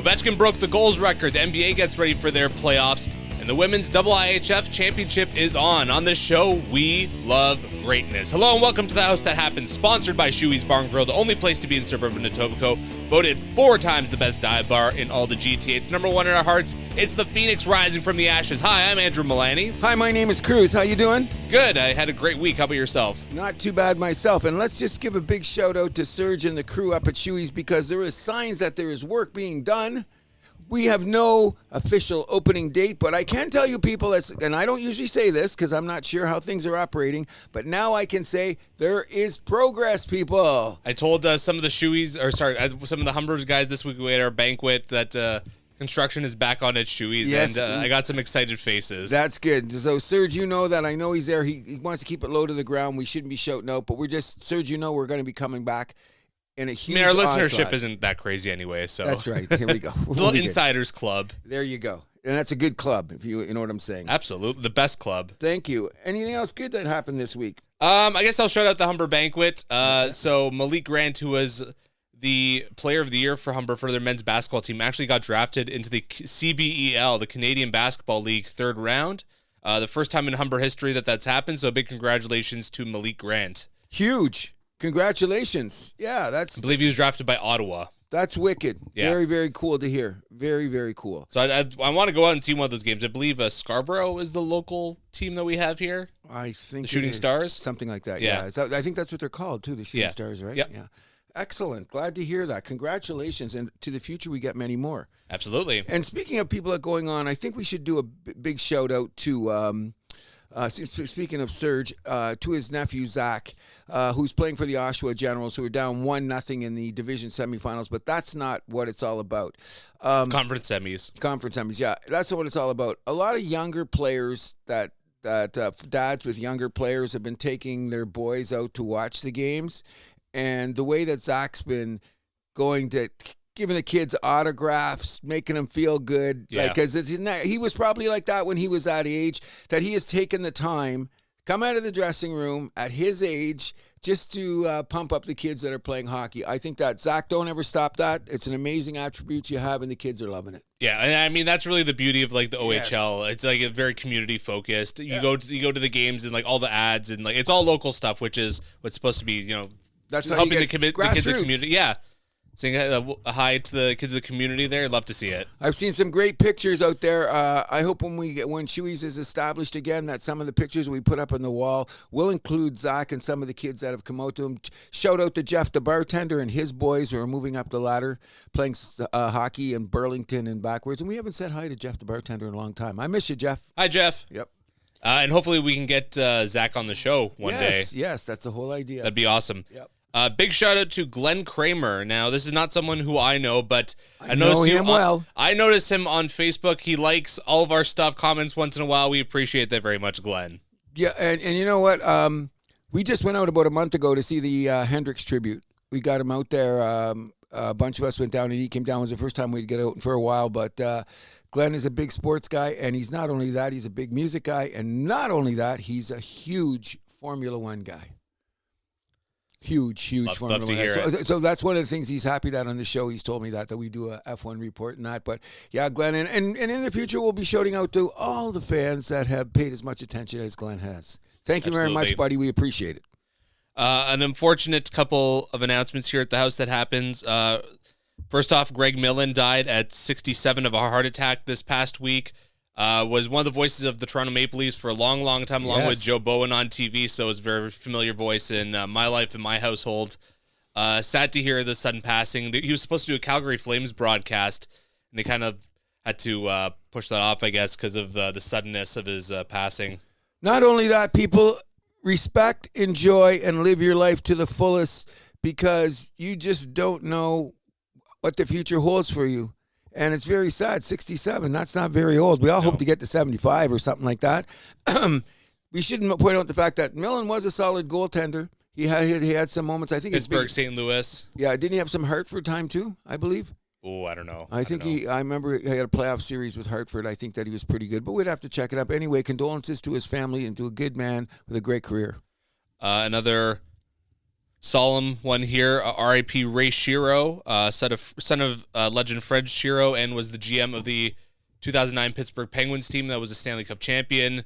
Ovechkin broke the goals record. The NBA gets ready for their playoffs. And the Women's IIHF Championship is on. On this show, we love greatness. Hello and welcome to The House That Happens, sponsored by Shoey's Bar & Grill, the only place to be in suburban Etobicoke. Voted 4 times the best dive bar in all the GTA. It's number 1 in our hearts. It's the Phoenix rising from the ashes. Hi, I'm Andrew Milani. Hi, my name is Cruz. How you doing? Good. I had a great week. How about yourself? Not too bad myself. And let's just give a big shout out to Serge and the crew up at Shoey's because there is signs that there is work being done. We have no official opening date, but I can tell you people, and I don't usually say this because I'm not sure how things are operating, but now I can say there is progress, people. I told some of the some of the Humbers guys this week we had our banquet that construction is back on at Shoey's, yes. And I got some excited faces. That's good. So, Serge, you know that I know he's there. He wants to keep it low to the ground. We shouldn't be shouting out, but Serge, you know we're going to be coming back. In a huge our listenership isn't that crazy anyway, so that's right. Here we go. Little Insiders Club. There you go. And that's a good club, if you know what I'm saying. Absolutely. The best club. Thank you. Anything else good that happened this week? I guess I'll shout out the Humber Banquet. So Malik Grant, who was the player of the year for Humber for their men's basketball team, actually got drafted into the CBEL, the Canadian Basketball League, 3rd round. The first time in Humber history that's happened, so big congratulations to Malik Grant. Huge. Congratulations. Yeah, I believe he was drafted by Ottawa. That's wicked. Yeah. Very, very cool to hear. Very, very cool. So I want to go out and see one of those games. I believe Scarborough is the local team that we have here. I think the Shooting Stars? Something like that, yeah. I think that's what they're called, too, the Shooting Stars, right? Yep. Yeah. Excellent. Glad to hear that. Congratulations. And to the future, we get many more. Absolutely. And speaking of people that are going on, I think we should do a big shout-out to... speaking of Serge, to his nephew, Zach, who's playing for the Oshawa Generals, who are down 1-0 in the division semifinals, but that's not what it's all about. Conference semis, yeah. That's what it's all about. A lot of younger players that dads with younger players have been taking their boys out to watch the games, and the way that Zach's been going to... giving the kids autographs, making them feel good. Yeah. Because he was probably like that when he was that age, that he has taken the time, come out of the dressing room at his age, just to pump up the kids that are playing hockey. I think that, Zach, don't ever stop that. It's an amazing attribute you have, and the kids are loving it. Yeah, and I mean, that's really the beauty of, like, the OHL. Yes. It's, like, a very community-focused. You go to the games and, like, all the ads, and, like, it's all local stuff, which is what's supposed to be, that's helping the kids of the community. Yeah. Saying a hi to the kids of the community there. I'd love to see it. I've seen some great pictures out there. I hope when Shoey's is established again, that some of the pictures we put up on the wall will include Zach and some of the kids that have come out to him. Shout out to Jeff, the bartender, and his boys who are moving up the ladder, playing hockey in Burlington and backwards. And we haven't said hi to Jeff, the bartender, in a long time. I miss you, Jeff. Hi, Jeff. Yep. And hopefully we can get Zach on the show one day. Yes, that's the whole idea. That'd be awesome. Yep. Big shout out to Glenn Kramer. Now, this is not someone who I know, but I know him well. I notice him on Facebook. He likes all of our stuff, comments once in a while. We appreciate that very much, Glenn. Yeah, and you know what? We just went out about a month ago to see the Hendricks tribute. We got him out there. A bunch of us went down, and he came down. It was the first time we'd get out for a while, but Glenn is a big sports guy, and he's not only that, he's a big music guy, and not only that, he's a huge Formula One guy. Huge Formula One. Hear it. So that's one of the things he's happy that on the show he's told me that we do a F1 report and that. But yeah, Glenn, and in the future we'll be shouting out to all the fans that have paid as much attention as Glenn has. Thank you very much, buddy. We appreciate it. An unfortunate couple of announcements here at the House That Happens. First off, Greg Millen died at 67 of a heart attack this past week. Was one of the voices of the Toronto Maple Leafs for a long, long time, along with Joe Bowen on TV, so it's a very familiar voice in my life and my household. Sad to hear the sudden passing. He was supposed to do a Calgary Flames broadcast, and they kind of had to push that off, I guess, because of the suddenness of his passing. Not only that, people respect, enjoy, and live your life to the fullest, because you just don't know what the future holds for you. And it's very sad. 67, that's not very old. We all hope to get to 75 or something like that. We shouldn't point out the fact that Millen was a solid goaltender. He had some moments. I think Pittsburgh, St. Louis. Yeah, didn't he have some Hartford time too, I believe? Oh, I don't know. I remember he had a playoff series with Hartford. I think that he was pretty good, but we'd have to check it up. Anyway, condolences to his family and to a good man with a great career. Another solemn one here. R.I.P. Ray Shiro, son of legend Fred Shiro, and was the GM of the 2009 Pittsburgh Penguins team that was a Stanley Cup champion.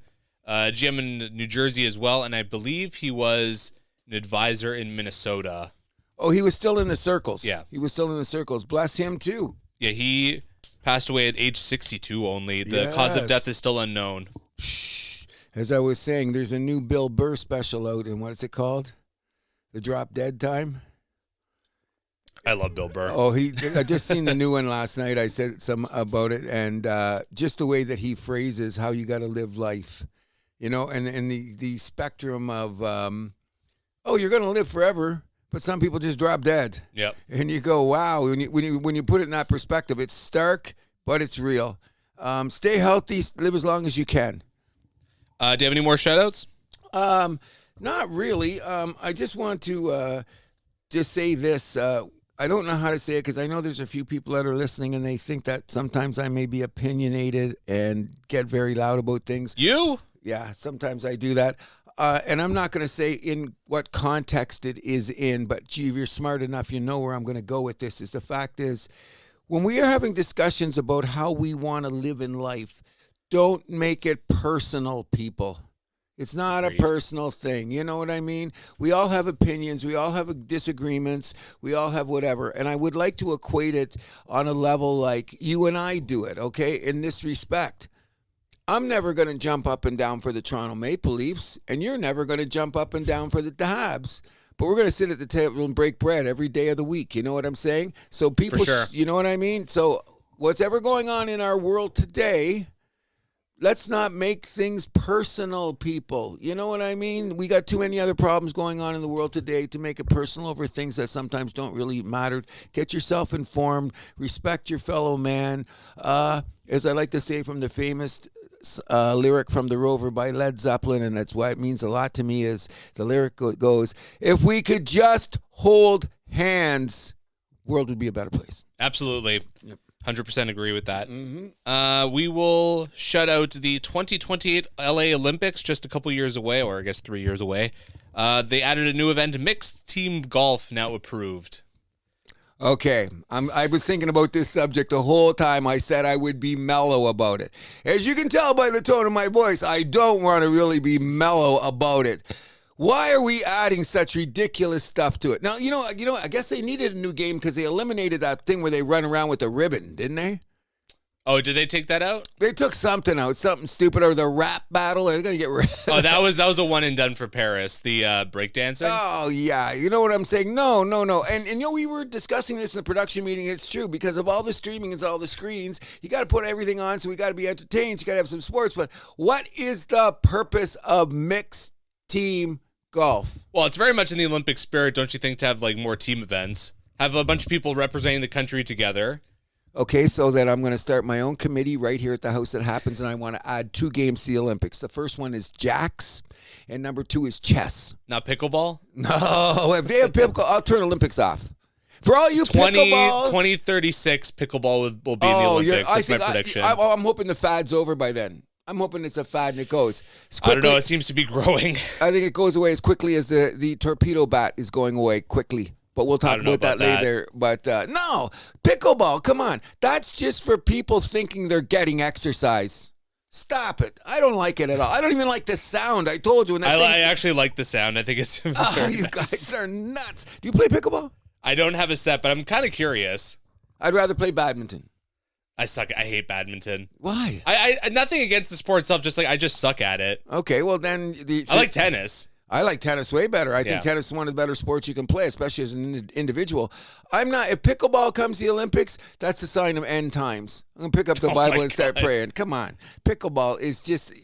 GM in New Jersey as well, and I believe he was an advisor in Minnesota. Oh, he was still in the circles. Yeah. He was still in the circles. Bless him, too. Yeah, he passed away at age 62 only. The cause of death is still unknown. As I was saying, there's a new Bill Burr special out, and what is it called? The Drop Dead Time? I love Bill Burr. Oh, I just seen the new one last night. I said some about it, and just the way that he phrases how you got to live life, and the spectrum of, you're going to live forever, but some people just drop dead. Yep. And you go, wow. When you put it in that perspective, it's stark, but it's real. Stay healthy, live as long as you can. Do you have any more shout-outs? Not really. I just want to just say this. I don't know how to say it because I know there's a few people that are listening and they think that sometimes I may be opinionated and get very loud about things. You? Yeah, sometimes I do that. And I'm not going to say in what context it is in, but gee, if you're smart enough, you know where I'm going to go with this. The fact is, when we are having discussions about how we want to live in life, don't make it personal, people. It's not a personal thing. You know what I mean? We all have opinions. We all have disagreements. We all have whatever. And I would like to equate it on a level like you and I do it, okay, in this respect. I'm never going to jump up and down for the Toronto Maple Leafs, and you're never going to jump up and down for the Habs. But we're going to sit at the table and break bread every day of the week. You know what I'm saying? So people, you know what I mean? So what's ever going on in our world today, let's not make things personal, people. You know what I mean? We got too many other problems going on in the world today to make it personal over things that sometimes don't really matter. Get yourself informed. Respect your fellow man. As I like to say from the famous lyric from The Rover by Led Zeppelin, and that's why it means a lot to me, is the lyric goes, if we could just hold hands, the world would be a better place. Absolutely. Yep. 100% agree with that. Mm-hmm. We will shut out the 2028 LA Olympics just a couple years away, or I guess 3 years away. They added a new event, mixed team golf, now approved. Okay, I was thinking about this subject the whole time. I said I would be mellow about it. As you can tell by the tone of my voice, I don't want to really be mellow about it. Why are we adding such ridiculous stuff to it? Now, I guess they needed a new game because they eliminated that thing where they run around with a ribbon, didn't they? Oh, did they take that out? They took something out, something stupid, or the rap battle. They're going to get rid of Oh, that was a one and done for Paris, the breakdancing. Oh, yeah. You know what I'm saying? No. And we were discussing this in the production meeting. It's true. Because of all the streaming and all the screens, you got to put everything on, so we got to be entertained. So you got to have some sports. But what is the purpose of mixed team golf? Well, it's very much in the Olympic spirit, don't you think, to have like more team events? Have a bunch of people representing the country together. Okay, so that I'm going to start my own committee right here at the house that happens, and I want to add 2 games to the Olympics. The first one is jacks, and number 2 is chess. Not pickleball? No, if they have pickleball, I'll turn Olympics off. For all you pickleball... 2036, pickleball will be in the Olympics. That's my prediction. I'm hoping the fad's over by then. I'm hoping it's a fad and it goes. I don't know. It seems to be growing. I think it goes away as quickly as the torpedo bat is going away quickly. But we'll talk about that later. But no, pickleball, come on. That's just for people thinking they're getting exercise. Stop it. I don't like it at all. I don't even like the sound. I told you. I actually like the sound. I think it's very you nice. Guys are nuts. Do you play pickleball? I don't have a set, but I'm kind of curious. I'd rather play badminton. I suck. I hate badminton. Why? I nothing against the sport itself. Just like I just suck at it. Okay, well then I like tennis. I like tennis way better. I think tennis is one of the better sports you can play, especially as an individual. If pickleball comes to the Olympics, that's a sign of end times. I'm going to pick up the Bible and start praying. Come on. Pickleball is just,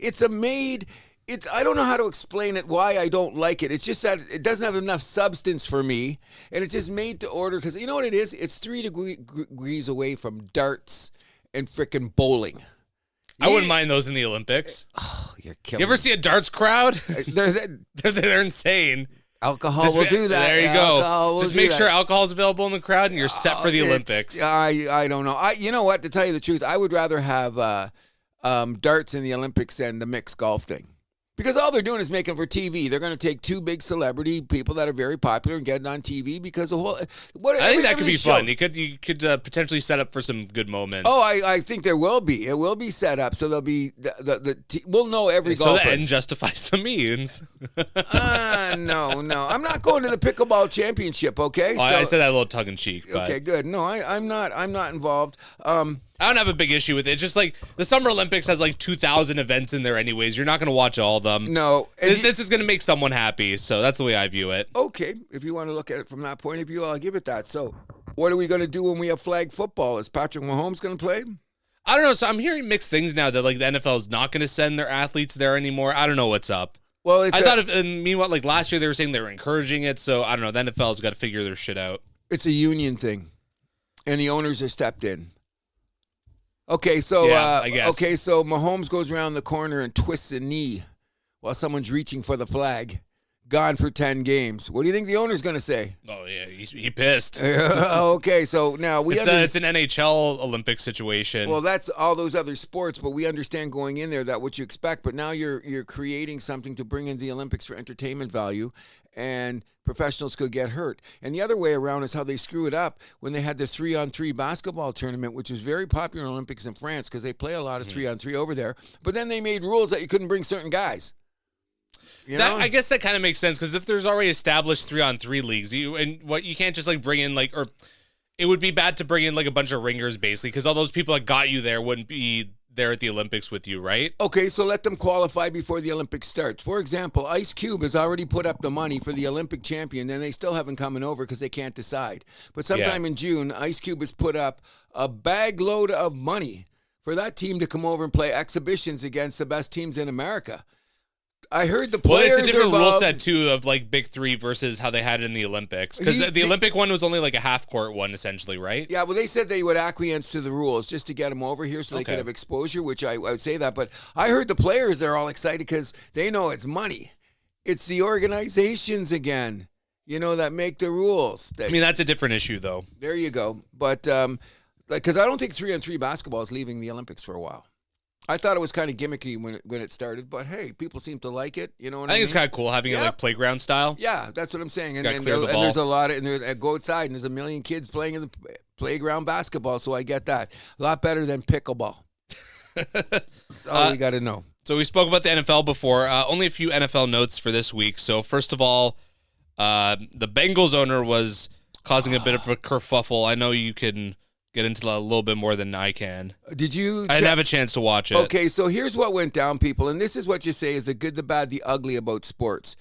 I don't know how to explain it, why I don't like it. It's just that it doesn't have enough substance for me, and it's just made to order, because you know what it is? It's 3 degrees away from darts and frickin' bowling. I wouldn't mind those in the Olympics. Oh, you're killing me. You ever see a darts crowd? They're They're insane. Alcohol will do that. There you go. Just make sure alcohol is available in the crowd and you're set for the Olympics. I don't know. You know what? To tell you the truth, I would rather have darts in the Olympics than the mixed golf thing. Because all they're doing is making for TV. They're going to take two big celebrity people that are very popular and get it on TV because the whole. I think that could be fun. You could potentially set up for some good moments. Oh, I think there will be. It will be set up, so there'll be we'll know every golfer. So the end justifies the means. No. I'm not going to the pickleball championship. Okay. Oh, I said that a little tongue in cheek. Okay, good. No, I'm not involved. I don't have a big issue with it. It's just like the Summer Olympics has like 2,000 events in there anyways. You're not going to watch all of them. No. This is going to make someone happy, so that's the way I view it. Okay, if you want to look at it from that point of view, I'll give it that. So what are we going to do when we have flag football? Is Patrick Mahomes going to play? I don't know. So I'm hearing mixed things now that like the NFL is not going to send their athletes there anymore. I don't know what's up. Well, and meanwhile, like last year they were saying they were encouraging it, so I don't know. The NFL's got to figure their shit out. It's a union thing, and the owners have stepped in. Okay, so I guess. So Mahomes goes around the corner and twists a knee while someone's reaching for the flag. Gone for 10 games. What do you think the owner's going to say? Oh yeah, he pissed. Okay, so now it's an NHL Olympic situation. Well, that's all those other sports, but we understand going in there that what you expect. But now you're creating something to bring in the Olympics for entertainment value, and professionals could get hurt. And the other way around is how they screw it up when they had the 3-on-3 basketball tournament, which was very popular in Olympics in France because they play a lot of 3-on-3 over there. But then they made rules that you couldn't bring certain guys. I guess that kind of makes sense because if there's already established 3-on-3 leagues, you can't just like bring in like, or it would be bad to bring in like a bunch of ringers basically because all those people that got you there wouldn't be there at the Olympics with you, right? Okay, so let them qualify before the Olympics starts. For example, Ice Cube has already put up the money for the Olympic champion, and they still haven't come over because they can't decide. But sometime in June, Ice Cube has put up a bag load of money for that team to come over and play exhibitions against the best teams in America. I heard the players. Well, it's a different rule set too of like Big Three versus how they had it in the Olympics because the Olympic one was only like a half court one essentially, right? Yeah, well, they said they would acquiesce to the rules just to get them over here so they could have exposure, which I would say that. But I heard the players are all excited because they know it's money. It's the organizations again, that make the rules. I mean, that's a different issue though. There you go. But because I don't think 3-on-3 basketball is leaving the Olympics for a while. I thought it was kind of gimmicky when it started, but hey, people seem to like it. You know what I mean? I think it's kind of cool having it like playground style. Yeah, that's what I'm saying. And clear the ball. There's a lot of, go outside and there's a million kids playing in the playground basketball, so I get that. A lot better than pickleball. That's all we got to know. So we spoke about the NFL before. Only a few NFL notes for this week. So first of all, the Bengals owner was causing a bit of a kerfuffle. I know you can get into a little bit more than I can. Did you? I didn't have a chance to watch it. Okay, so here's what went down, people, and this is what you say is the good, the bad, the ugly about sports.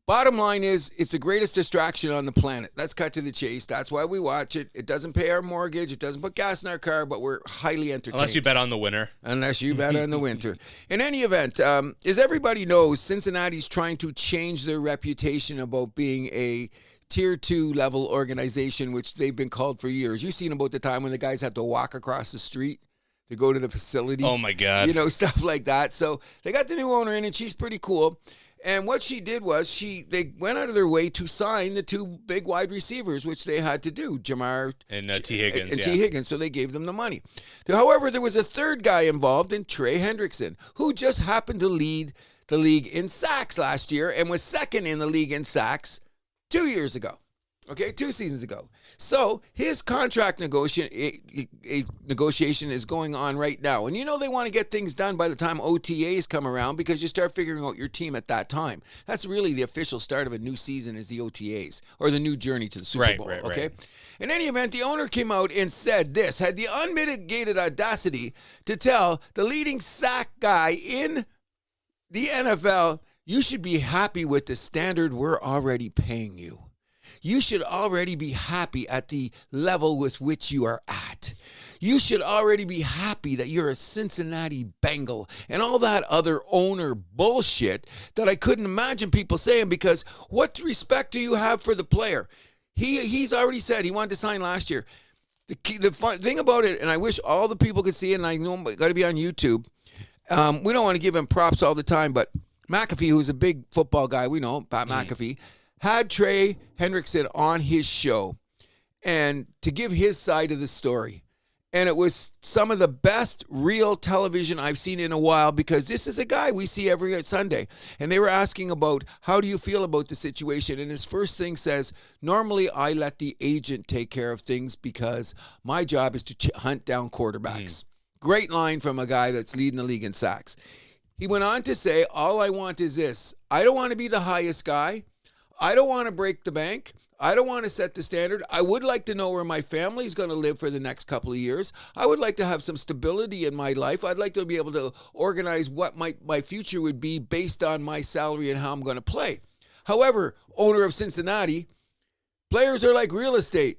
Bottom line is, it's the greatest distraction on the planet. Let's cut to the chase. That's why we watch it. It doesn't pay our mortgage. It doesn't put gas in our car, but we're highly entertained. Unless you bet on the winner. Unless you bet on the winter. In any event, as everybody knows, Cincinnati's trying to change their reputation about being a Tier 2 level organization, which they've been called for years. You've seen about the time when the guys had to walk across the street to go to the facility. Oh, my God. Stuff like that. So they got the new owner in, and she's pretty cool. And what she did was they went out of their way to sign the two big wide receivers, which they had to do, Jamar and T. Higgins. And T. Higgins, so they gave them the money. However, there was a third guy involved in Trey Hendrickson, who just happened to lead the league in sacks last year and was second in the league in sacks 2 years ago. Okay, 2 seasons ago. So his contract negotiation is going on right now. And they want to get things done by the time OTAs come around because you start figuring out your team at that time. That's really the official start of a new season is the OTAs or the new journey to the Super Bowl. Okay. Right. In any event, the owner came out and said this, had the unmitigated audacity to tell the leading sack guy in the NFL, you should be happy with the standard we're already paying you. You should already be happy at the level with which you are at. You should already be happy that you're a Cincinnati Bengal and all that other owner bullshit that I couldn't imagine people saying, because what respect do you have for the player? He's already said he wanted to sign last year. The fun thing about it, and I wish all the people could see it, and I know it's got to be on YouTube. We don't want to give him props all the time, but McAfee, who's a big football guy, we know, Pat McAfee, had Trey Hendrickson on his show and to give his side of the story. And it was some of the best real television I've seen in a while, because this is a guy we see every Sunday. And they were asking about, how do you feel about the situation? And his first thing says, normally I let the agent take care of things because my job is to hunt down quarterbacks. Great line from a guy that's leading the league in sacks. He went on to say, all I want is this. I don't want to be the highest guy. I don't want to break the bank. I don't want to set the standard. I would like to know where my family is going to live for the next couple of years. I would like to have some stability in my life. I'd like to be able to organize what my future would be based on my salary and how I'm going to play. However, owner of Cincinnati, players are like real estate.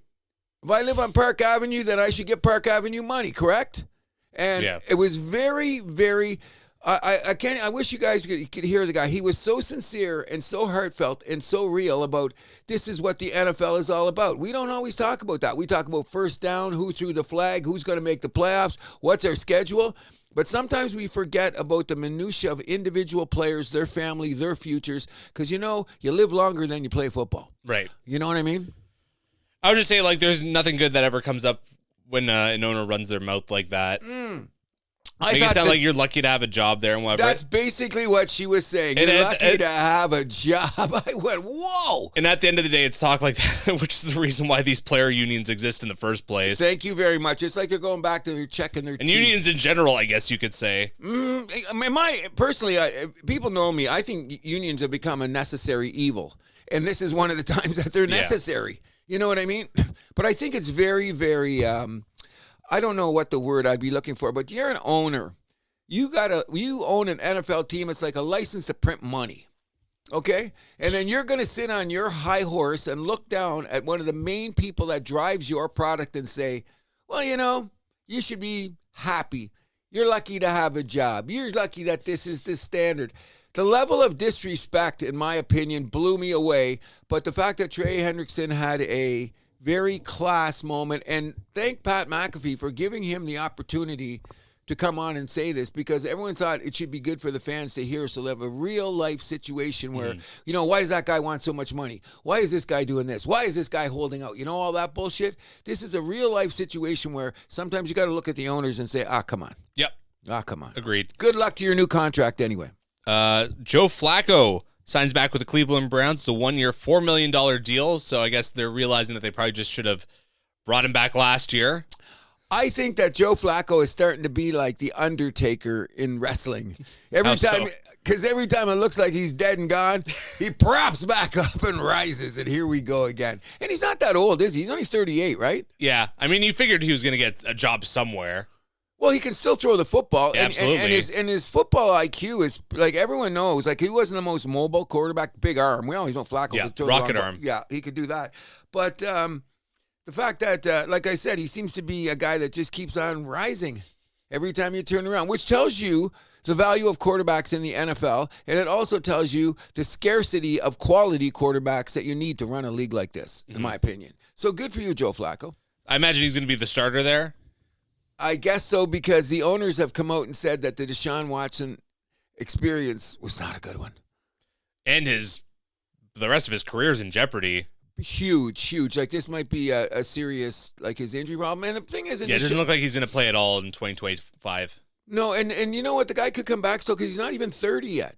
If I live on Park Avenue, then I should get Park Avenue money, correct? And It was very, very... I wish you guys could hear the guy. He was so sincere and so heartfelt and so real about this is what the NFL is all about. We don't always talk about that. We talk about first down, who threw the flag, who's going to make the playoffs, what's our schedule. But sometimes we forget about the minutia of individual players, their families, their futures, because, you live longer than you play football. Right. You know what I mean? I would just say, there's nothing good that ever comes up when an owner runs their mouth like that. Make it sound like you're lucky to have a job there and whatever. That's basically what she was saying. You're lucky to have a job. I went, whoa. And at the end of the day, it's talk like that, which is the reason why these player unions exist in the first place. Thank you very much. It's like they're going back to checking their teeth. And unions in general, I guess you could say. Personally, people know me. I think unions have become a necessary evil. And this is one of the times that they're necessary. You know what I mean? But I think it's very, very... I don't know what the word I'd be looking for, but you're an owner. You own an NFL team. It's like a license to print money. Okay? And then you're going to sit on your high horse and look down at one of the main people that drives your product and say, well, you should be happy. You're lucky to have a job. You're lucky that this is the standard. The level of disrespect, in my opinion, blew me away. But the fact that Trey Hendrickson had a very class moment, and thank Pat McAfee for giving him the opportunity to come on and say this, because everyone thought it should be good for the fans to hear. So they have a real life situation where, why does that guy want so much money? Why is this guy doing this? Why is this guy holding out? All that bullshit. This is a real life situation where sometimes you got to look at the owners and say, come on. Yep. Come on. Agreed. Good luck to your new contract anyway. Joe Flacco signs back with the Cleveland Browns. It's a 1-year, $4 million deal. So I guess they're realizing that they probably just should have brought him back last year. I think that Joe Flacco is starting to be like the Undertaker in wrestling. Every time it looks like he's dead and gone, he props back up and rises, and here we go again. And he's not that old, is he? He's only 38, right? Yeah. I mean, you figured he was going to get a job somewhere. Well, he can still throw the football. Yeah, absolutely. And his football IQ is, like, everyone knows, like, he wasn't the most mobile quarterback, big arm. We always know Flacco could throw rocket arm. Yeah, he could do that. But the fact that, like I said, he seems to be a guy that just keeps on rising every time you turn around, which tells you the value of quarterbacks in the NFL, and it also tells you the scarcity of quality quarterbacks that you need to run a league like this, in my opinion. So good for you, Joe Flacco. I imagine he's going to be the starter there. I guess so, because the owners have come out and said that the Deshaun Watson experience was not a good one. And the rest of his career is in jeopardy. Huge. Like, this might be a serious, like, his injury problem. And the thing is... it doesn't look like he's going to play at all in 2025. No, and you know what? The guy could come back still, because he's not even 30 yet.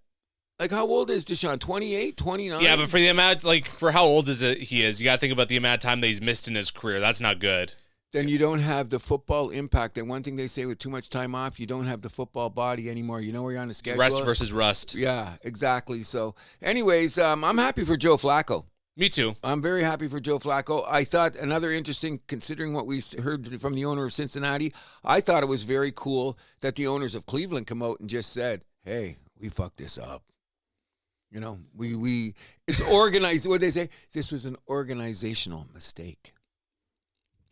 Like, how old is Deshaun? 28, 29? Yeah, but for the amount, for how old he is, you got to think about the amount of time that he's missed in his career. That's not good. Then you don't have the football impact. And one thing they say, with too much time off, you don't have the football body anymore. You know where you're on the schedule. Rest versus rust. Yeah, exactly. So, anyways, I'm happy for Joe Flacco. Me too. I'm very happy for Joe Flacco. I thought another interesting, considering what we heard from the owner of Cincinnati, I thought it was very cool that the owners of Cleveland come out and just said, hey, we fucked this up. It's organized. What they say? This was an organizational mistake.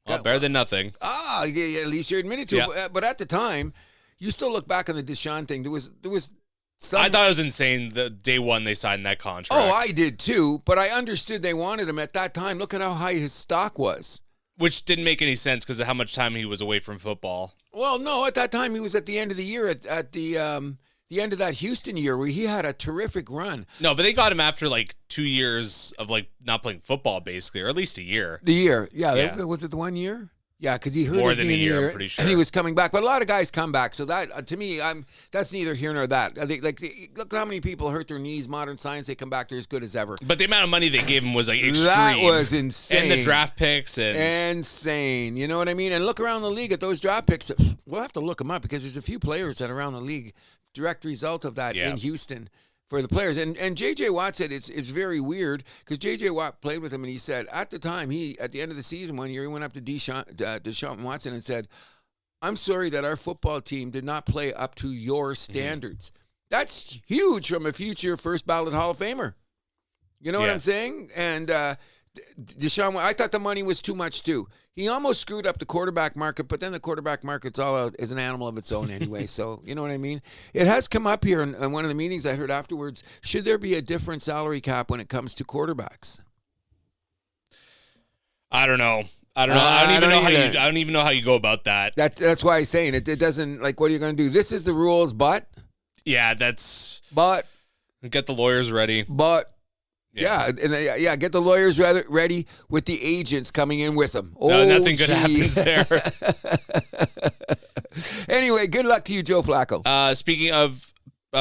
Well, better than nothing. Yeah, at least you're admitted to it. Yeah. But at the time, you still look back on the Deshaun thing. There was some... I thought it was insane the day one they signed that contract. Oh, I did too. But I understood they wanted him at that time. Look at how high his stock was. Which didn't make any sense because of how much time he was away from football. Well, no, at that time he was at the end of the year at the end of that Houston year where he had a terrific run. No, but they got him after 2 years of not playing football, basically, or at least a year. The year, yeah. Was it the 1 year? Yeah, because he hurt more his than knee a in the year, I'm pretty sure. and he was coming back. But a lot of guys come back, so that to me, that's neither here nor that. I think, look at how many people hurt their knees. Modern science, they come back, they're as good as ever. But the amount of money they gave him was like extreme. That was insane. And the draft picks and insane. You know what I mean? And look around the league at those draft picks. We'll have to look them up because there's a few players that are around the league. Direct result of that in Houston. For the players. And J.J. Watt said it's very weird because J.J. Watt played with him and he said at the time, at the end of the season one year, he went up to Deshaun Watson and said, I'm sorry that our football team did not play up to your standards. That's huge from a future first ballot Hall of Famer. You know what I'm saying? And Deshaun, I thought the money was too much too. He almost screwed up the quarterback market, but then the quarterback market's all out as an animal of its own anyway. So, you know what I mean? It has come up here in one of the meetings I heard afterwards. Should there be a different salary cap when it comes to quarterbacks? I don't know. I don't even know how you go about that. That's why I'm saying it doesn't, like, what are you going to do? This is the rules, but. Yeah, but. Get the lawyers ready. But. Yeah, get the lawyers ready with the agents coming in with them. No, nothing good happens there. Anyway, good luck to you, Joe Flacco. Speaking of,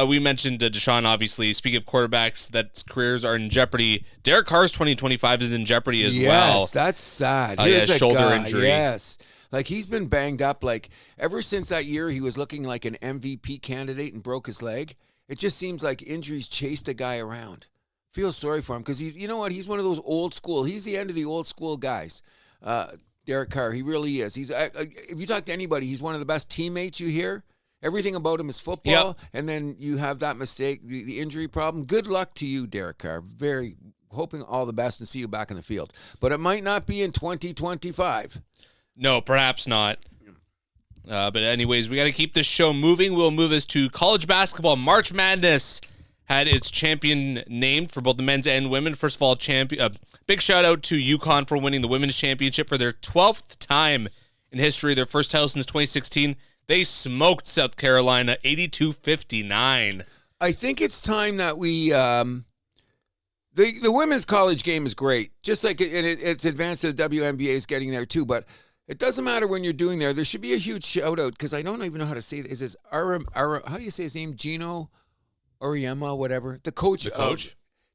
we mentioned Deshaun, obviously. Speaking of quarterbacks that careers are in jeopardy, Derek Carr's 2025 is in jeopardy as well. Yes, that's sad. Here's a shoulder injury. Yes. Like, he's been banged up. Like, ever since that year, he was looking like an MVP candidate and broke his leg. It just seems like injuries chased a guy around. Feel sorry for him because you know what? He's one of those old school. He's the end of the old school guys. Derek Carr, he really is. If you talk to anybody, he's one of the best teammates you hear. Everything about him is football, and then you have that mistake, the injury problem. Good luck to you, Derek Carr. Very hoping all the best and see you back in the field. But it might not be in 2025. No, perhaps not. But anyways, we got to keep this show moving. We'll move this to college basketball. March Madness had its champion named for both the men's and women. First of all, big shout out to UConn for winning the women's championship for their 12th time in history, their first title since 2016. They smoked South Carolina 82-59. I think it's time that we the women's college game is great. Just like it's advanced to the WNBA is getting there too, but it doesn't matter when you're doing there. There should be a huge shout out because I don't even know how to say this. Is this how do you say his name? Gino Oriema, whatever. The coach.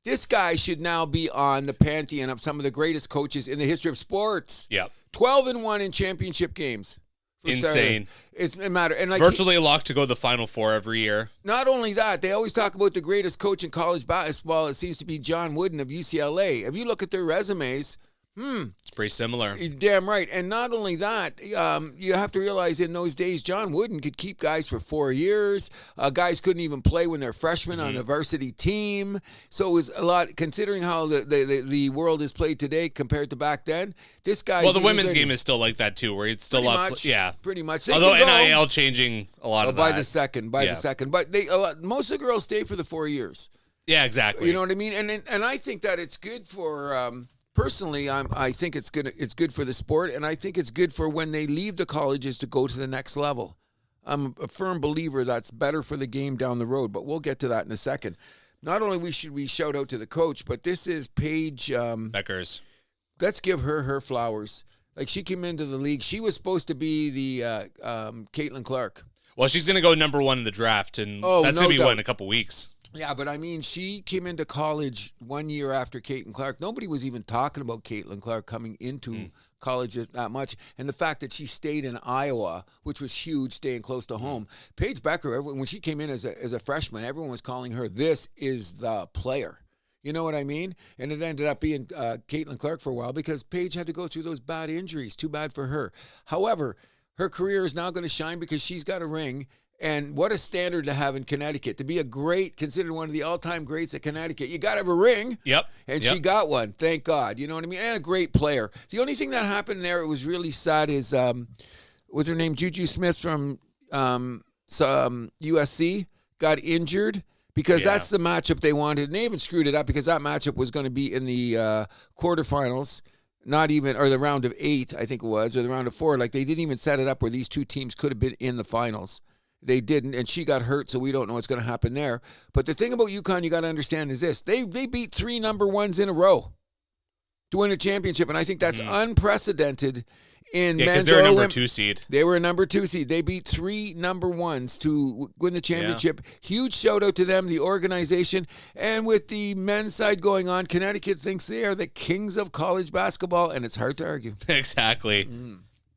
This guy should now be on the pantheon of some of the greatest coaches in the history of sports. Yep. 12-1 in championship games. Insane. It matter. And like virtually a lock to go to the Final Four every year. Not only that, they always talk about the greatest coach in college basketball. It seems to be John Wooden of UCLA. If you look at their resumes, it's pretty similar. You're damn right. And not only that, you have to realize in those days, John Wooden could keep guys for 4 years. Guys couldn't even play when they're freshmen on the varsity team. So it was a lot, considering how the world is played today compared to back then. This guy. Well, the women's game is still like that too, where it's still pretty much. They although NIL changing a lot of by that. the second, but most of the girls stay for the 4 years. Yeah, exactly. You know what I mean? And I think that it's good for. Personally, I think it's good. It's good for the sport, and I think it's good for when they leave the colleges to go to the next level. I'm a firm believer that's better for the game down the road, but we'll get to that in a second. Not only should we shout out to the coach, but this is Paige Beckers. Let's give her flowers. Like, she came into the league. She was supposed to be the Caitlin Clark. Well, she's going to go number one in the draft, and that's going to be in a couple weeks. Yeah, but I mean, she came into college 1 year after Caitlin Clark. Nobody was even talking about Caitlin Clark coming into college that much. And the fact that she stayed in Iowa, which was huge, staying close to home. Paige Becker, when she came in as a freshman, everyone was calling her, this is the player. You know what I mean? And it ended up being Caitlin Clark for a while because Paige had to go through those bad injuries. Too bad for her. However, her career is now going to shine because she's got a ring. And what a standard to have in Connecticut. To be considered one of the all-time greats at Connecticut, you got to have a ring. Yep. And she got one, thank God. You know what I mean? And a great player. The only thing that happened there, it was really sad, is, was her name Juju Smith from USC, got injured because that's the matchup they wanted. And they even screwed it up because that matchup was going to be in the quarterfinals. Or the round of 8, I think it was, or the round of 4. Like, they didn't even set it up where these two teams could have been in the finals. They didn't, and she got hurt, so we don't know what's going to happen there. But the thing about UConn you got to understand is this. They beat 3 number 1s in a row to win a championship, and I think that's unprecedented in Yeah, because men's they're a or number women. 2 seed. They were a number 2 seed. They beat 3 number 1s to win the championship. Huge shout out to them, the organization. And with the men's side going on, Connecticut thinks they are the kings of college basketball, and it's hard to argue. Exactly.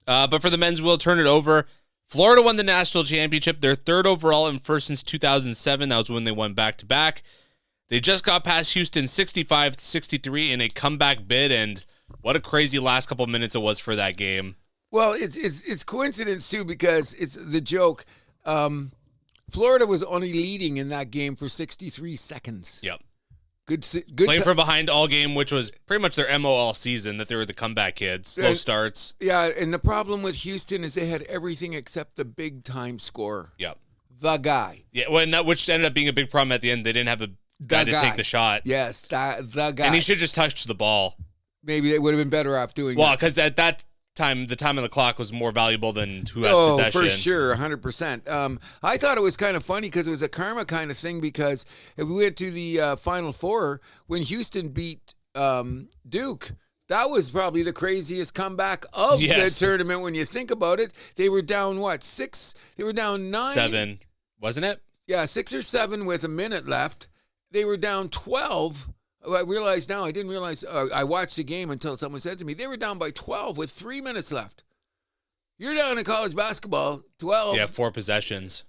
But for the men's, we'll turn it over. Florida won the national championship. They're third overall and first since 2007. That was when they won back-to-back. They just got past Houston 65-63 in a comeback bid, and what a crazy last couple minutes it was for that game. Well, it's coincidence, too, because it's the joke. Florida was only leading in that game for 63 seconds. Yep. Good Playing from behind all game, which was pretty much their MO all season, that they were the comeback kids. Slow starts. Yeah, and the problem with Houston is they had everything except the big-time scorer. Yep. The guy. Yeah, well, and which ended up being a big problem at the end. They didn't have a guy to take the shot. Yes, the guy. And he should just touch the ball. Maybe they would have been better off doing Well, that. because at that time, the time on the clock was more valuable than who has possession. Oh, for sure, 100%. I thought it was kind of funny because it was a karma kind of thing because if we went to the Final Four, when Houston beat Duke, that was probably the craziest comeback of the tournament when you think about it. They were down, 6? They were down 9? 7, wasn't it? Yeah, 6 or 7 with a minute left. They were down 12. I realize now, I didn't realize, I watched the game until someone said to me, they were down by 12 with 3 minutes left. You're down in college basketball, 12. Yeah, 4 possessions.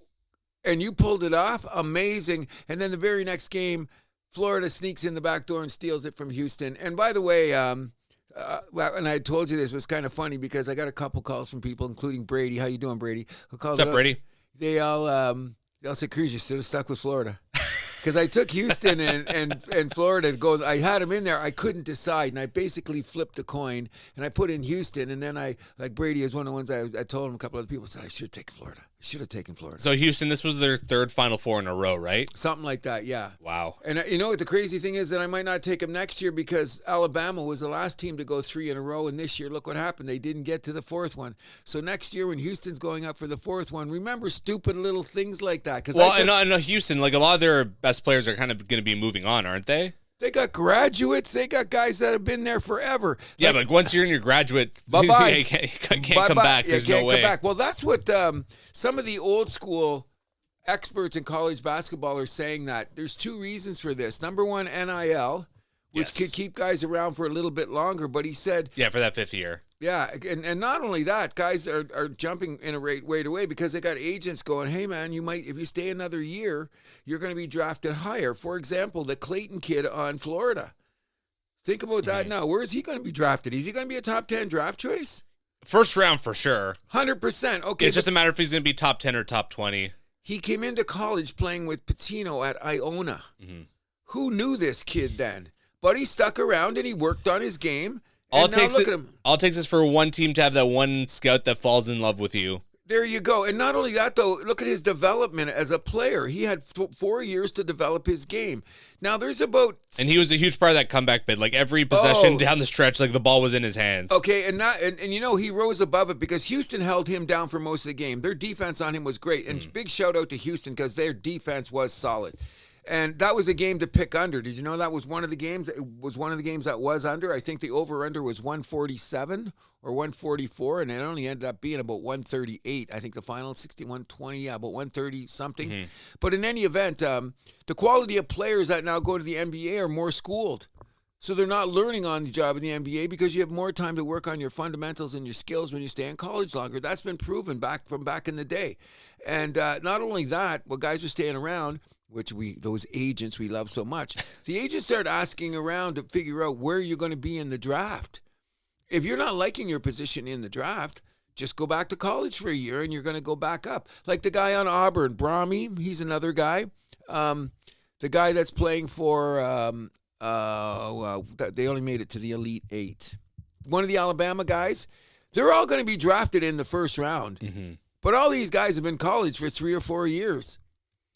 And you pulled it off. Amazing. And then the very next game, Florida sneaks in the back door and steals it from Houston. And by the way, and I told you this was kind of funny because I got a couple calls from people, including Brady. How you doing, Brady? What's up, Brady? They all said, Cruz, you should have stuck with Florida. Because I took Houston and Florida to go. I had them in there. I couldn't decide, and I basically flipped a coin, and I put in Houston, and then like Brady is one of the ones I told him, a couple other people said, I should have taken Florida. I should have taken Florida. So Houston, this was their third Final Four in a row, right? Something like that, yeah. Wow. And you know what the crazy thing is that I might not take them next year because Alabama was the last team to go 3 in a row, and this year, look what happened. They didn't get to the 4th one. So next year when Houston's going up for the 4th one, remember stupid little things like that. And Houston, like a lot of their best players are kind of going to be moving on, aren't they? They got graduates. They got guys that have been there forever. Yeah, like once you're in your graduate, bye-bye. you can't come back. There's no way. Come back. Well, that's what some of the old school experts in college basketball are saying, that there's 2 reasons for this. Number one, NIL, which could keep guys around for a little bit longer. But he said, yeah, for that 5th year. Yeah, and not only that, guys are jumping in a rate right away because they got agents going, hey, man, you might, if you stay another year, you're going to be drafted higher. For example, the Clayton kid on Florida. Think about that now. Where is he going to be drafted? Is he going to be a top 10 draft choice? First round for sure. 100%. Okay. It's just a matter if he's going to be top 10 or top 20. He came into college playing with Patino at Iona. Who knew this kid then? But he stuck around and he worked on his game. All it takes is for one team to have that one scout that falls in love with you. There you go. And not only that, though, look at his development as a player. He had 4 years to develop his game. Now, there's about... And he was a huge part of that comeback bid. Like, every possession down the stretch, like, the ball was in his hands. Okay, and you know, he rose above it because Houston held him down for most of the game. Their defense on him was great. And big shout-out to Houston because their defense was solid. And that was a game to pick under. Did you know that was one of the games? It was one of the games that was under. I think the over-under was 147 or 144, and it only ended up being about 138. I think the final 61-20, yeah, about 130 something. But in any event, the quality of players that now go to the NBA are more schooled. So they're not learning on the job in the NBA because you have more time to work on your fundamentals and your skills when you stay in college longer. That's been proven back in the day. And not only that, well, guys are staying around, which those agents we love so much. The agents start asking around to figure out where you're going to be in the draft. If you're not liking your position in the draft, just go back to college for a year and you're going to go back up. Like the guy on Auburn, Brahmy, he's another guy. The guy that's playing for, they only made it to the Elite 8. One of the Alabama guys, they're all going to be drafted in the first round. But all these guys have been in college for 3 or 4 years.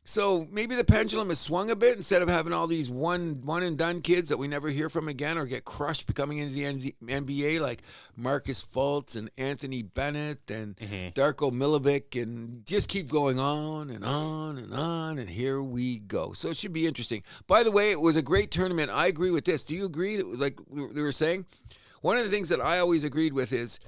So maybe the pendulum has swung a bit instead of having all these one and done kids that we never hear from again or get crushed coming into the NBA like Marcus Fultz and Anthony Bennett and Darko Milivich, and just keep going on and on and on, and here we go. So it should be interesting. By the way, it was a great tournament. I agree with this. Do you agree? Like we were saying, one of the things that I always agreed with is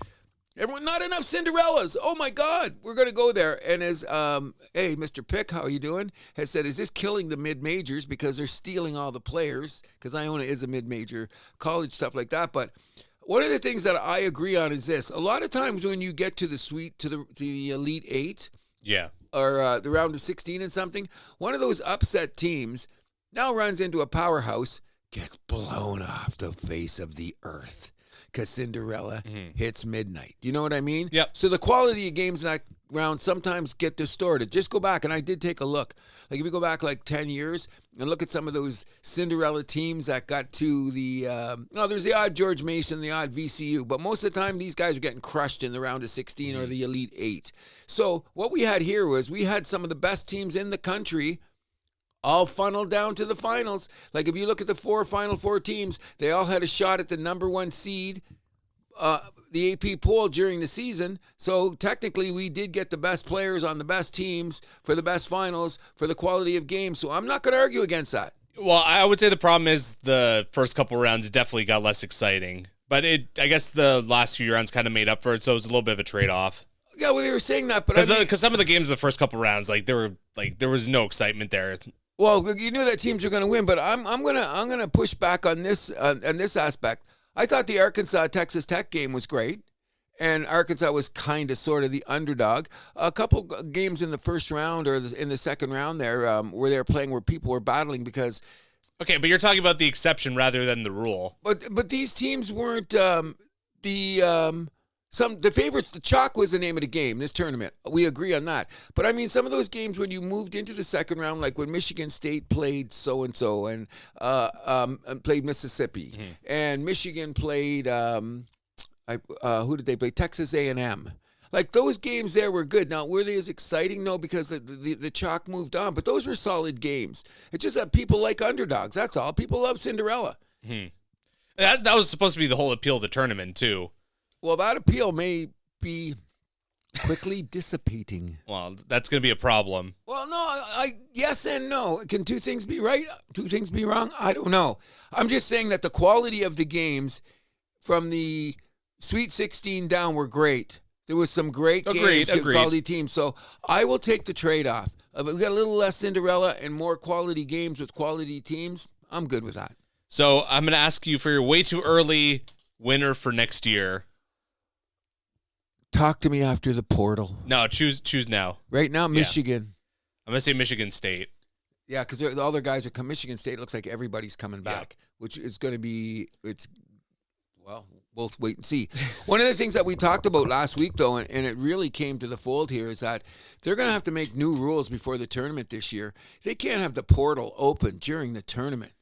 Everyone, not enough Cinderellas. Oh my God, we're going to go there. And as, hey, Mr. Pick, how are you doing? Has said, is this killing the mid-majors because they're stealing all the players? Because Iona is a mid-major college, stuff like that. But one of the things that I agree on is this. A lot of times when you get to the Elite Eight, yeah, or the round of 16 and something, one of those upset teams now runs into a powerhouse, gets blown off the face of the earth. Because Cinderella hits midnight. Do you know what I mean? Yep. So the quality of games in that round sometimes get distorted. Just go back, and I did take a look. Like if you go back like 10 years and look at some of those Cinderella teams that got to the, there's the odd George Mason, the odd VCU, but most of the time these guys are getting crushed in the round of 16 or the Elite Eight. So what we had here was we had some of the best teams in the country all funneled down to the finals. Like if you look at the Final Four teams, they all had a shot at the number one seed, the AP poll during the season. So technically we did get the best players on the best teams for the best finals for the quality of games. So I'm not going to argue against that. Well, I would say the problem is the first couple rounds definitely got less exciting. But I guess the last few rounds kind of made up for it, so it was a little bit of a trade-off. Yeah, well, they were saying that, but because some of the games in the first couple rounds, there was no excitement there. Well, you knew that teams were going to win, but I'm gonna push back on this aspect. I thought the Arkansas Texas Tech game was great, and Arkansas was kind of sort of the underdog. A couple games in the first round or in the second round there where they were playing where people were battling because. Okay, but you're talking about the exception rather than the rule. But these teams weren't the favorites. The chalk was the name of the game, this tournament. We agree on that. But I mean, some of those games when you moved into the second round, like when Michigan State played so-and-so and played Mississippi, and Michigan played, who did they play? Texas A&M. Like those games there were good. Now, were they as exciting? No, because the chalk moved on. But those were solid games. It's just that people like underdogs. That's all. People love Cinderella. That was supposed to be the whole appeal of the tournament, too. Well, that appeal may be quickly dissipating. Well, that's going to be a problem. Well, no, yes and no. Can two things be right? Two things be wrong? I don't know. I'm just saying that the quality of the games from the Sweet 16 down were great. There was some great games with quality teams. So I will take the trade-off. If we got a little less Cinderella and more quality games with quality teams, I'm good with that. So I'm going to ask you for your way too early winner for next year. Talk to me after the portal. No, choose now. Right now, Michigan. Yeah. I'm going to say Michigan State. Yeah, because the other guys are coming. Michigan State looks like everybody's coming back, which is going to be, we'll wait and see. One of the things that we talked about last week, though, and it really came to the fold here, is that they're going to have to make new rules before the tournament this year. They can't have the portal open during the tournament.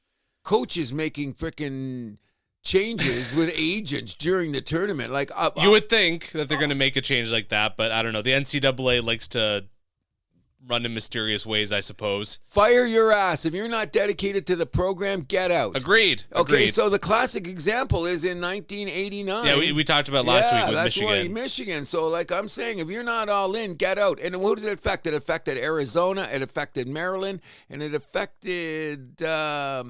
Coaches making freaking changes with agents during the tournament. Like you would think that they're going to make a change like that, but I don't know. The NCAA likes to run in mysterious ways, I suppose. Fire your ass. If you're not dedicated to the program, get out. Agreed. Okay, so the classic example is in 1989. Yeah, we talked about last week with Michigan. That's Michigan. So, like I'm saying, if you're not all in, get out. And what did it affect? It affected Arizona. It affected Maryland. And it affected, I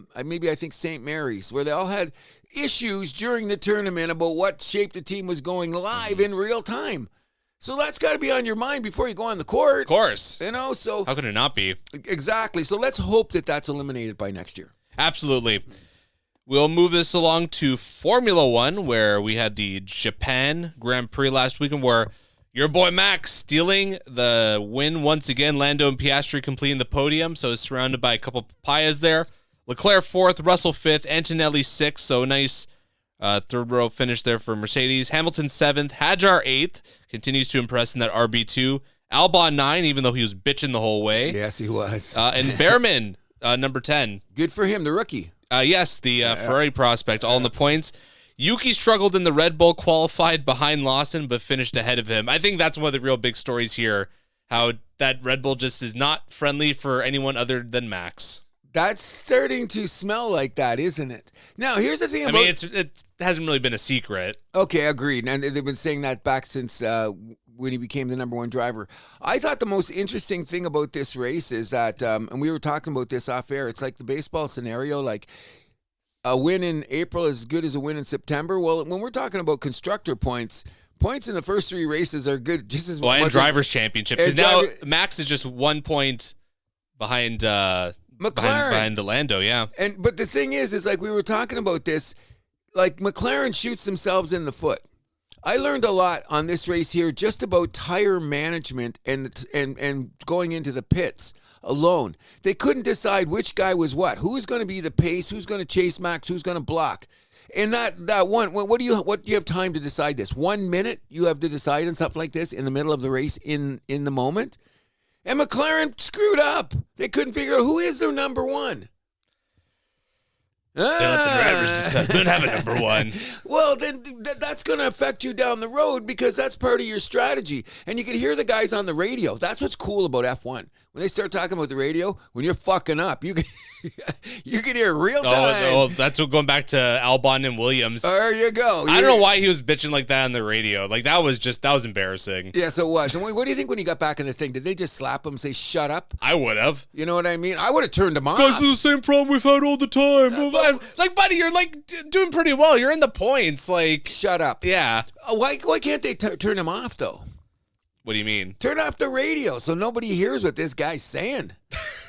think, St. Mary's, where they all had issues during the tournament about what shape the team was going live in real time. So that's got to be on your mind before you go on the court. Of course. You know, so. How could it not be? Exactly. So let's hope that that's eliminated by next year. Absolutely. We'll move this along to Formula One, where we had the Japan Grand Prix last weekend, where your boy Max stealing the win once again. Lando and Piastri completing the podium, so it's surrounded by a couple papayas there. Leclerc 4th, Russell 5th, Antonelli 6th, so nice third row finish there for Mercedes. Hamilton 7th, Hadjar 8th, continues to impress in that RB2. Albon 9, even though he was bitching the whole way. Yes, he was. And Behrman, number 10. Good for him, the rookie. Yes, the Ferrari prospect, all in the points. Yuki struggled in the Red Bull, qualified behind Lawson, but finished ahead of him. I think that's one of the real big stories here, how that Red Bull just is not friendly for anyone other than Max. That's starting to smell like that, isn't it? Now, here's the thing about... it hasn't really been a secret. Okay, agreed. And they've been saying that back since when he became the number one driver. I thought the most interesting thing about this race is that, and we were talking about this off air, it's like the baseball scenario, like a win in April is as good as a win in September. Well, when we're talking about constructor points, Points in the first 3 races are good, just as well, and much drivers' championship, because now Max is just 1 point behind McLaren, behind Lando. Yeah, but the thing is like we were talking about this, like McLaren shoots themselves in the foot. I learned a lot on this race here just about tire management and going into the pits alone. They couldn't decide which guy was what. Who was going to be the pace? Who's going to chase Max? Who's going to block? And that one, what do you have time to decide this? 1 minute you have to decide on something like this in the middle of the race in the moment? And McLaren screwed up. They couldn't figure out who is their number one. They let the drivers decide. They don't have a number one. Well, then that's going to affect you down the road because that's part of your strategy. And you can hear the guys on the radio. That's what's cool about F1. When they start talking about the radio, when you're fucking up, you can hear real time. Oh, that's what going back to Albon and Williams. There you go. I don't know why he was bitching like that on the radio. Like that was embarrassing. Yes, it was. And what do you think when he got back in the thing? Did they just slap him and say, shut up? I would have. You know what I mean? I would have turned him off. Guys, this is the same problem we've had all the time. Like, buddy, you're like doing pretty well. You're in the points. Like, shut up. Yeah. Why can't they turn him off, though? What do you mean? Turn off the radio so nobody hears what this guy's saying.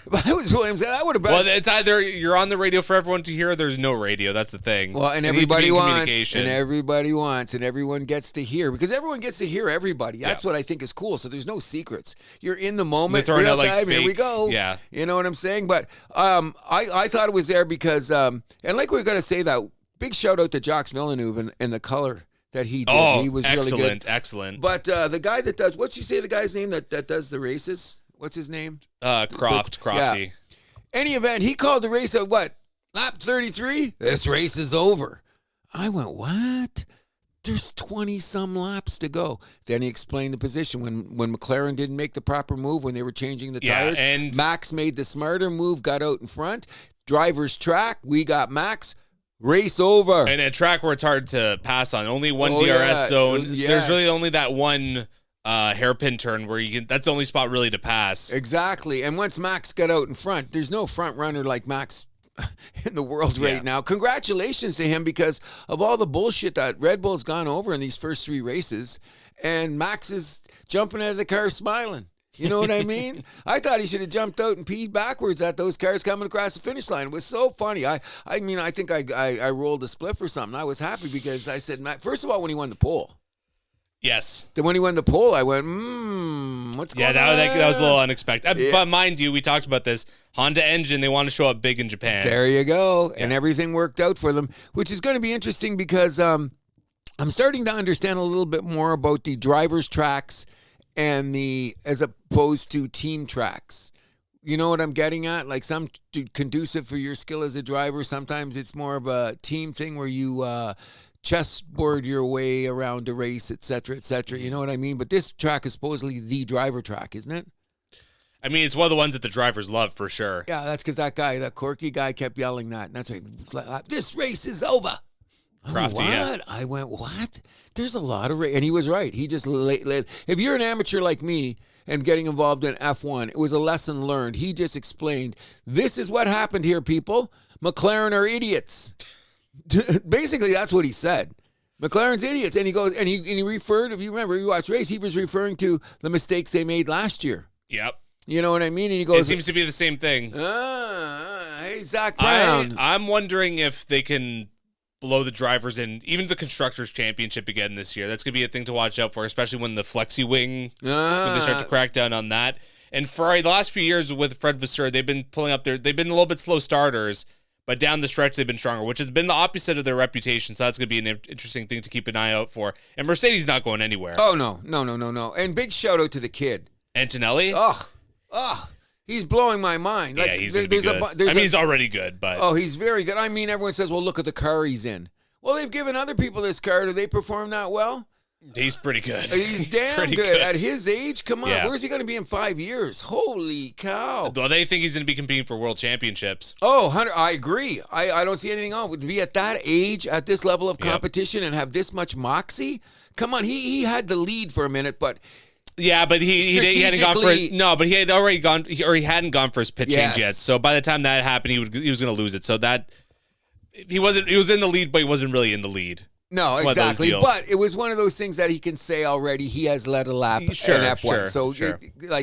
If I was Williams, I would have been. Well, it's either you're on the radio for everyone to hear, or there's no radio. That's the thing. Well, and everybody wants, and everyone gets to hear, because everyone gets to hear everybody. That's what I think is cool. So there's no secrets. You're in the moment, real out, like, time. fake, here we go. Yeah, you know what I'm saying. But I thought it was there because, and like we're gonna say that, big shout out to Jacques Villeneuve and the color that he did. Oh, he was excellent, really good. excellent. But the guy that does, what's you say the guy's name that does the races? What's his name? Crofty. Yeah. Any event, he called the race at what? Lap 33? This race is over. I went, what? There's 20-some laps to go. Then he explained the position. When McLaren didn't make the proper move, when they were changing the tires, and Max made the smarter move, got out in front. Driver's track, we got Max. Race over. And a track where it's hard to pass on. Only one DRS zone. Yes. There's really only that one hairpin turn where you can. That's the only spot really to pass. Exactly. And once Max got out in front, there's no front runner like Max in the world right now. Congratulations to him because of all the bullshit that Red Bull's gone over in these first 3 races. And Max is jumping out of the car smiling. You know what I mean? I thought he should have jumped out and peed backwards at those cars coming across the finish line. It was so funny. I mean, I think I rolled a spliff or something. I was happy because I said, Matt, first of all, when he won the pole. Yes. Then when he won the pole, I went, what's going on? Yeah, that was a little unexpected. Yeah. But mind you, we talked about this. Honda engine, they want to show up big in Japan. There you go. Yeah. And everything worked out for them, which is going to be interesting because I'm starting to understand a little bit more about the driver's tracks and as opposed to team tracks. You know what I'm getting at? Like some conducive for your skill as a driver. Sometimes it's more of a team thing where you chessboard your way around a race, et cetera, et cetera. You know what I mean? But this track is supposedly the driver track, isn't it? I mean, it's one of the ones that the drivers love for sure. Yeah, that's because that Corky guy kept yelling that. And that's why, this race is over. Crafty, what? I went, what? There's a lot of and he was right. He just if you're an amateur like me and getting involved in F1, it was a lesson learned. He just explained, this is what happened here, people. McLaren are idiots. Basically, that's what he said. McLaren's idiots. And he goes, and he referred, if you remember, you watched race, he was referring to the mistakes they made last year. Yep. You know what I mean? And he goes, it seems to be the same thing. Hey, Zach Brown. I'm wondering if they can blow the drivers in, even the Constructors' Championship again this year. That's going to be a thing to watch out for, especially when the flexi wing, when they start to crack down on that. And for the last few years with Fred Vasseur, they've been they've been a little bit slow starters, but down the stretch they've been stronger, which has been the opposite of their reputation. So that's going to be an interesting thing to keep an eye out for. And Mercedes not going anywhere. Oh, no. And big shout out to the kid. Antonelli? Oh. He's blowing my mind. Like, yeah, he's going to be good. He's already good, but... Oh, he's very good. I mean, everyone says, well, look at the car he's in. Well, they've given other people this car. Do they perform that well? He's pretty good. He's damn good. At his age, come on. Yeah. Where's he going to be in 5 years? Holy cow. Well, they think he's going to be competing for World Championships. Oh, Hunter, I agree. I don't see anything wrong. To be at that age, at this level of competition, and have this much moxie? Come on, he had the lead for a minute, but... Yeah, but he hadn't gone for but he had already gone, or he hadn't gone for his pit change yet. So by the time that happened, he was going to lose it. So that he was in the lead, but he wasn't really in the lead. No, It's one of those exactly. deals. But it was one of those things that he can say already. He has led a lap in F1. So,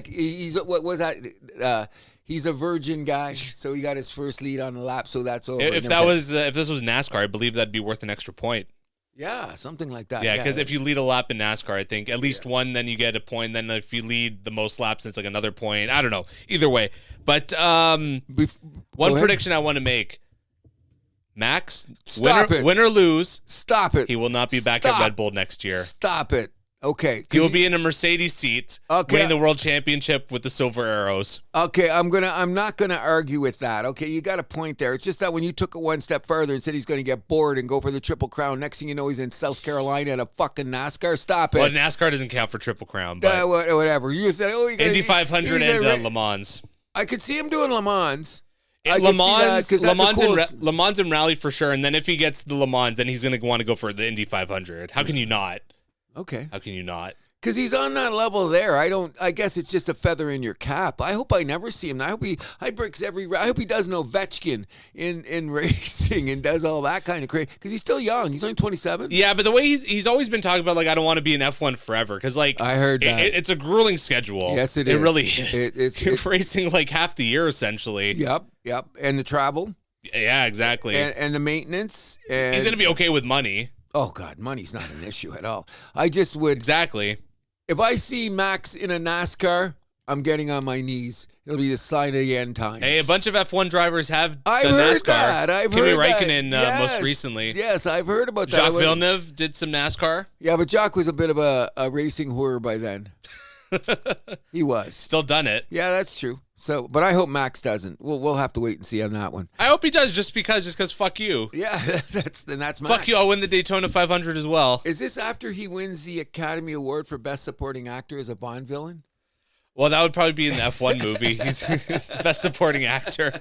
he's what was that? He's a virgin guy, so he got his first lead on the lap. So that's over. If this was NASCAR, I believe that'd be worth an extra point. Yeah, something like that. Yeah, because if you lead a lap in NASCAR, I think at least one, then you get a point. Then if you lead the most laps, it's like another point. I don't know. Either way. But one prediction I want to make. Max, win or lose. Stop it. He will not be back at Red Bull next year. Stop it. Okay. He will be in a Mercedes seat, winning the World Championship with the Silver Arrows. Okay, I'm not gonna argue with that. Okay, you got a point there. It's just that when you took it one step further and said he's gonna get bored and go for the Triple Crown, next thing you know he's in South Carolina at a fucking NASCAR. Stop it. Well, NASCAR doesn't count for Triple Crown, but whatever. You said, Indy 500 and Le Mans. I could see him doing Le Mans. Le Mans and Rally for sure. And then if he gets the Le Mans, then he's going to want to go for the Indy 500. How can you not? Okay. How can you not? Because he's on that level there. I guess it's just a feather in your cap. I hope I never see him. I hope he does an Ovechkin in racing and does all that kind of crazy. Because he's still young. He's only 27. Yeah, but the way he's always been talking about, like, I don't want to be in F1 forever. Because, like, I heard that. It's a grueling schedule. Yes, it is. It really is. You're racing like half the year, essentially. Yep. And the travel. Yeah, exactly. And the maintenance. And he's going to be okay with money. Oh, God, money's not an issue at all. I just would. Exactly. If I see Max in a NASCAR, I'm getting on my knees. It'll be the sign of the end times. Hey, a bunch of F1 drivers have done heard NASCAR. That. I've Kimi heard Räikkönen that. Most recently. Yes, I've heard about that. Jacques Villeneuve did some NASCAR. Yeah, but Jacques was a bit of a racing whore by then. He was. Still done it. Yeah, that's true. So, but I hope Max doesn't. We'll have to wait and see on that one. I hope he does, just because fuck you. Yeah, that's Max. Fuck you. I'll win the Daytona 500 as well. Is this after he wins the Academy Award for Best Supporting Actor as a Bond villain? Well, that would probably be in the F1 movie. He's Best Supporting Actor.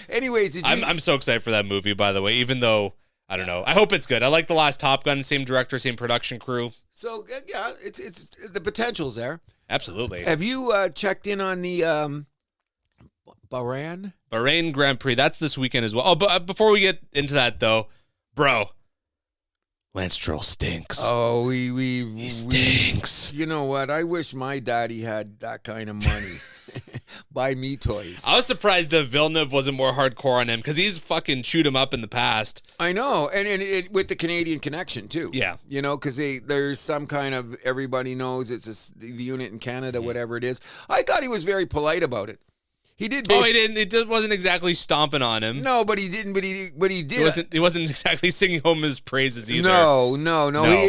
Anyways, I'm so excited for that movie, by the way, even though, I don't know. I hope it's good. I like the last Top Gun, same director, same production crew. So, yeah, it's the potential's there. Absolutely. Have you checked in on the Bahrain Grand Prix? That's this weekend as well. Oh, but before we get into that, though, bro, Lance Stroll stinks. Oh, he stinks. You know what? I wish my daddy had that kind of money. Buy me toys. I was surprised that Villeneuve wasn't more hardcore on him because he's fucking chewed him up in the past. I know, and with the Canadian connection too. Yeah, you know, because there's some kind of everybody knows it's the unit in Canada, whatever it is. I thought he was very polite about it. He did. He didn't. It wasn't exactly stomping on him. No, but he didn't. But he did. He wasn't exactly singing home his praises either. No.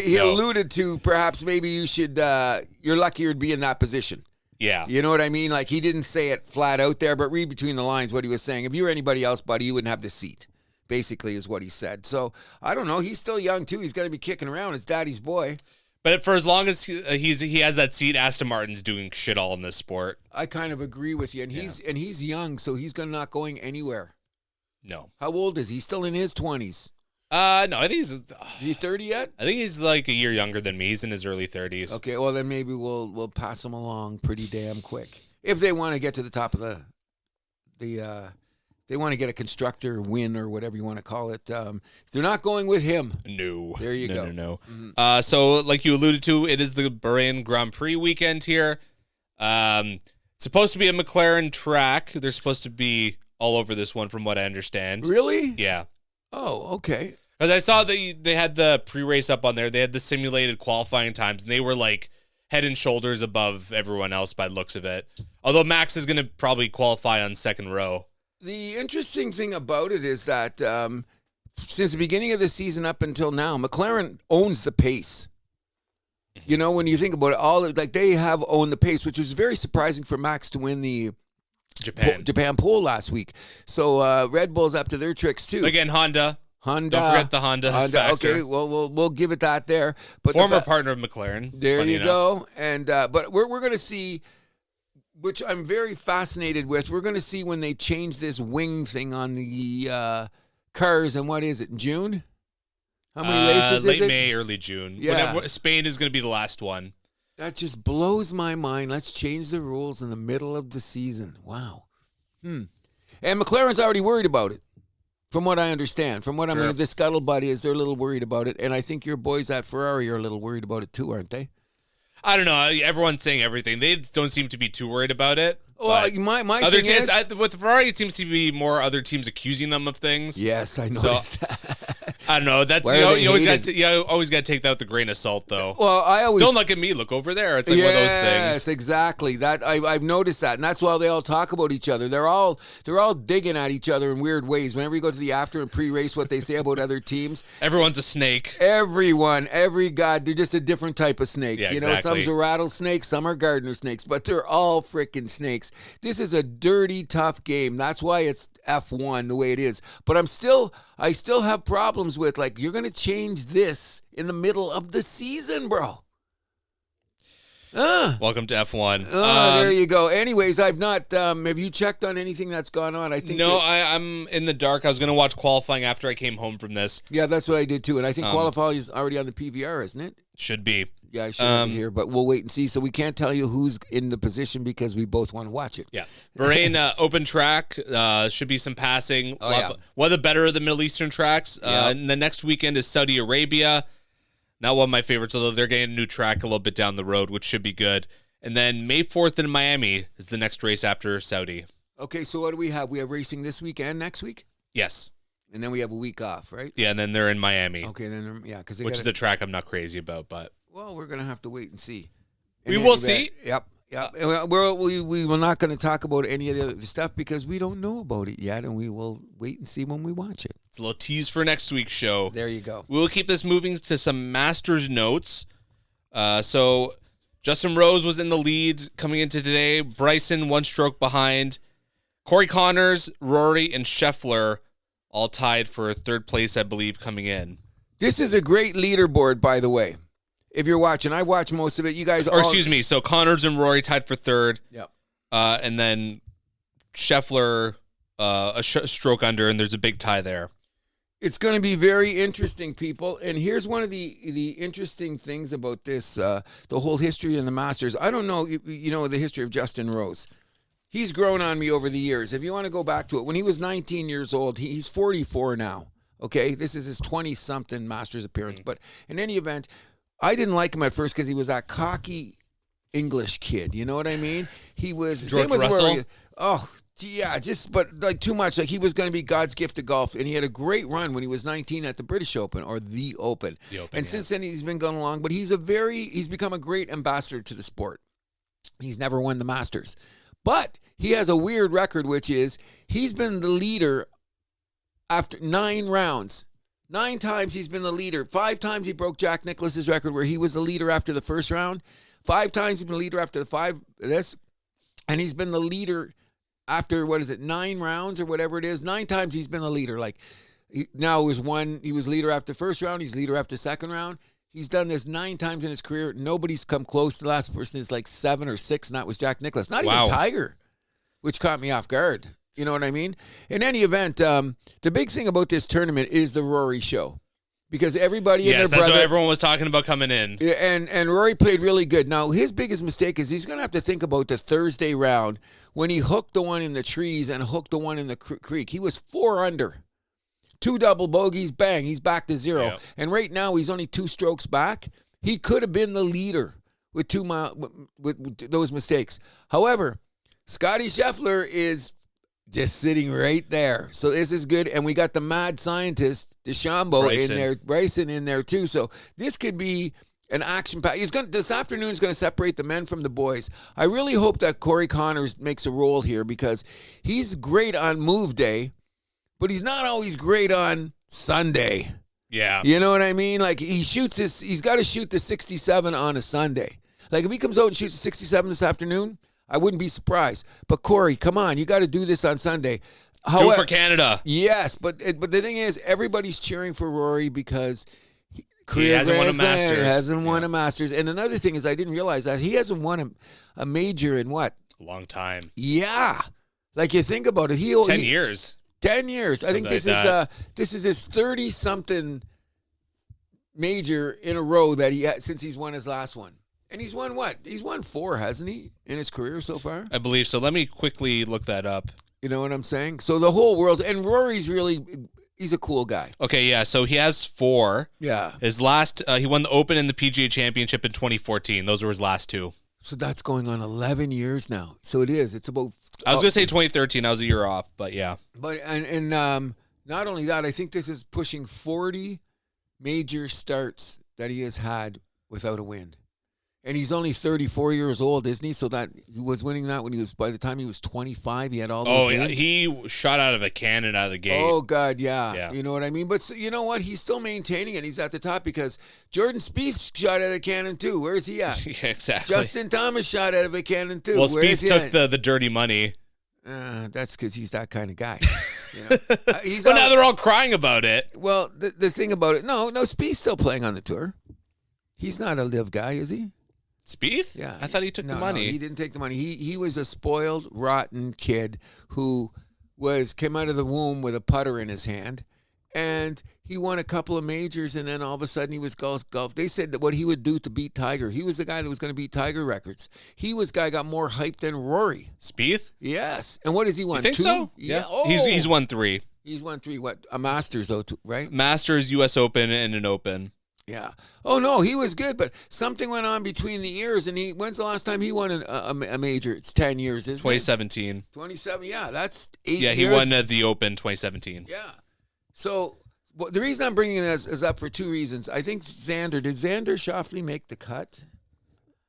He alluded to perhaps maybe you should. You're luckier to be in that position. Yeah. You know what I mean? Like, he didn't say it flat out there, but read between the lines what he was saying. If you were anybody else, buddy, you wouldn't have the seat, basically, is what he said. So, I don't know. He's still young, too. He's going to be kicking around. It's daddy's boy. But for as long as he has that seat, Aston Martin's doing shit all in this sport. I kind of agree with you. And he's young, so he's not going anywhere. No. How old is he? He's still in his 20s. No, I think Is he 30 yet? I think he's like a year younger than me. He's in his early 30s. Okay, well then maybe we'll pass him along pretty damn quick if they want to get to the top of they want to get a constructor win or whatever you want to call it. If they're not going with him. No. There you go. No. Mm-hmm. So like you alluded to, it is the Bahrain Grand Prix weekend here. It's supposed to be a McLaren track. They're supposed to be all over this one from what I understand. Really? Yeah. Oh, okay. Because I saw that they had the pre-race up on there. They had the simulated qualifying times, and they were like head and shoulders above everyone else by the looks of it. Although Max is going to probably qualify on second row. The interesting thing about it is that since the beginning of the season up until now, McLaren owns the pace. You know, when you think about it, they have owned the pace, which was very surprising for Max to win the Japan pole last week. So Red Bull's up to their tricks too. Again, Honda. Don't forget the Honda factor. Okay, well, we'll give it that there. But former partner of McLaren. There you go. And but we're going to see, which I'm very fascinated with. We're going to see when they change this wing thing on the cars. And what is it, in June? How many races late is it? May, early June. Yeah. Spain is going to be the last one. That just blows my mind. Let's change the rules in the middle of the season. Wow. And McLaren's already worried about it. From what I understand, the scuttlebutt is they're a little worried about it, and I think your boys at Ferrari are a little worried about it too, aren't they? I don't know. Everyone's saying everything. They don't seem to be too worried about it. Well, my other thing is, with Ferrari, it seems to be more other teams accusing them of things. Yes, I noticed that. I don't know. That's you always got to take that with a grain of salt, though. Well, I always don't look at me. Look over there. It's like one of those things. Yes, exactly. That I've noticed that, and that's why they all talk about each other. They're all digging at each other in weird ways. Whenever you go to the after and pre-race, what they say about other teams. Everyone's a snake. Everyone, they're just a different type of snake. Yeah, exactly. Some's a rattlesnake, some are gardener snakes, but they're all freaking snakes. This is a dirty, tough game. That's why it's F1 the way it is. But I still have problems with, like, you're going to change this in the middle of the season, bro. Welcome to F1. There you go. Anyways, I've not, have you checked on anything that's gone on? I think no, I'm in the dark. I was going to watch qualifying after I came home from this. Yeah, that's what I did too. And I think qualifying is already on the PVR, isn't it? Should be. Yeah, I should be here, but we'll wait and see. So we can't tell you who's in the position because we both want to watch it. Yeah. Bahrain, open track. Should be some passing. One of the better of the Middle Eastern tracks. And the next weekend is Saudi Arabia. Not one of my favorites, although they're getting a new track a little bit down the road, which should be good. And then May 4th in Miami is the next race after Saudi. Okay, so what do we have? We have racing this week and next week? Yes. And then we have a week off, right? Yeah, and then they're in Miami. Okay, then, yeah. Which is a track I'm not crazy about, but... Well, we're going to have to wait and see. We will see. Yep. We were not going to talk about any of the other stuff because we don't know about it yet, and we will wait and see when we watch it. It's a little tease for next week's show. There you go. We will keep this moving to some Masters notes. So Justin Rose was in the lead coming into today. Bryson, one stroke behind. Corey Connors, Rory, and Scheffler all tied for third place, I believe, coming in. This is a great leaderboard, by the way. If you're watching, I watch most of it. You guys, excuse me. So Connors and Rory tied for third. Yep. And then Scheffler a stroke under, and there's a big tie there. It's going to be very interesting, people. And here's one of the interesting things about this: the whole history of the Masters. I don't know, you know, the history of Justin Rose. He's grown on me over the years. If you want to go back to it, when he was 19 years old, he's 44 now. Okay, this is his 20-something Masters appearance. But in any event, I didn't like him at first because he was that cocky English kid. You know what I mean? He was George Russell. But like too much. Like he was going to be God's gift to golf, and he had a great run when he was 19 at the British Open or the Open. Since then he's been going along. But he's become a great ambassador to the sport. He's never won the Masters, but he has a weird record, which is he's been the leader after 9 rounds. 9 times he's been the leader. 5 times he broke Jack Nicklaus's record where he was the leader after the first round. 5 times he's been the leader after and he's been the leader after 9 rounds or whatever it is. 9 times he's been the leader. Like now he was leader after first round. He's leader after second round. He's done this 9 times in his career. Nobody's come close. The last person is like 7 or 6, and that was Jack Nicklaus. Not even Tiger, which caught me off guard. You know what I mean? In any event, the big thing about this tournament is the Rory show. Because everybody and their brother... Yes, that's what everyone was talking about coming in. And Rory played really good. Now, his biggest mistake is he's going to have to think about the Thursday round when he hooked the one in the trees and hooked the one in the creek. He was 4 under. 2 double bogeys, bang, he's back to 0. Yep. And right now, he's only 2 strokes back. He could have been the leader with with those mistakes. However, Scotty Scheffler is... just sitting right there. So this is good. And we got the mad scientist, DeChambeau, Bryson in there too. So this could be an action pack. This afternoon is going to separate the men from the boys. I really hope that Corey Connors makes a role here because he's great on move day, but he's not always great on Sunday. Yeah. You know what I mean? Like he's got to shoot the 67 on a Sunday. Like if he comes out and shoots a 67 this afternoon, I wouldn't be surprised. But, Corey, come on. You got to do this on Sunday. Do it for Canada. Yes, but the thing is, everybody's cheering for Rory because he hasn't won a Masters. He hasn't won a Masters. And another thing is I didn't realize that he hasn't won a major in what? A long time. Yeah. Like you think about it. 10 years. 10 years. I think this is his 30-something major in a row that he had since he's won his last one. And he's won what? He's won 4, hasn't he, in his career so far? I believe so. Let me quickly look that up. You know what I'm saying? So the whole world, and Rory's really, he's a cool guy. Okay, yeah. So he has 4. Yeah. His last, he won the Open and the PGA Championship in 2014. Those were his last 2. So that's going on 11 years now. So it is. It's about. I was gonna say 2013. I was a year off, but yeah. But and not only that, I think this is pushing 40 major starts that he has had without a win. And he's only 34 years old, isn't he? So that he was winning that when he was, by the time he was 25, he had all those wins. Yeah, he shot out of a cannon out of the gate. Oh, God, yeah. Yeah. You know what I mean? But you know what? He's still maintaining it. He's at the top because Jordan Spieth shot out of a cannon, too. Where's he at? Yeah, exactly. Justin Thomas shot out of a cannon, too. Well, Where's Spieth took the dirty money. That's because he's that kind of guy. You know? But now they're all crying about it. Well, the thing about it, no, Spieth's still playing on the tour. He's not a live guy, is he? Spieth? Yeah. I thought he took the money. No, he didn't take the money. He was a spoiled, rotten kid who came out of the womb with a putter in his hand, and he won a couple of majors, and then all of a sudden he was golf. They said that what he would do to beat Tiger. He was the guy that was going to beat Tiger records. He was the guy got more hype than Rory. Spieth? Yes. And what has he won? You think 2? so? Yeah. Oh. He's won 3. He's won 3. What? A Masters, though, right? Masters, U.S. Open, and an Open. Yeah. Oh, no, he was good, but something went on between the years, and when's the last time he won a major? It's 10 years, isn't 2017. it? 2017, yeah, that's 8 years. Yeah, he won the Open 2017. Yeah. So the reason I'm bringing this is up for 2 reasons. I think did Xander Schauffele make the cut?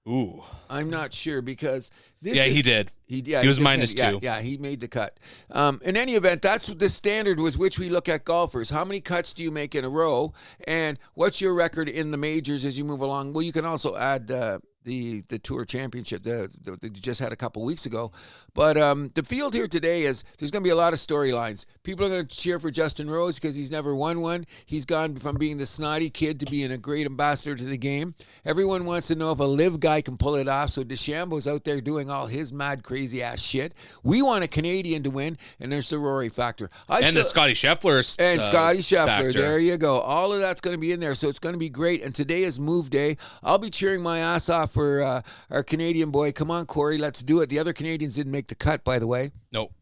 Ooh. I'm not sure because he did. He was -2. Yeah, he made the cut. In any event, that's the standard with which we look at golfers. How many cuts do you make in a row? And what's your record in the majors as you move along? Well, you can also add the Tour Championship that you just had a couple weeks ago. But the field here today is there's going to be a lot of storylines. People are going to cheer for Justin Rose because he's never won one. He's gone from being the snotty kid to being a great ambassador to the game. Everyone wants to know if a live guy can pull it off. So DeChambeau's out there doing all his mad, crazy ass shit. We want a Canadian to win, and there's the Rory factor. The Scotty Scheffler. Scotty Scheffler. Factor. There you go. All of that's going to be in there. So it's going to be great. And today is move day. I'll be cheering my ass off for our Canadian boy. Come on, Corey, let's do it. The other Canadians didn't make the cut, by the way. Nope.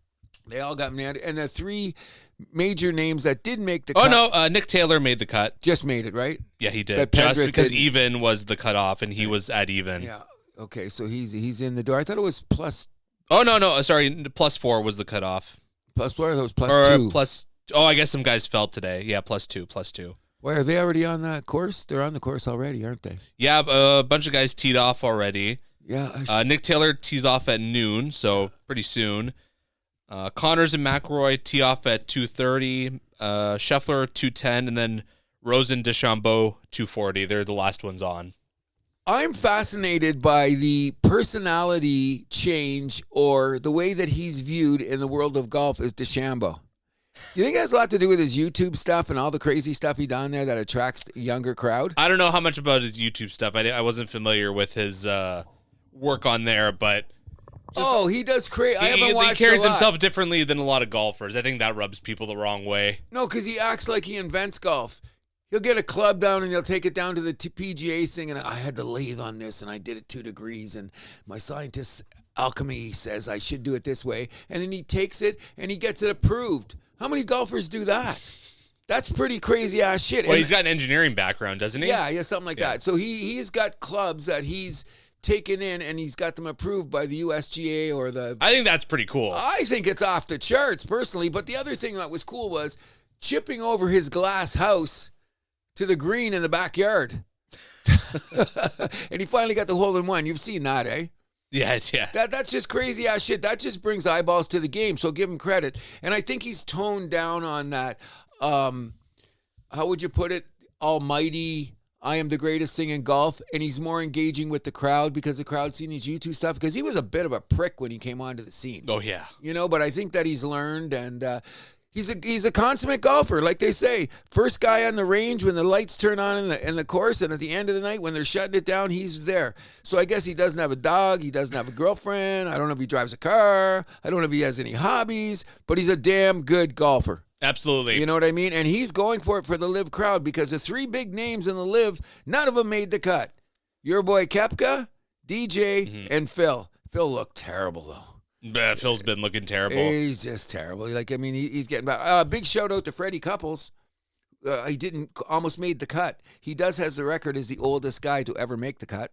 They all got mad. And the 3 major names that did make the cut. Oh, no, Nick Taylor made the cut. Just made it, right? Yeah, he did. Just because even was the cutoff, and he was at even. Yeah. Okay, so he's in the door. I thought it was plus. Oh, no. Sorry, +4 was the cutoff. +4? That was +2. I guess some guys fell today. Yeah, +2. Why, are they already on that course? They're on the course already, aren't they? Yeah, a bunch of guys teed off already. Yeah. Nick Taylor tees off at noon, so pretty soon. Connors and McIlroy tee off at 2:30. Scheffler 2:10, and then Rose and DeChambeau 2:40. They're the last ones on. I'm fascinated by the personality change or the way that he's viewed in the world of golf as DeChambeau. Do you think it has a lot to do with his YouTube stuff and all the crazy stuff he done there that attracts a younger crowd? I don't know how much about his YouTube stuff. I wasn't familiar with his work on there, but he does crazy. I haven't watched. He carries himself differently than a lot of golfers. I think that rubs people the wrong way. No, because he acts like he invents golf. He'll get a club down and he'll take it down to the PGA thing, and I had to lathe on this, and I did it 2 degrees, and my scientist alchemy says I should do it this way, and then he takes it and he gets it approved. How many golfers do that? That's pretty crazy ass shit. Well, he's got an engineering background, doesn't he? Yeah, something like that. So he's got clubs that he's taken in, and he's got them approved by the USGA or the. I think that's pretty cool. I think it's off the charts personally. But the other thing that was cool was chipping over his glass house to the green in the backyard, and he finally got the hole-in-one. You've seen that, eh? Yeah. That's just crazy ass shit. That just brings eyeballs to the game. So give him credit. And I think he's toned down on that. How would you put it? Almighty, I am the greatest thing in golf. And he's more engaging with the crowd because the crowd's seen his YouTube stuff. Because he was a bit of a prick when he came onto the scene. Oh yeah. But I think that he's learned, and he's a consummate golfer, like they say. First guy on the range when the lights turn on in the course, and at the end of the night when they're shutting it down, he's there. So I guess he doesn't have a dog, he doesn't have a girlfriend. I don't know if he drives a car. I don't know if he has any hobbies, but he's a damn good golfer. Absolutely. You know what I mean? And he's going for it for the live crowd because the 3 big names in the live, none of them made the cut. Your boy Koepka, DJ, and Phil. Phil looked terrible though. Phil's been looking terrible. He's just terrible. Like, I mean, he's getting bad. Big shout out to Freddie Couples. He almost made the cut. He has the record as the oldest guy to ever make the cut.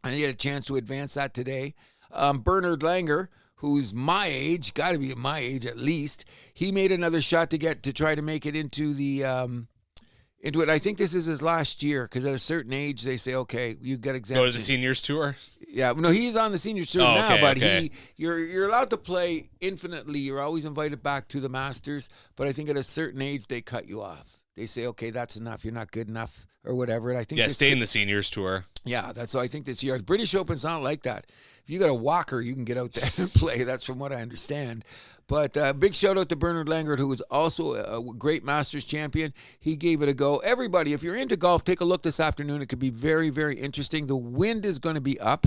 And he had a chance to advance that today. Bernard Langer, who's my age, got to be my age at least, he made another shot to try to make it into it. I think this is his last year because at a certain age they say, okay, you got exemption. Go to the seniors tour. Yeah, no, he's on the seniors tour now, okay, but okay. you're allowed to play infinitely. You're always invited back to the Masters, but I think at a certain age they cut you off. They say, okay, that's enough. You're not good enough or whatever. And I think stay in the seniors tour. Yeah, that's what I think this year. British Open's not like that. If you got a walker, you can get out there and play. That's from what I understand. But big shout out to Bernard Langert, who was also a great Masters champion. He gave it a go. Everybody, if you're into golf, take a look this afternoon. It could be very, very interesting. The wind is going to be up,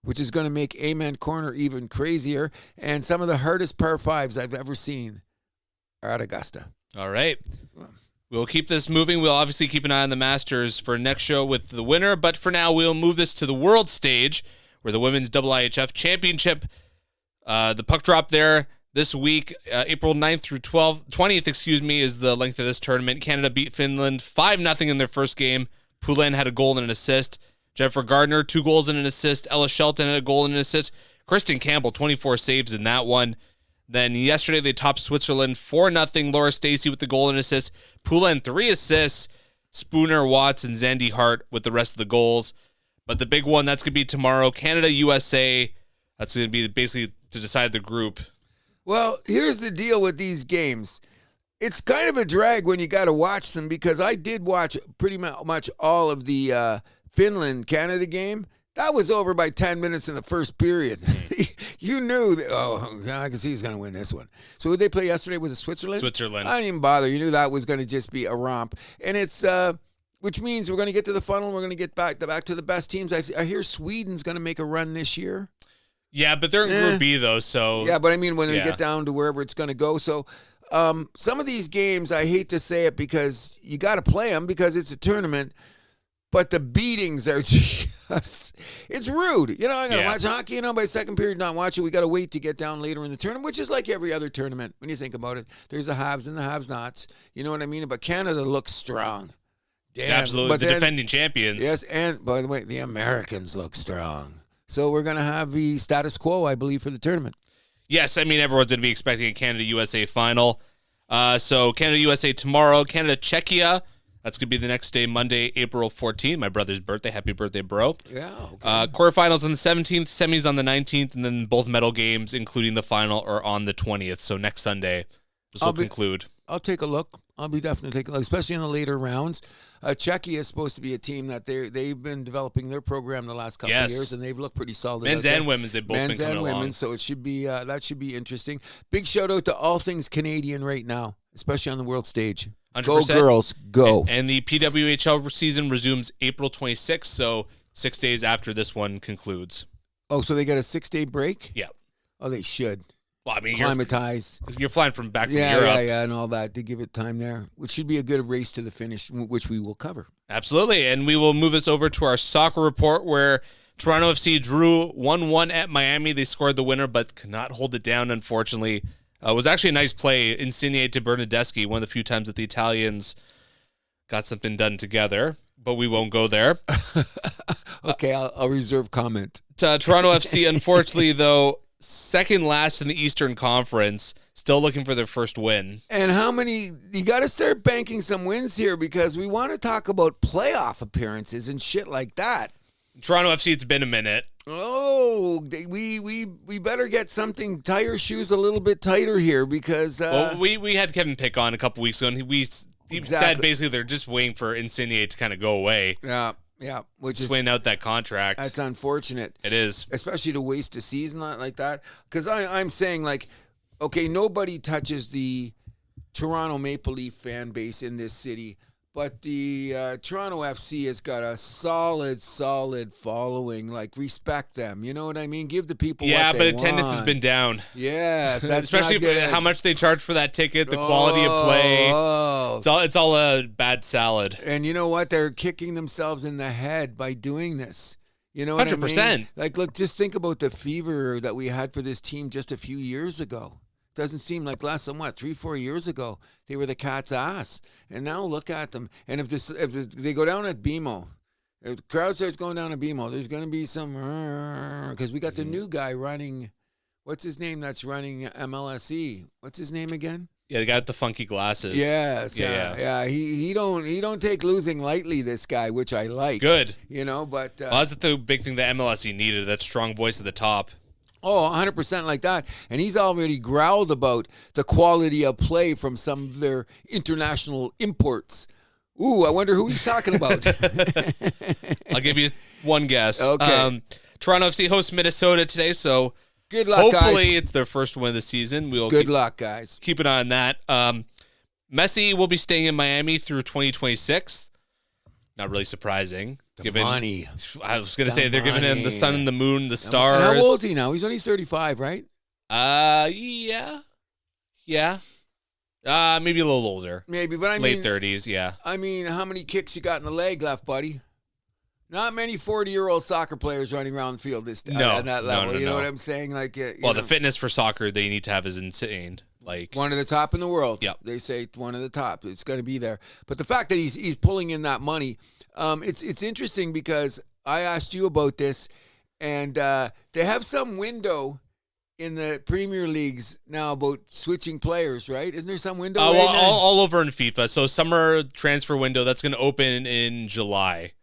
which is going to make Amen Corner even crazier. And some of the hardest par fives I've ever seen are at Augusta. All right. We'll keep this moving. We'll obviously keep an eye on the Masters for next show with the winner. But for now, we'll move this to the world stage where the Women's IIHF Championship, the puck drop there this week, April 9th through 20th, is the length of this tournament. Canada beat Finland 5-0 in their first game. Poulin had a goal and an assist. Jennifer Gardner, 2 goals and an assist. Ella Shelton had a goal and an assist. Kristen Campbell, 24 saves in that one. Then yesterday they topped Switzerland 4-0. Laura Stacey with the goal and assist. Poulin 3 assists. Spooner, Watts, and Zandy Hart with the rest of the goals. But the big one, that's going to be tomorrow. Canada, USA. That's going to be basically to decide the group. Well, here's the deal with these games. It's kind of a drag when you got to watch them because I did watch pretty much all of the Finland-Canada game. That was over by 10 minutes in the first period. You knew that, I can see he's going to win this one. So who did they play yesterday? Was it Switzerland? Switzerland. I didn't even bother. You knew that was going to just be a romp. And it's, which means we're going to get to the funnel. We're going to get back to the best teams. I hear Sweden's going to make a run this year. Yeah, but they're in Group B, though, so... Yeah, but I mean, when we get down to wherever it's going to go. So some of these games, I hate to say it because you got to play them because it's a tournament. But the beatings are just, it's rude. You know, I got to watch hockey, by second period, not watch it. We got to wait to get down later in the tournament, which is like every other tournament when you think about it. There's the haves and the have-nots. You know what I mean? But Canada looks strong. Damn. Absolutely. But the defending champions. Yes, and by the way, the Americans look strong. So we're going to have the status quo, I believe, for the tournament. Yes, I mean, everyone's going to be expecting a Canada-USA final. So Canada-USA tomorrow, Canada-Czechia. That's going to be the next day, Monday, April 14th, my brother's birthday. Happy birthday, bro. Yeah. Okay. Quarterfinals on the 17th, semis on the 19th, and then both medal games, including the final, are on the 20th. So next Sunday, this will conclude. I'll take a look. I'll be definitely taking a look, especially in the later rounds. Czechia is supposed to be a team that they've been developing their program the last couple of years, and they've looked pretty solid. Men's and women's, they've both been coming along. So it should be that should be interesting. Big shout out to all things Canadian right now, especially on the world stage. 100%. Go girls, go! And the PWHL season resumes April 26th, so 6 days after this one concludes. Oh, so they got a 6-day break? Yeah. Oh, they should. Well, I mean, acclimatize. You're flying from Europe. Yeah, and all that to give it time there, which should be a good race to the finish, which we will cover. Absolutely, and we will move us over to our soccer report where Toronto FC drew 1-1 at Miami. They scored the winner, but could not hold it down, unfortunately. It was actually a nice play, Insigne to Bernardeschi, one of the few times that the Italians got something done together, but we won't go there. Okay, I'll reserve comment. Toronto FC, unfortunately, though, second last in the Eastern Conference, still looking for their first win. And how many, you got to start banking some wins here because we want to talk about playoff appearances and shit like that. Toronto FC, it's been a minute. Oh, we better get something, tie your shoes a little bit tighter here because... well, we had Kevin Pick on a couple weeks ago, and he said basically they're just waiting for Insigne to kind of go away. Yeah, which is weighing out that contract. That's unfortunate. It is. Especially to waste a season like that. Because I'm saying, like, okay, nobody touches the Toronto Maple Leaf fan base in this city, but the Toronto FC has got a solid following. Like, respect them. You know what I mean? Give the people what they want. Yeah, but attendance has been down. Yes, that's especially for how much they charge for that ticket, the quality of play. It's all a bad salad. And you know what? They're kicking themselves in the head by doing this. You know what I mean? 100%. Like, look, just think about the fever that we had for this team just a few years ago. Doesn't seem like less than 3-4 years ago they were the cat's ass, and now look at them. And if they go down at BMO, if the crowd starts going down at BMO, there's going to be some because we got the new guy running. What's his name? That's running MLSE. What's his name again? Yeah, the guy with the funky glasses. Yes, yeah. He don't take losing lightly. This guy, which I like. Good. You know, but that's the big thing that MLSE needed. That strong voice at the top. Oh, 100% like that. And he's already growled about the quality of play from some of their international imports. Ooh, I wonder who he's talking about. I'll give you one guess. Okay. Toronto FC hosts Minnesota today, so good luck, hopefully guys. It's their first win of the season. Good luck, guys. Keep an eye on that. Messi will be staying in Miami through 2026. Not really surprising. Money. I was going to say they're giving him the sun and the moon, the stars. And how old is he now? He's only 35, right? Yeah. Maybe a little older. Maybe, but late 30s, yeah. I mean, how many kicks you got in the leg left, buddy? Not many 40-year-old soccer players running around the field at that level. No, you know what I'm saying? Like, the fitness for soccer they need to have is insane. Like one of the top in the world. Yeah, they say one of the top. It's going to be there. But the fact that he's pulling in that money, it's interesting because I asked you about this, and they have some window in the Premier Leagues now about switching players, right? Isn't there some window? All over in FIFA. So summer transfer window that's going to open in July.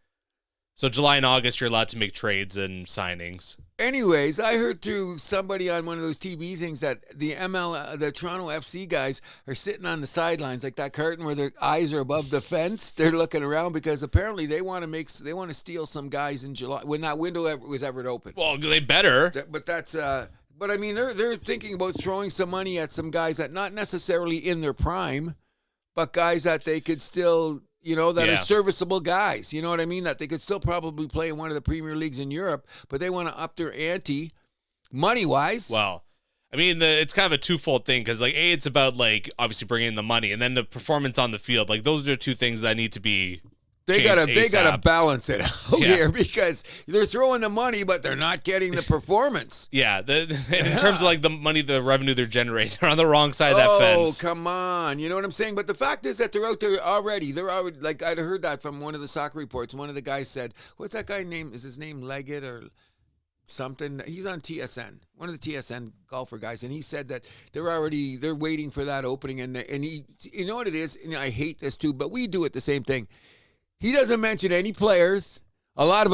So July and August, you're allowed to make trades and signings. Anyways, I heard through somebody on one of those TV things that the Toronto FC guys are sitting on the sidelines like that curtain where their eyes are above the fence. They're looking around because apparently they want to steal some guys in July when that window was ever opened. Well, they better. But I mean, they're thinking about throwing some money at some guys that not necessarily in their prime, but guys that they could still. Are serviceable guys. You know what I mean? That they could still probably play in one of the Premier Leagues in Europe, but they want to up their ante money-wise. Well, I mean, it's kind of a twofold thing because, like, it's about, like, obviously bringing in the money, and then the performance on the field. Like, those are two things that need to be They gotta balance it out here because they're throwing the money, but they're not getting the performance. Yeah, in terms of like the money, the revenue they're generating, they're on the wrong side of that fence. Oh, come on. You know what I'm saying? But the fact is that they're out there already. They're already, like, I'd heard that from one of the soccer reports. One of the guys said, what's that guy name? Is his name Leggett or something? He's on TSN, one of the TSN golfer guys, and he said that they're waiting for that opening, and he, you know what it is? And I hate this too, but we do it the same thing. He doesn't mention any players. A lot of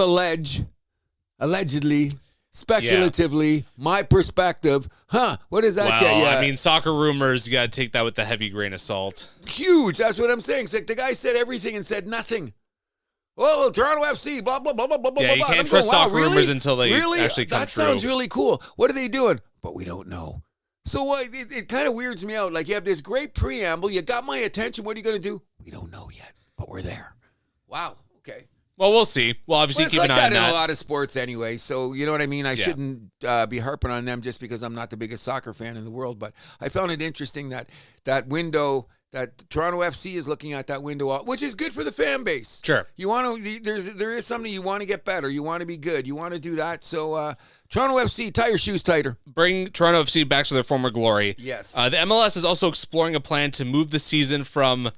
allegedly, speculatively, my perspective. What does that get you? I mean, soccer rumors, you got to take that with a heavy grain of salt. Huge. That's what I'm saying. It's like the guy said everything and said nothing. Well, Toronto FC, blah, blah, blah, blah, blah, blah. Yeah, you can't trust soccer rumors until they actually come That true. sounds really cool. What are they doing? But we don't know. So it kind of weirds me out. Like, you have this great preamble. You got my attention. What are you going to do? We don't know yet, but we're there. Wow. Okay. Well, we'll see. Well, obviously, keep an eye on that. It's like that in a lot of sports anyway. So, you know what I mean? I shouldn't be harping on them just because I'm not the biggest soccer fan in the world. But I found it interesting that window, that Toronto FC is looking at that window, which is good for the fan base. Sure. You want to, there is something you want to get better. You want to be good. You want to do that. So, Toronto FC, tie your shoes tighter. Bring Toronto FC back to their former glory. Yes. The MLS is also exploring a plan to move the season from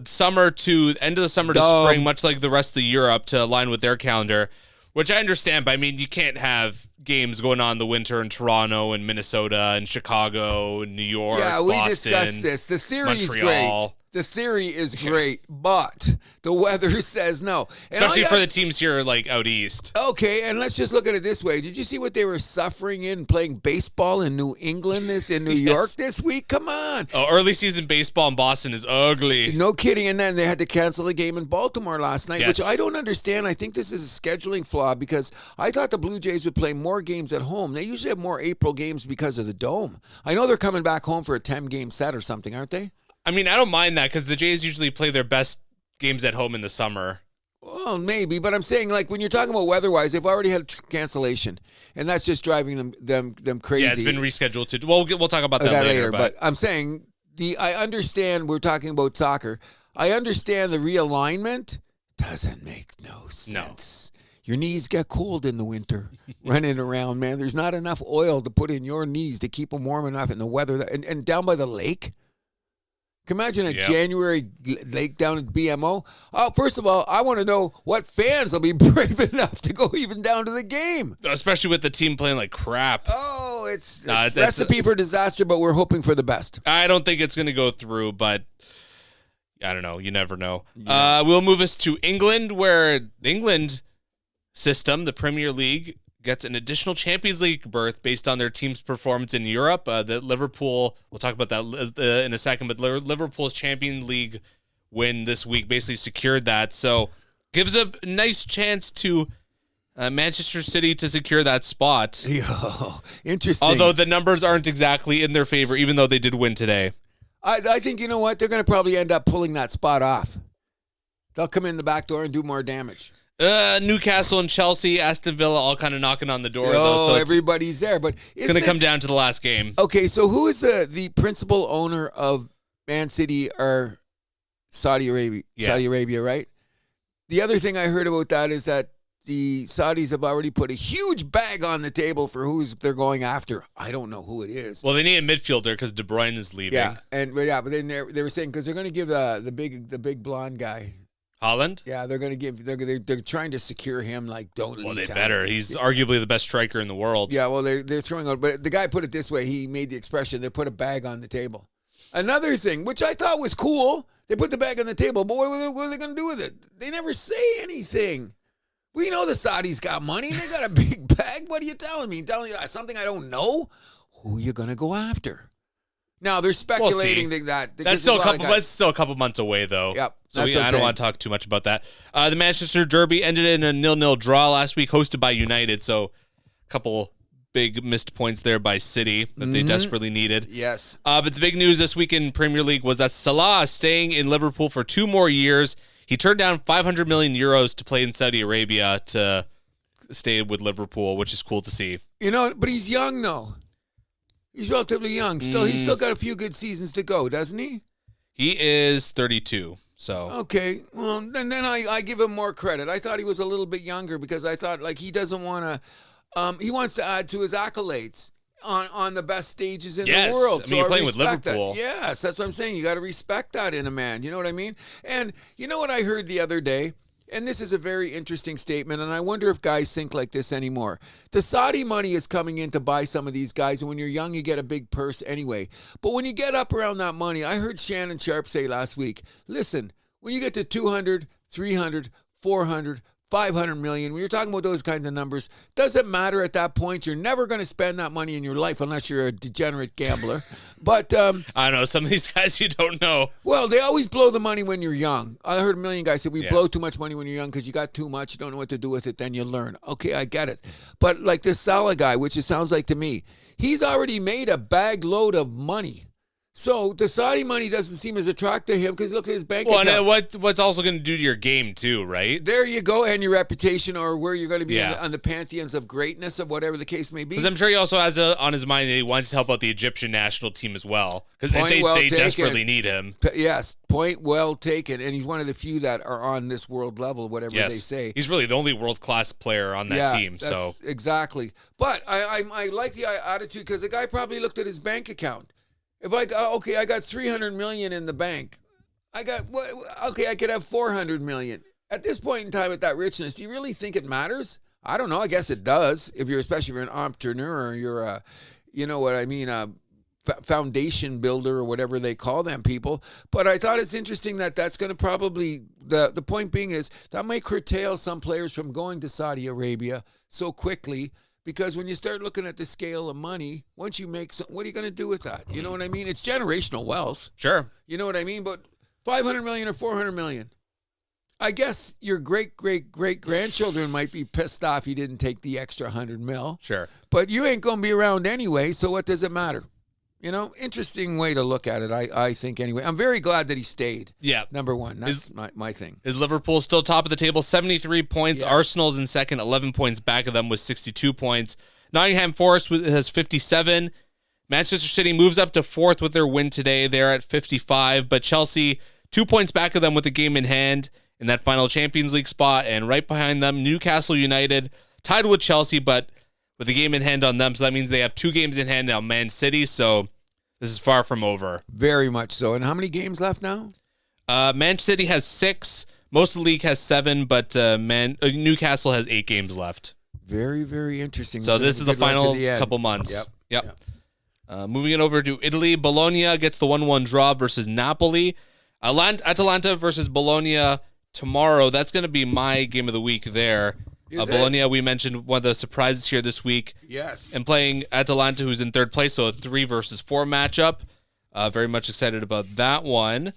summer to end of the summer to spring, much like the rest of Europe, to align with their calendar, which I understand. But I mean, you can't have games going on in the winter in Toronto and Minnesota and Chicago and New York. Yeah, we Boston, discussed this. The theory is Montreal. great. The theory is great, but the weather says no. And especially for the teams here, like out east. Okay, and let's just look at it this way. Did you see what they were suffering in playing baseball in New England, in New York this week? Come on. Oh, early season baseball in Boston is ugly. No kidding. And then they had to cancel the game in Baltimore last night, which I don't understand. I think this is a scheduling flaw because I thought the Blue Jays would play more games at home. They usually have more April games because of the Dome. I know they're coming back home for a 10-game set or something, aren't they? I mean, I don't mind that because the Jays usually play their best games at home in the summer. Well, maybe, but I'm saying, like, when you're talking about weather-wise, they've already had a cancellation, and that's just driving them crazy. Yeah, it's been rescheduled to. Well, we'll talk about that later. But I'm saying I understand we're talking about soccer. I understand the realignment doesn't make no sense. No. Your knees get cold in the winter running around, man. There's not enough oil to put in your knees to keep them warm enough in the weather. And down by the lake, can you imagine a January lake down at BMO? First of all, I want to know what fans will be brave enough to go even down to the game. Especially with the team playing like crap. Oh, it's a recipe for disaster, but we're hoping for the best. I don't think it's going to go through, but I don't know. You never know. Yeah. We'll move us to England, where the England system, the Premier League, gets an additional Champions League berth based on their team's performance in Europe. The Liverpool, we'll talk about that in a second, but Liverpool's Champions League win this week basically secured that. So gives a nice chance to Manchester City to secure that spot. Interesting. Although the numbers aren't exactly in their favor, even though they did win today. I think, you know what, they're going to probably end up pulling that spot off. They'll come in the back door and do more damage. Newcastle and Chelsea, Aston Villa, all kind of knocking on the door. So everybody's there, but it's going to come down to the last game. Okay, so who is the principal owner of Man City or Saudi Arabia? Yeah. Saudi Arabia, right? The other thing I heard about that is that the Saudis have already put a huge bag on the table for who they're going after. I don't know who it is. Well, they need a midfielder because De Bruyne is leaving. But then they were saying because they're going to give the big blonde guy. Haaland? Yeah, they're going to give. They're trying to secure him. Like, don't. Well, they better. He's arguably the best striker in the world. Yeah, well, they're throwing out. But the guy put it this way. He made the expression. They put a bag on the table. Another thing, which I thought was cool. They put the bag on the table, but what are they going to do with it? They never say anything. We know the Saudis got money. They got a big bag. What are you telling me? You telling me something I don't know? Who are you going to go after? Now they're speculating that that's still a couple months away, though. Yep. So I don't want to talk too much about that. The Manchester Derby ended in a 0-0 draw last week, hosted by United. So a couple big missed points there by City that they desperately needed. Yes. But the big news this week in Premier League was that Salah is staying in Liverpool for 2 more years. He turned down 500 million euros to play in Saudi Arabia to stay with Liverpool, which is cool to see. You know, but he's young though. He's relatively young. He's still got a few good seasons to go, doesn't he? He is 32. So okay, well then I give him more credit. I thought he was a little bit younger because I thought like he doesn't want to. He wants to add to his accolades on the best stages in the world. I mean, you're playing with Liverpool. That. Yes, that's what I'm saying. You got to respect that in a man. You know what I mean? And you know what I heard the other day? And this is a very interesting statement, and I wonder if guys think like this anymore. The Saudi money is coming in to buy some of these guys, and when you're young, you get a big purse anyway. But when you get up around that money, I heard Shannon Sharp say last week, listen, when you get to 200, 300, 400, 500 million, when you're talking about those kinds of numbers, doesn't matter at that point. You're never going to spend that money in your life unless you're a degenerate gambler. But I know some of these guys you don't know. Well, they always blow the money when you're young. I heard a million guys say we blow too much money when you're young because you got too much, you don't know what to do with it, then you learn. Okay, I get it. But like this Salah guy, which it sounds like to me, he's already made a bag load of money. So the Saudi money doesn't seem as attractive to him because look at his bank account. Well, and what's also going to do to your game too, right? There you go, and your reputation or where you're going to be on the pantheons of greatness of whatever the case may be. Because I'm sure he also has on his mind that he wants to help out the Egyptian national team as well because they desperately need him. Yes, point well taken. And he's one of the few that are on this world level, whatever they say. He's really the only world-class player on that team. So exactly. But I like the attitude because the guy probably looked at his bank account. If I got 300 million in the bank. I could have 400 million. At this point in time, at that richness, do you really think it matters? I don't know. I guess it does. Especially if you're an entrepreneur, or you're a, you know what I mean, a foundation builder or whatever they call them people. But I thought it's interesting that that's going to probably the point being is that might curtail some players from going to Saudi Arabia so quickly. Because when you start looking at the scale of money, once you make some, what are you going to do with that? You know what I mean? It's generational wealth. Sure. You know what I mean? But 500 million or 400 million. I guess your great-great-great-grandchildren might be pissed off you didn't take the extra 100 mil. Sure. But you ain't going to be around anyway, so what does it matter? You know, interesting way to look at it, I think, anyway. I'm very glad that he stayed. Yeah. Number one. That's my thing. Is Liverpool still top of the table? 73 points. Yes. Arsenal's in second, 11 points back of them with 62 points. Nottingham Forest has 57. Manchester City moves up to fourth with their win today. They're at 55. But Chelsea, 2 points back of them with a game in hand. in that final Champions League spot. And right behind them, Newcastle United, tied with Chelsea, but with a game in hand on them. So that means they have 2 games in hand on Man City. So this is far from over. Very much so. And how many games left now? Man City has 6. Most of the league has 7, but Newcastle has 8 games left. Very, very interesting. So this is the final couple months. Yep. Moving it over to Italy, Bologna gets the 1-1 draw versus Napoli. Atalanta versus Bologna tomorrow. That's going to be my game of the week there. Bologna, we mentioned one of the surprises here this week. Yes. And playing Atalanta, who's in 3rd place, so a 3 versus 4 matchup. Very much excited about that one.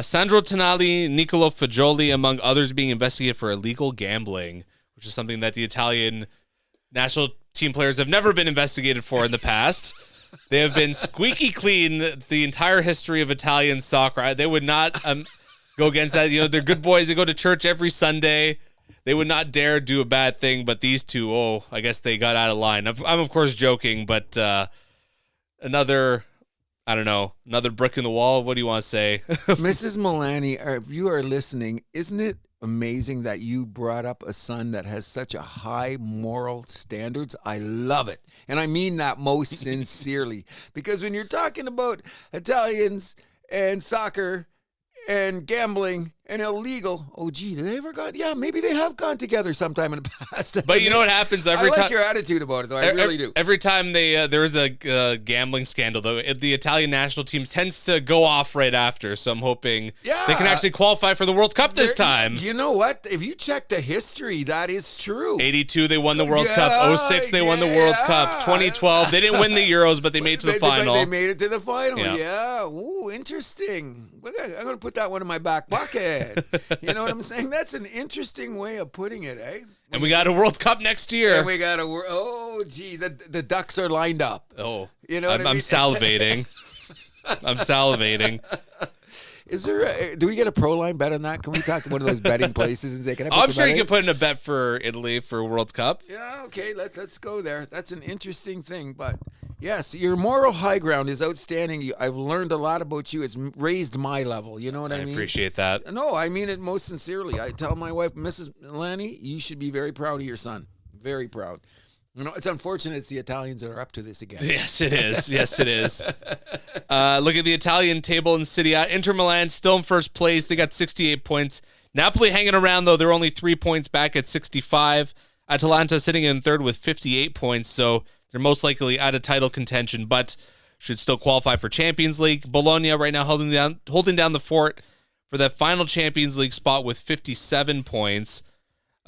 Sandro Tonali, Nicolo Fagioli, among others, being investigated for illegal gambling, which is something that the Italian national team players have never been investigated for in the past. They have been squeaky clean the entire history of Italian soccer. They would not go against that. You know, they're good boys. They go to church every Sunday. They would not dare do a bad thing, but these two, I guess they got out of line. I'm of course joking, but another brick in the wall. What do you want to say? Mrs. Milani, if you are listening, isn't it amazing that you brought up a son that has such a high moral standards? I love it. And I mean that most sincerely. Because when you're talking about Italians and soccer and gambling and illegal, did they ever gone? Yeah, maybe they have gone together sometime in the past. But you know what happens every time? I like your attitude about it, though. I really do. Every time there is a gambling scandal, though, the Italian national team tends to go off right after. So I'm hoping they can actually qualify for the World Cup this time. You know what? If you check the history, that is true. 82, they won the World Cup. 06, they won the World Cup. 2012, they didn't win the Euros, but they made it to the final. They made it to the final. Yeah. Ooh, interesting. I'm going to put that one in my back pocket. You know what I'm saying? That's an interesting way of putting it, eh? And we got a World Cup next year. And we got the ducks are lined up. Oh, you know what I mean? I'm salivating. I'm salivating. Is there? Do we get a pro line bet on that? Can we talk to one of those betting places and say, "Can I?" I'm sure you can put in a bet for Italy for World Cup. Yeah, okay. Let's go there. That's an interesting thing, but yes, your moral high ground is outstanding. I've learned a lot about you. It's raised my level. You know what I mean? I appreciate that. No, I mean it most sincerely. I tell my wife, Mrs. Milani, you should be very proud of your son. Very proud. You know, it's unfortunate it's the Italians that are up to this again. Yes, it is. Yes, it is. Look at the Italian table in Serie A. Inter Milan still in 1st place. They got 68 points. Napoli hanging around, though. They're only 3 points back at 65. Atalanta sitting in 3rd with 58 points, so they're most likely out of title contention, but should still qualify for Champions League. Bologna right now holding down the fort for that final Champions League spot with 57 points.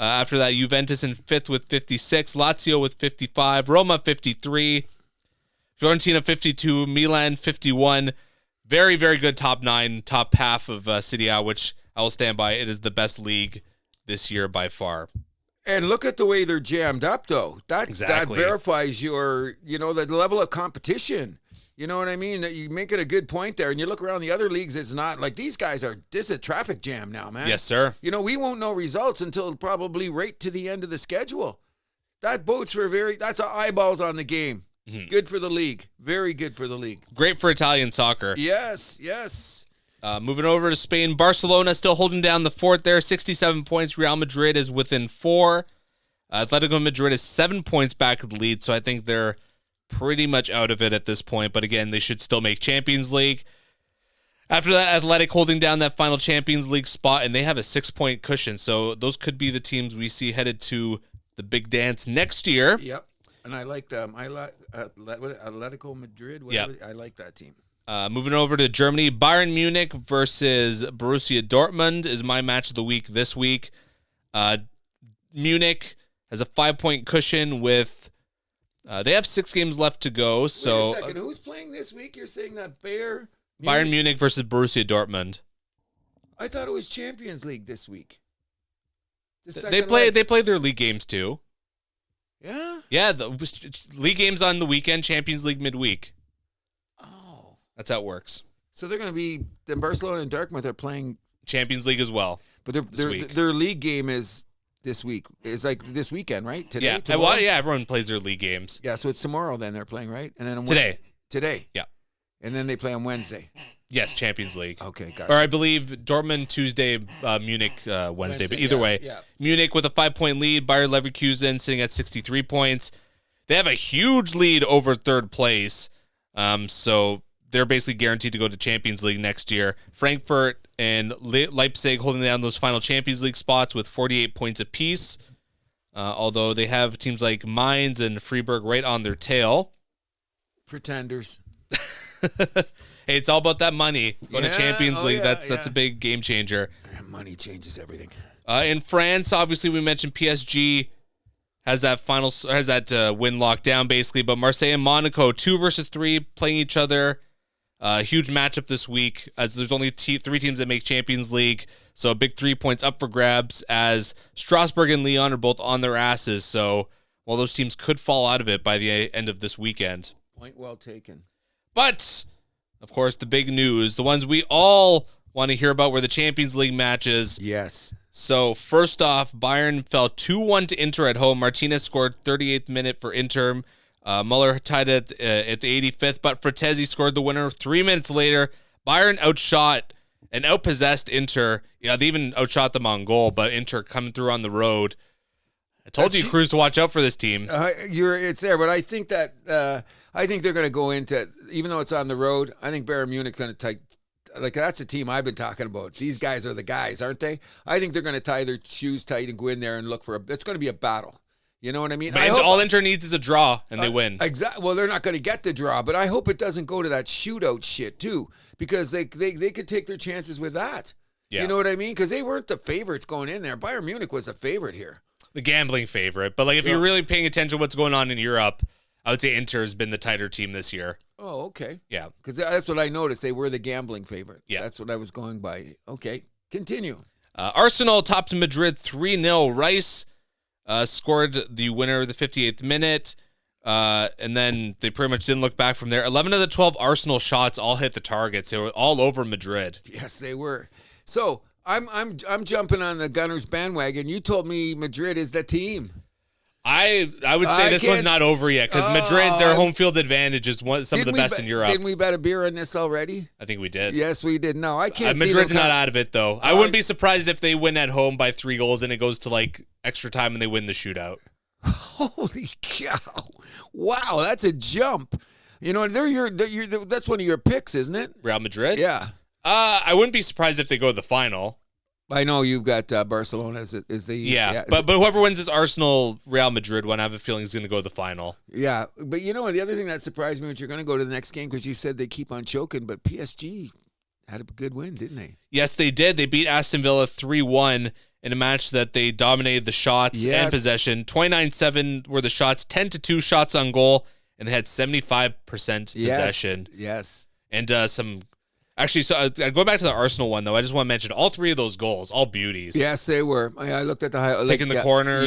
After that, Juventus in 5th with 56, Lazio with 55, Roma 53, Fiorentina 52, Milan 51. Very, very good top 9, top half of Serie A, which I will stand by. It is the best league this year by far. And look at the way they're jammed up, though. That verifies the level of competition. You know what I mean? You make it a good point there, and you look around the other leagues, it's not like these guys are. This is a traffic jam now, man. Yes, sir. You know, we won't know results until probably right to the end of the schedule. That bodes for that's eyeballs on the game. Mm-hmm. Good for the league. Very good for the league. Great for Italian soccer. Yes. Moving over to Spain, Barcelona still holding down the fort there, 67 points. Real Madrid is within 4. Atletico Madrid is 7 points back of the lead, so I think they're pretty much out of it at this point. But again, they should still make Champions League. After that, Athletic holding down that final Champions League spot, and they have a 6-point cushion. So those could be the teams we see headed to the big dance next year. Yep. And I like them. I like Atletico Madrid. Whatever. Yep. I like that team. Moving over to Germany, Bayern Munich versus Borussia Dortmund is my match of the week this week. Munich has a 5-point cushion with they have 6 games left to go. So wait a second, who's playing this week? You're saying that Bayern Munich versus Borussia Dortmund. I thought it was Champions League this week. They play their league games too. Yeah? Yeah, the league games on the weekend, Champions League midweek. Oh. That's how it works. So they're going to be, then Barcelona and Dortmund are playing Champions League as well. But their league game is this week. It's like this weekend, right? Today? Yeah. Tomorrow? Yeah, everyone plays their league games. Yeah, so it's tomorrow then they're playing, right? And then Today. Today? Yeah. And then they play on Wednesday. Yes, Champions League. Okay, gotcha. Or I believe Dortmund Tuesday, Munich Wednesday. But either way, Munich with a 5-point lead. Bayer Leverkusen sitting at 63 points. They have a huge lead over third place. So they're basically guaranteed to go to Champions League next year. Frankfurt and Leipzig holding down those final Champions League spots with 48 points apiece. Although they have teams like Mainz and Freiburg right on their tail. Pretenders. Hey, it's all about that money. Going to Champions League, that's a big game changer. Money changes everything. In France, obviously, we mentioned PSG has that win locked down basically, but Marseille and Monaco 2 versus 3 playing each other. Huge matchup this week as there's only 3 teams that make Champions League, so a big 3 points up for grabs as Strasbourg and Lyon are both on their asses. So those teams could fall out of it by the end of this weekend. Point well taken. But of course, the big news, the ones we all want to hear about, were the Champions League matches. Yes. So first off, Bayern fell 2-1 to Inter at home. Martinez scored 38th minute for Inter. Muller tied it at the 85th, but Fratesi scored the winner 3 minutes later. Bayern outshot and outpossessed Inter. Yeah, they even outshot them on goal, but Inter coming through on the road. I told you, Cruz, to watch out for this team. It's there, but I think that I think they're going to go into, even though it's on the road, I think Bayern Munich's going to take, like, that's the team I've been talking about. These guys are the guys, aren't they? I think they're going to tie their shoes tight and go in there and look for it's going to be a battle. You know what I mean? But all Inter needs is a draw, and they win. Exactly. Well, they're not going to get the draw, but I hope it doesn't go to that shootout shit too, because they could take their chances with that. Yeah. You know what I mean? Because they weren't the favorites going in there. Bayern Munich was a favorite here. The gambling favorite. But if you're really paying attention to what's going on in Europe, I would say Inter has been the tighter team this year. Oh, okay. Yeah. Because that's what I noticed. They were the gambling favorite. Yeah. That's what I was going by. Okay. Continue. Arsenal topped Madrid 3-0. Rice scored the winner of the 58th minute. And then they pretty much didn't look back from there. 11 of the 12 Arsenal shots all hit the targets. They were all over Madrid. Yes, they were. So I'm jumping on the Gunners bandwagon. You told me Madrid is the team. I would say this one's not over yet because Madrid, their home field advantage is some of the best in Europe. Didn't we bet a beer on this already? I think we did. Yes, we did. No, I can't. Madrid's not out of it though. I wouldn't be surprised if they win at home by 3 goals and it goes to extra time and they win the shootout. Holy cow! Wow, that's a jump. You know, that's one of your picks, isn't it? Real Madrid? Yeah. I wouldn't be surprised if they go to the final. I know you've got Barcelona as the yeah. But whoever wins this Arsenal Real Madrid one, I have a feeling is going to go to the final. Yeah, but you know the other thing that surprised me was you're going to go to the next game because you said they keep on choking, but PSG had a good win, didn't they? Yes, they did. They beat Aston Villa 3-1 in a match that they dominated the shots and possession. 29-7 were the shots, 10-2 shots on goal, and they had 75% possession. Yes. And some. Actually, so going back to the Arsenal one, though, I just want to mention all 3 of those goals, all beauties. Yes, they were. I looked at the highlight. In the corners,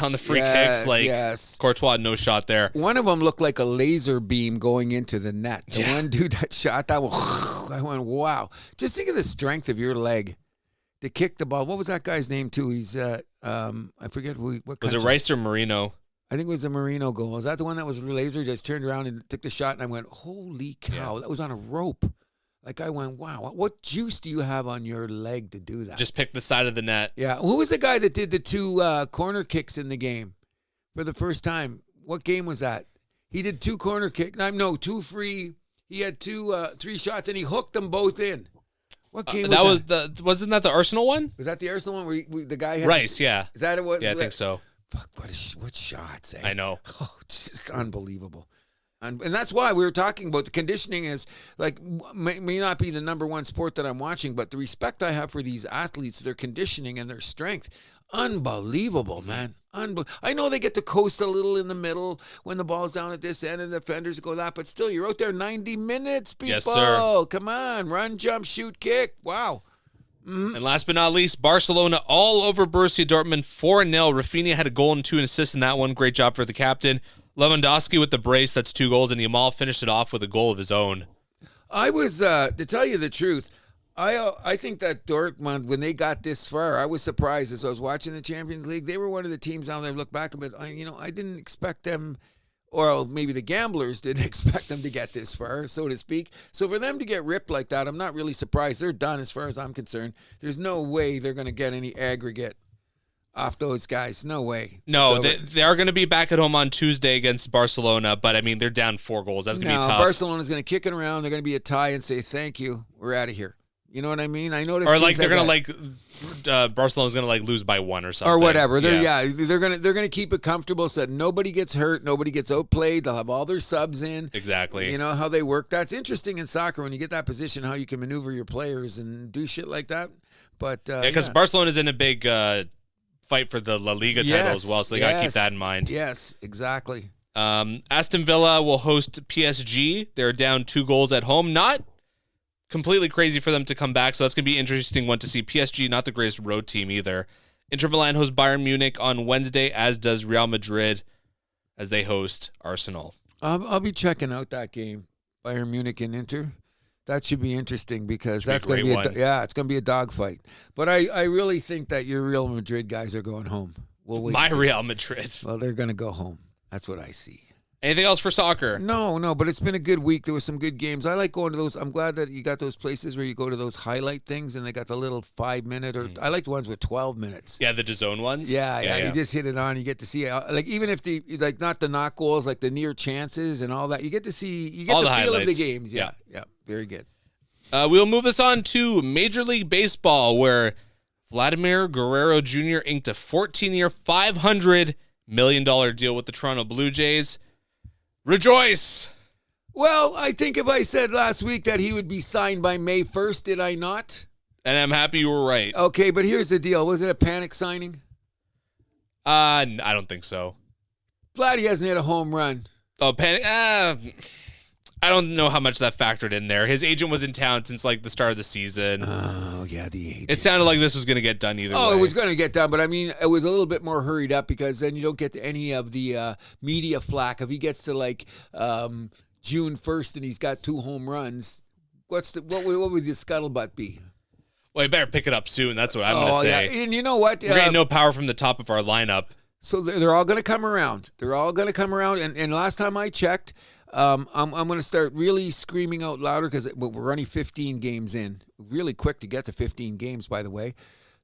on the free kicks, Courtois, no shot there. One of them looked like a laser beam going into the net. The one dude that shot that one, I went, wow. Just think of the strength of your leg to kick the ball. What was that guy's name, too? He's, I forget what country. Was it Rice or Marino? I think it was the Marino goal. Is that the one that was laser, just turned around and took the shot, and I went, holy cow, that was on a rope. I went, wow, what juice do you have on your leg to do that? Just pick the side of the net. Yeah. Who was the guy that did the 2 corner kicks in the game for the first time? What game was that? He did 2 corner kicks. No, 2 free. He had 3 shots, and he hooked them both in. What game was that? Wasn't that the Arsenal one? Was that the Arsenal one where the guy had Rice, yeah. Is that it? Yeah, I think so. Fuck, what shots, eh? I know. Oh, it's just unbelievable. And that's why we were talking about the conditioning is may not be the number one sport that I'm watching, but the respect I have for these athletes, their conditioning and their strength, unbelievable, man. I know they get to coast a little in the middle when the ball's down at this end and the defenders go that, but still, you're out there 90 minutes, people. Yes, sir. Come on, run, jump, shoot, kick. Wow. Mm-hmm. And last but not least, Barcelona all over Borussia Dortmund 4-0. Rafinha had a goal and 2 assists in that one. Great job for the captain. Lewandowski with the brace, that's 2 goals, and Yamal finished it off with a goal of his own. I was, to tell you the truth, I think that Dortmund, when they got this far, I was surprised as I was watching the Champions League. They were one of the teams out there. Look back a bit, I didn't expect them. or maybe the gamblers didn't expect them to get this far, so to speak. So for them to get ripped like that, I'm not really surprised. They're done as far as I'm concerned. There's no way they're going to get any aggregate off those guys. No way. No, they are going to be back at home on Tuesday against Barcelona, but I mean, they're down 4 goals. That's going to be tough. Barcelona's going to kick it around. They're going to be a tie and say, thank you, we're out of here. You know what I mean? I noticed. Or like they're going to Barcelona's going to lose by 1 or something. Or whatever. They're going to keep it comfortable so that nobody gets hurt, nobody gets outplayed. They'll have all their subs in. Exactly. You know how they work. That's interesting in soccer when you get that position, how you can maneuver your players and do shit like that. But because Barcelona's in a big fight for the La Liga title as well, so they got to keep that in mind. Yes, exactly. Aston Villa will host PSG. They're down 2 goals at home. Not completely crazy for them to come back, so that's going to be an interesting one to see. PSG, not the greatest road team either. Inter Milan hosts Bayern Munich on Wednesday, as does Real Madrid as they host Arsenal. I'll be checking out that game, Bayern Munich and Inter. That should be interesting because that's going to be it's going to be a dogfight. But I really think that your Real Madrid guys are going home. We'll wait. My Real Madrid. Well, they're going to go home. That's what I see. Anything else for soccer? No, but it's been a good week. There was some good games. I like going to those. I'm glad that you got those places where you go to those highlight things and they got the little 5-minute or I like the ones with 12 minutes. Yeah, the DAZN ones. Yeah. You just hit it on. You get to see it. Like even if not the knock goals, like the near chances and all that. You get to see. You get all the feel of the games. Yeah. Very good. We'll move this on to Major League Baseball, where Vladimir Guerrero Jr. inked a 14-year, $500 million deal with the Toronto Blue Jays. Rejoice! Well, I think if I said last week that he would be signed by May 1st, did I not? And I'm happy you were right. Okay, but here's the deal. Was it a panic signing? I don't think so. Vladdy hasn't hit a home run. Oh, panic? I don't know how much that factored in there. His agent was in town since like the start of the season. Oh, yeah, the agent. It sounded like this was going to get done either way. Oh, it was going to get done, but I mean, it was a little bit more hurried up because then you don't get to any of the media flack. If he gets to like June 1st and he's got 2 home runs, what would the scuttlebutt be? Well, you better pick it up soon. That's what I'm going to say. Yeah. And you know what? We're getting no power from the top of our lineup. So they're all going to come around. And last time I checked, I'm going to start really screaming out louder because we're only 15 games in. Really quick to get to 15 games, by the way.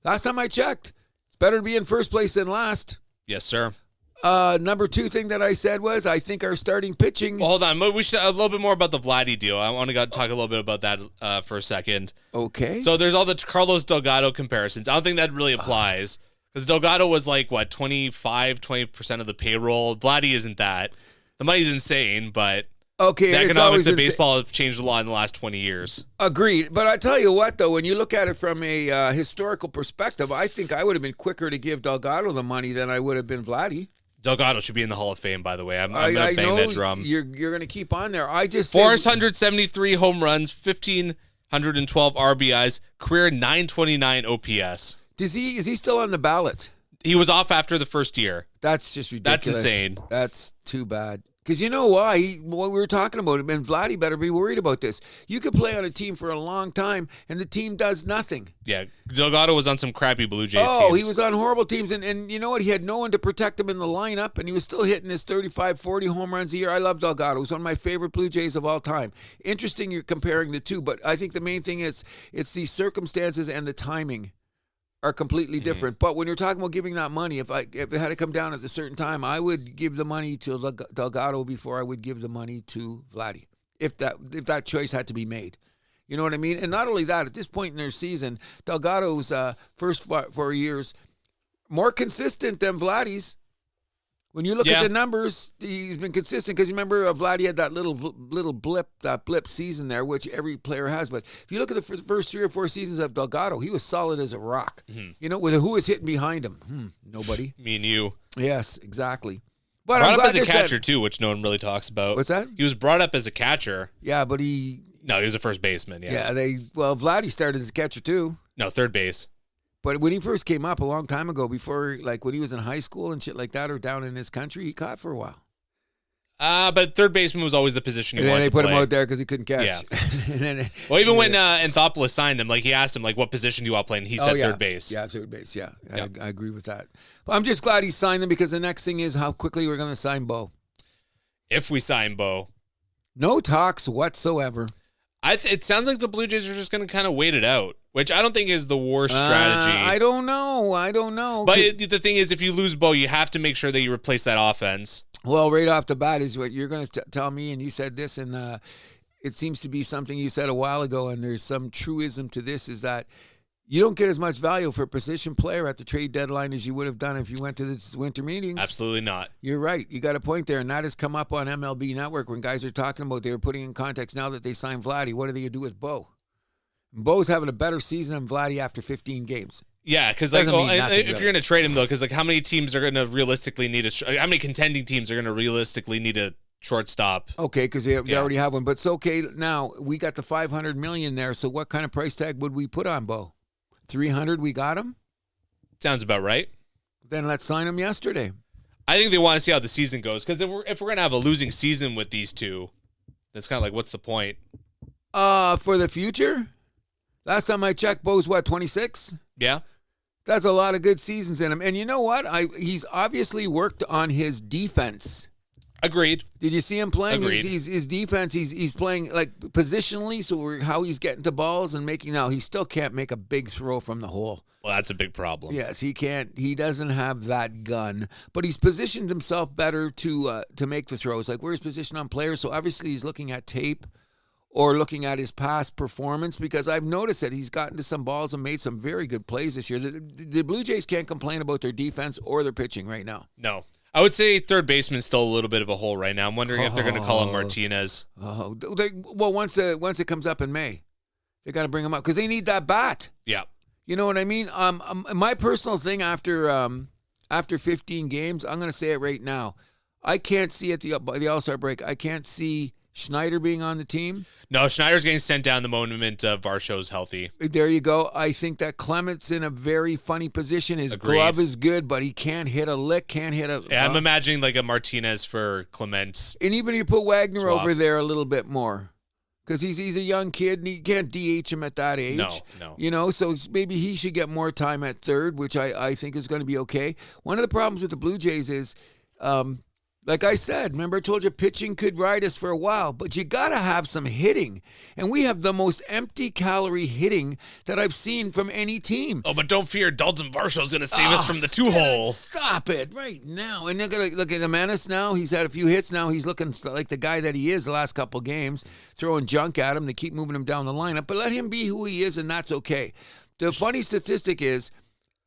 Last time I checked, it's better to be in first place than last. Yes, sir. Number 2 thing that I said was I think our starting pitching. Well, hold on. We should a little bit more about the Vladdy deal. I want to talk a little bit about that for a second. Okay. So there's all the Carlos Delgado comparisons. I don't think that really applies because Delgado was like, 20% of the payroll. Vladdy isn't that. The money's insane, but the economics of baseball have changed a lot in the last 20 years. Agreed. But I tell you what, though, when you look at it from a historical perspective, I think I would have been quicker to give Delgado the money than I would have been Vladdy. Delgado should be in the Hall of Fame, by the way. I'm going to bang that drum. You're going to keep on there. I just 473 home runs, 1,512 RBIs, career 929 OPS. Is he still on the ballot? He was off after the first year. That's just ridiculous. That's insane. That's too bad. Because you know why? What we were talking about, and Vladdy better be worried about this. You could play on a team for a long time, and the team does nothing. Yeah, Delgado was on some crappy Blue Jays teams. Oh, he was on horrible teams, and you know what? He had no one to protect him in the lineup, and he was still hitting his 35, 40 home runs a year. I love Delgado. He's one of my favorite Blue Jays of all time. Interesting you're comparing the two, but I think the main thing is it's the circumstances and the timing are completely different. But when you're talking about giving that money, if it had to come down at a certain time, I would give the money to Delgado before I would give the money to Vladdy, if that choice had to be made. You know what I mean? And not only that, at this point in their season, Delgado's first 4 years more consistent than Vladdy's. When you look at the numbers, he's been consistent because you remember Vladdy had that little blip season there, which every player has. But if you look at the first 3 or 4 seasons of Delgado, he was solid as a rock. Mm-hmm. You know, who was hitting behind him? Nobody. Me and you. Yes, exactly. But brought up as a catcher too, which no one really talks about. What's that? He was brought up as a catcher. Yeah, but he was a first baseman. Yeah. Vladdy started as a catcher too. No, third base. But when he first came up a long time ago, before, like when he was in high school and shit like that, or down in his country, he caught for a while. But third baseman was always the position he wanted to play. And then they put him out there because he couldn't catch. Yeah. Well, even when Anthopoulos signed him, like he asked him, like, what position do you want to play? And he said third base. Yeah, third base, yeah. I agree with that. But I'm just glad he signed them because the next thing is how quickly we're going to sign Bo. if we sign Bo. No talks whatsoever. It sounds like the Blue Jays are just going to kind of wait it out, which I don't think is the worst strategy. I don't know. But the thing is, if you lose Bo, you have to make sure that you replace that offense. Well, right off the bat is what you're going to tell me, and you said this, and it seems to be something you said a while ago, and there's some truism to this, is that you don't get as much value for a position player at the trade deadline as you would have done if you went to the winter meetings. Absolutely not. You're right. You got a point there, and that has come up on MLB Network when guys are talking about, they were putting in context now that they signed Vladdy. What are they going to do with Bo? Bo's having a better season than Vladdy after 15 games. Yeah, because if you're going to trade him, though, because how many teams are going to realistically need how many contending teams are going to realistically need a shortstop? Okay, because they already have one. But it's okay. Now, we got the $500 million there, so what kind of price tag would we put on Bo? 300, we got him? Sounds about right. Then let's sign him yesterday. I think they want to see how the season goes, because if we're going to have a losing season with these two, it's kind of like, what's the point? For the future? Last time I checked, Bo's 26? Yeah. That's a lot of good seasons in him. And you know what? He's obviously worked on his defense. Agreed. Did you see him playing? Agreed. His defense, he's playing like positionally, so how he's getting to balls and making, now he still can't make a big throw from the hole. Well, that's a big problem. Yes, he can't. He doesn't have that gun, but he's positioned himself better to make the throws. Like, where's position on players? So obviously he's looking at tape or looking at his past performance, because I've noticed that he's gotten to some balls and made some very good plays this year. The Blue Jays can't complain about their defense or their pitching right now. No. I would say third baseman's still a little bit of a hole right now. I'm wondering if they're going to call him Martinez. Well, once it comes up in May, they got to bring him up because they need that bat. Yeah. You know what I mean? My personal thing after 15 games, I'm going to say it right now. I can't see at the All-Star break, I can't see Schneider being on the team. No, Schneider's getting sent down the moment Varsho's healthy. There you go. I think that Clement's in a very funny position. His Agreed. glove is good, but he can't hit a lick, can't hit a... Yeah, I'm imagining like a Martinez for Clement. And even you put Wagner swap over there a little bit more, because he's a young kid, and you can't DH him at that age. No. You know, so maybe he should get more time at third, which I think is going to be okay. One of the problems with the Blue Jays is... like I said, remember I told you pitching could ride us for a while, but you got to have some hitting. And we have the most empty calorie hitting that I've seen from any team. Oh, but don't fear, Dalton Varsho's going to save us from the two-hole. Stop it right now. And they're going to look at Jimenez now. He's had a few hits now. He's looking like the guy that he is the last couple games, throwing junk at him. They keep moving him down the lineup, but let him be who he is, and that's okay. The funny statistic is,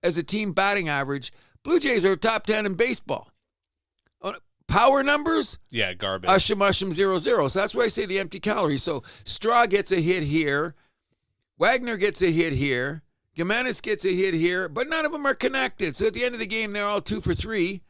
as a team batting average, Blue Jays are top 10 in baseball. Power numbers? Yeah, garbage. Ushum 0-0. So that's why I say the empty calories. So Straw gets a hit here. Wagner gets a hit here. Gimenez gets a hit here. But none of them are connected. So at the end of the game, they're all 2 for 3.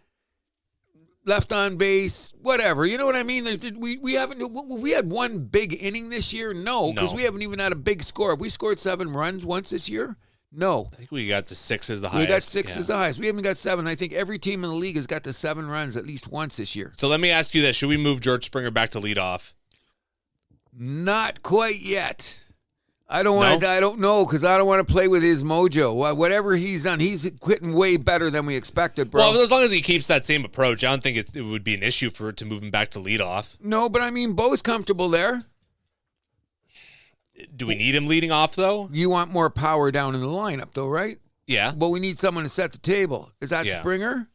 Left on base, whatever. You know what I mean? We had one big inning this year? No, because we haven't even had a big score. Have we scored 7 runs once this year? No. I think we got to 6 as the highest. We got 6 as the highest. We haven't got 7. I think every team in the league has got to 7 runs at least once this year. So let me ask you this. Should we move George Springer back to leadoff? Not quite yet. I don't know, because I don't want to play with his mojo. Whatever he's done, he's quitting way better than we expected, bro. Well, as long as he keeps that same approach, I don't think it would be an issue to move him back to leadoff. No, but I mean, Bo's comfortable there. Do we need him leading off, though? You want more power down in the lineup, though, right? Yeah. But we need someone to set the table. Is that Springer?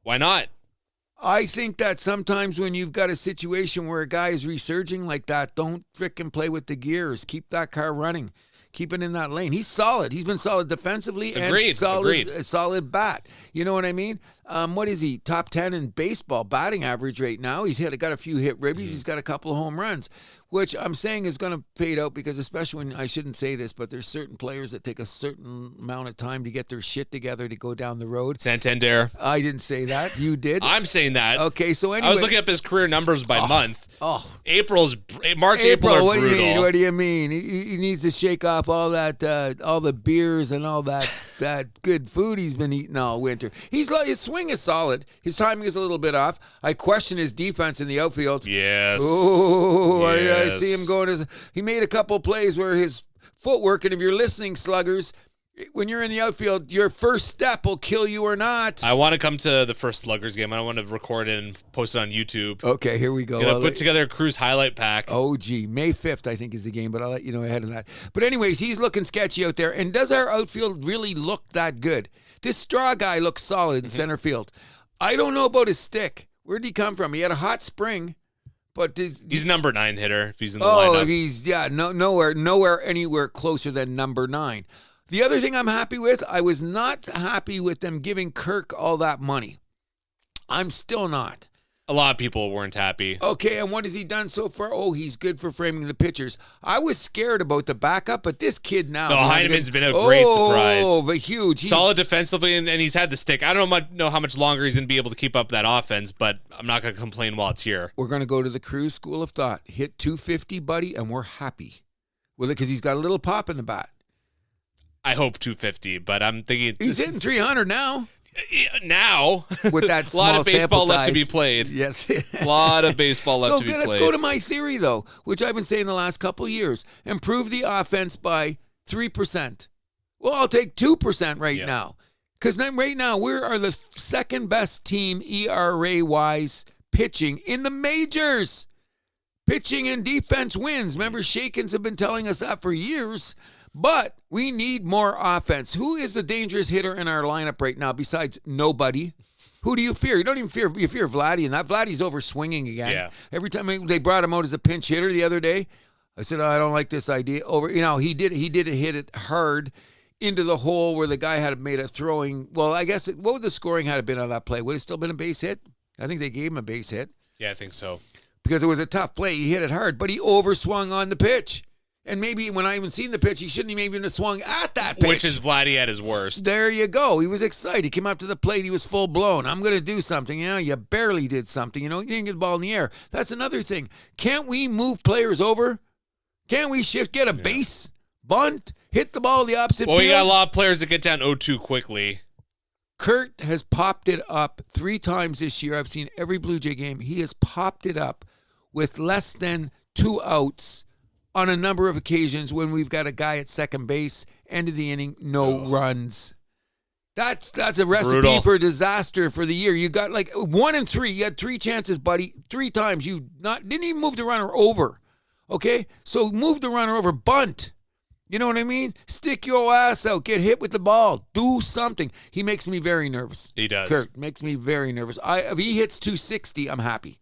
Why not? I think that sometimes when you've got a situation where a guy is resurging like that, don't frickin' play with the gears. Keep that car running. Keep it in that lane. He's solid. He's been solid defensively and solid bat. You know what I mean? What is he? Top 10 in baseball batting average right now. He's got a few hit ribbies. He's got a couple of home runs, which I'm saying is going to fade out because, especially when, I shouldn't say this, but there's certain players that take a certain amount of time to get their shit together to go down the road. Santander. I didn't say that. You did. I'm saying that. Okay, so anyway. I was looking up his career numbers by month. April are what brutal. What do you mean? He needs to shake off all that, all the beers and all that good food he's been eating all winter. His swing is solid. His timing is a little bit off. I question his defense in the outfield. Yes. Oh, yes. I see him going. He made a couple plays where his footwork, and if you're listening, sluggers, When you're in the outfield, your first step will kill you or not. I want to come to the first Sluggers game. I don't want to record it and post it on YouTube. Okay, here we go. Gonna put together a Cruise highlight pack. Oh, gee. May 5th, I think, is the game, but I'll let you know ahead of that. But anyways, he's looking sketchy out there. And does our outfield really look that good? This Straw guy looks solid in center field. I don't know about his stick. Where'd he come from? He had a hot spring. But he's number 9 hitter if he's in the lineup. Oh, he's, nowhere anywhere closer than number 9. The other thing I'm happy with, I was not happy with them giving Kirk all that money. I'm still not. A lot of people weren't happy. Okay, and what has he done so far? Oh, he's good for framing the pitchers. I was scared about the backup, but this kid now. No, Heineman's been a great surprise. Oh, but huge. Solid defensively, and he's had the stick. I don't know how much longer he's going to be able to keep up that offense, but I'm not going to complain while it's here. We're going to go to the Cruise School of Thought. Hit 250, buddy, and we're happy with it because he's got a little pop in the bat. I hope 250, but I'm thinking he's hitting 300 now. Now, with that a lot of baseball size. left to be played. Yes, a lot of baseball left to be played. So let's go to my theory though, which I've been saying the last couple of years: improve the offense by 3%. Well, I'll take 2% right now, because right now we are the second best team ERA wise pitching in the majors. Pitching and defense wins. Remember, Shakins have been telling us that for years. But we need more offense. Who is the dangerous hitter in our lineup right now besides nobody? Who do you fear? You don't even fear. You fear Vladdy, and that Vladdy's over swinging again. Yeah. Every time they brought him out as a pinch hitter the other day, I said, I don't like this idea. He did hit it hard into the hole where the guy had made a throwing. Well, I guess what would the scoring had been on that play? Would it still been a base hit? I think they gave him a base hit. Yeah, I think so. Because it was a tough play. He hit it hard, but he overswung on the pitch. And maybe when I even seen the pitch, he shouldn't have even have swung at that pitch. Which is Vladdy at his worst. There you go. He was excited. He came up to the plate. He was full blown. I'm going to do something. You barely did something. You didn't get the ball in the air. That's another thing. Can't we move players over? Can't we get a base, bunt, hit the ball the opposite field? Well, we got a lot of players that get down 0-2 quickly. Kurt has popped it up 3 times this year. I've seen every Blue Jay game. He has popped it up with less than 2 outs on a number of occasions when we've got a guy at second base, end of the inning, no runs. That's a recipe for disaster for the year. You got like 1 in 3. You had 3 chances, buddy. 3 times. You didn't even move the runner over. Okay? So move the runner over. Bunt. You know what I mean? Stick your ass out. Get hit with the ball. Do something. He makes me very nervous. He does. Kurt makes me very nervous. If he hits 260, I'm happy.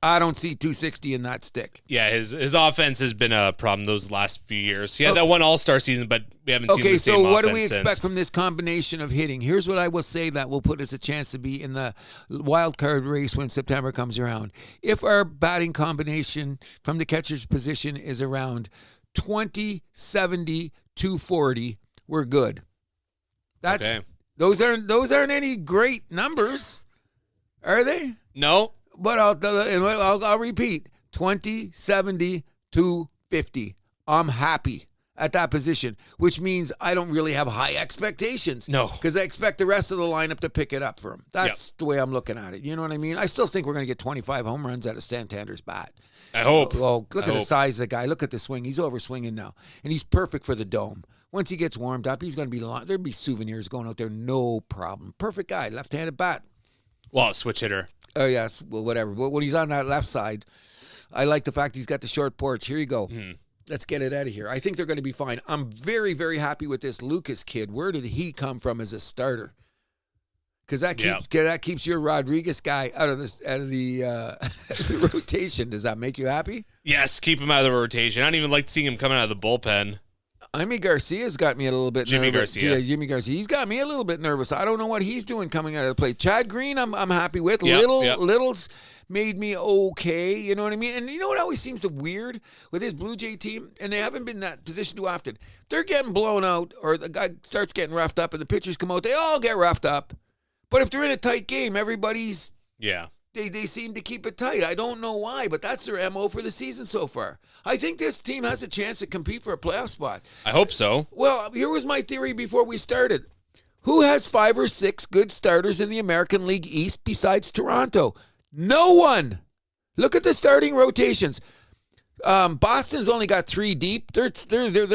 I don't see 260 in that stick. Yeah, his offense has been a problem those last few years. He had that one All-Star season, but we haven't seen the same offense. Okay, so what do we expect since. from this combination of hitting? Here's what I will say that will put us a chance to be in the wild card race when September comes around. If our batting combination from the catcher's position is around 20, 70, 240, we're good. Those aren't any great numbers, are they? No. But I'll repeat, 20, 70, 250. I'm happy at that position, which means I don't really have high expectations. No. Because I expect the rest of the lineup to pick it up for him. That's the way I'm looking at it. You know what I mean? I still think we're going to get 25 home runs out of Santander's bat. I hope. Oh, look at the size of the guy. Look at the swing. He's over swinging now. And he's perfect for the dome. Once he gets warmed up, he's going to be there'll be souvenirs going out there, no problem. Perfect guy, left-handed bat. Well, switch hitter. Oh, yes. Well, whatever. But when he's on that left side, I like the fact he's got the short porch. Here you go. Let's get it out of here. I think they're going to be fine. I'm very, very happy with this Lucas kid. Where did he come from as a starter? Because that keeps your Rodriguez guy out of the rotation. Does that make you happy? Yes, keep him out of the rotation. I don't even like seeing him coming out of the bullpen. Jaime Garcia's got me a little bit nervous. Jimmy Garcia. He's got me a little bit nervous. I don't know what he's doing coming out of the plate. Chad Green, I'm happy with. Little's made me okay. You know what I mean? And you know what always seems to weird with this Blue Jay team, and they haven't been in that position too often. They're getting blown out, or the guy starts getting roughed up, and the pitchers come out. They all get roughed up. But if they're in a tight game, everybody's They seem to keep it tight. I don't know why, but that's their MO for the season so far. I think this team has a chance to compete for a playoff spot. I hope so. Well, here was my theory before we started. Who has 5 or 6 good starters in the American League East besides Toronto? No one. Look at the starting rotations. Boston's only got 3 deep. Their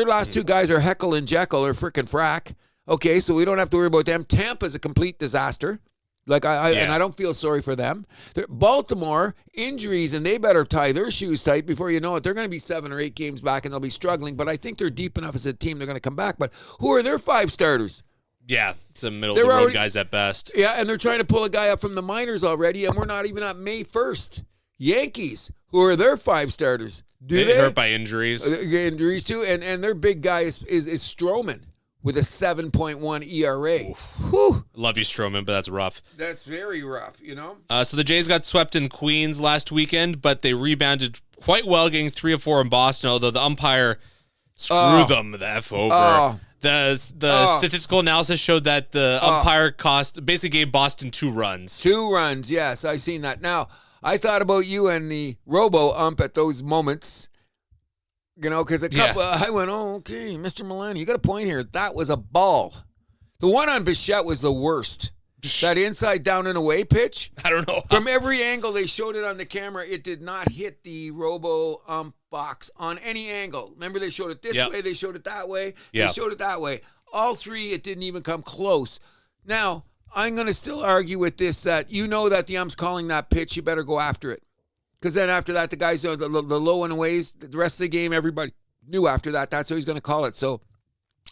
last 2 guys are Heckle and Jekyll or frickin' Frack. Okay, so we don't have to worry about them. Tampa's a complete disaster. And I don't feel sorry for them. Baltimore, injuries, and they better tie their shoes tight before you know it. They're going to be 7 or 8 games back, and they'll be struggling. But I think they're deep enough as a team. They're going to come back. But who are their 5 starters? Yeah, some middle-of-the-road guys at best. Yeah, and they're trying to pull a guy up from the minors already, and we're not even at May 1st. Yankees, who are their 5 starters? They hurt by injuries. Injuries, too. And their big guy is Stroman. With a 7.1 ERA. Whew. Love you, Stroman, but that's rough. That's very rough, you know? So the Jays got swept in Queens last weekend, but they rebounded quite well, getting 3 of 4 in Boston, although the umpire screwed them the F over. The statistical analysis showed that the umpire basically gave Boston 2 runs. 2 runs, yes, I seen that. Now, I thought about you and the robo-ump at those moments. You know, because I went, okay, Mr. Milani, you got a point here. That was a ball. The one on Bichette was the worst. That inside down and away pitch. I don't know. From every angle they showed it on the camera, it did not hit the robo-ump box on any angle. Remember, they showed it this way, they showed it that way, they showed it that way. All 3, it didn't even come close. Now, I'm going to still argue with this that you know that the ump's calling that pitch, you better go after it. Because then after that, the guys, the low and aways, the rest of the game, everybody knew after that. That's how he's going to call it. So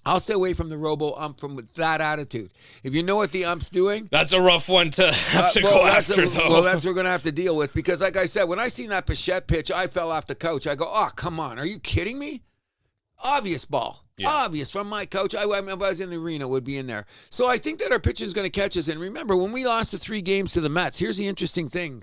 I'll stay away from the robo-ump from that attitude. If you know what the ump's doing. That's a rough one to have to go after, though. Well, that's what we're going to have to deal with. Because like I said, when I seen that Bichette pitch, I fell off the couch. I go, oh, come on. Are you kidding me? Obvious ball. Yeah. Obvious from my couch. If I was in the arena, it would be in there. So I think that our pitching is going to catch us. And remember, when we lost the 3 games to the Mets, here's the interesting thing.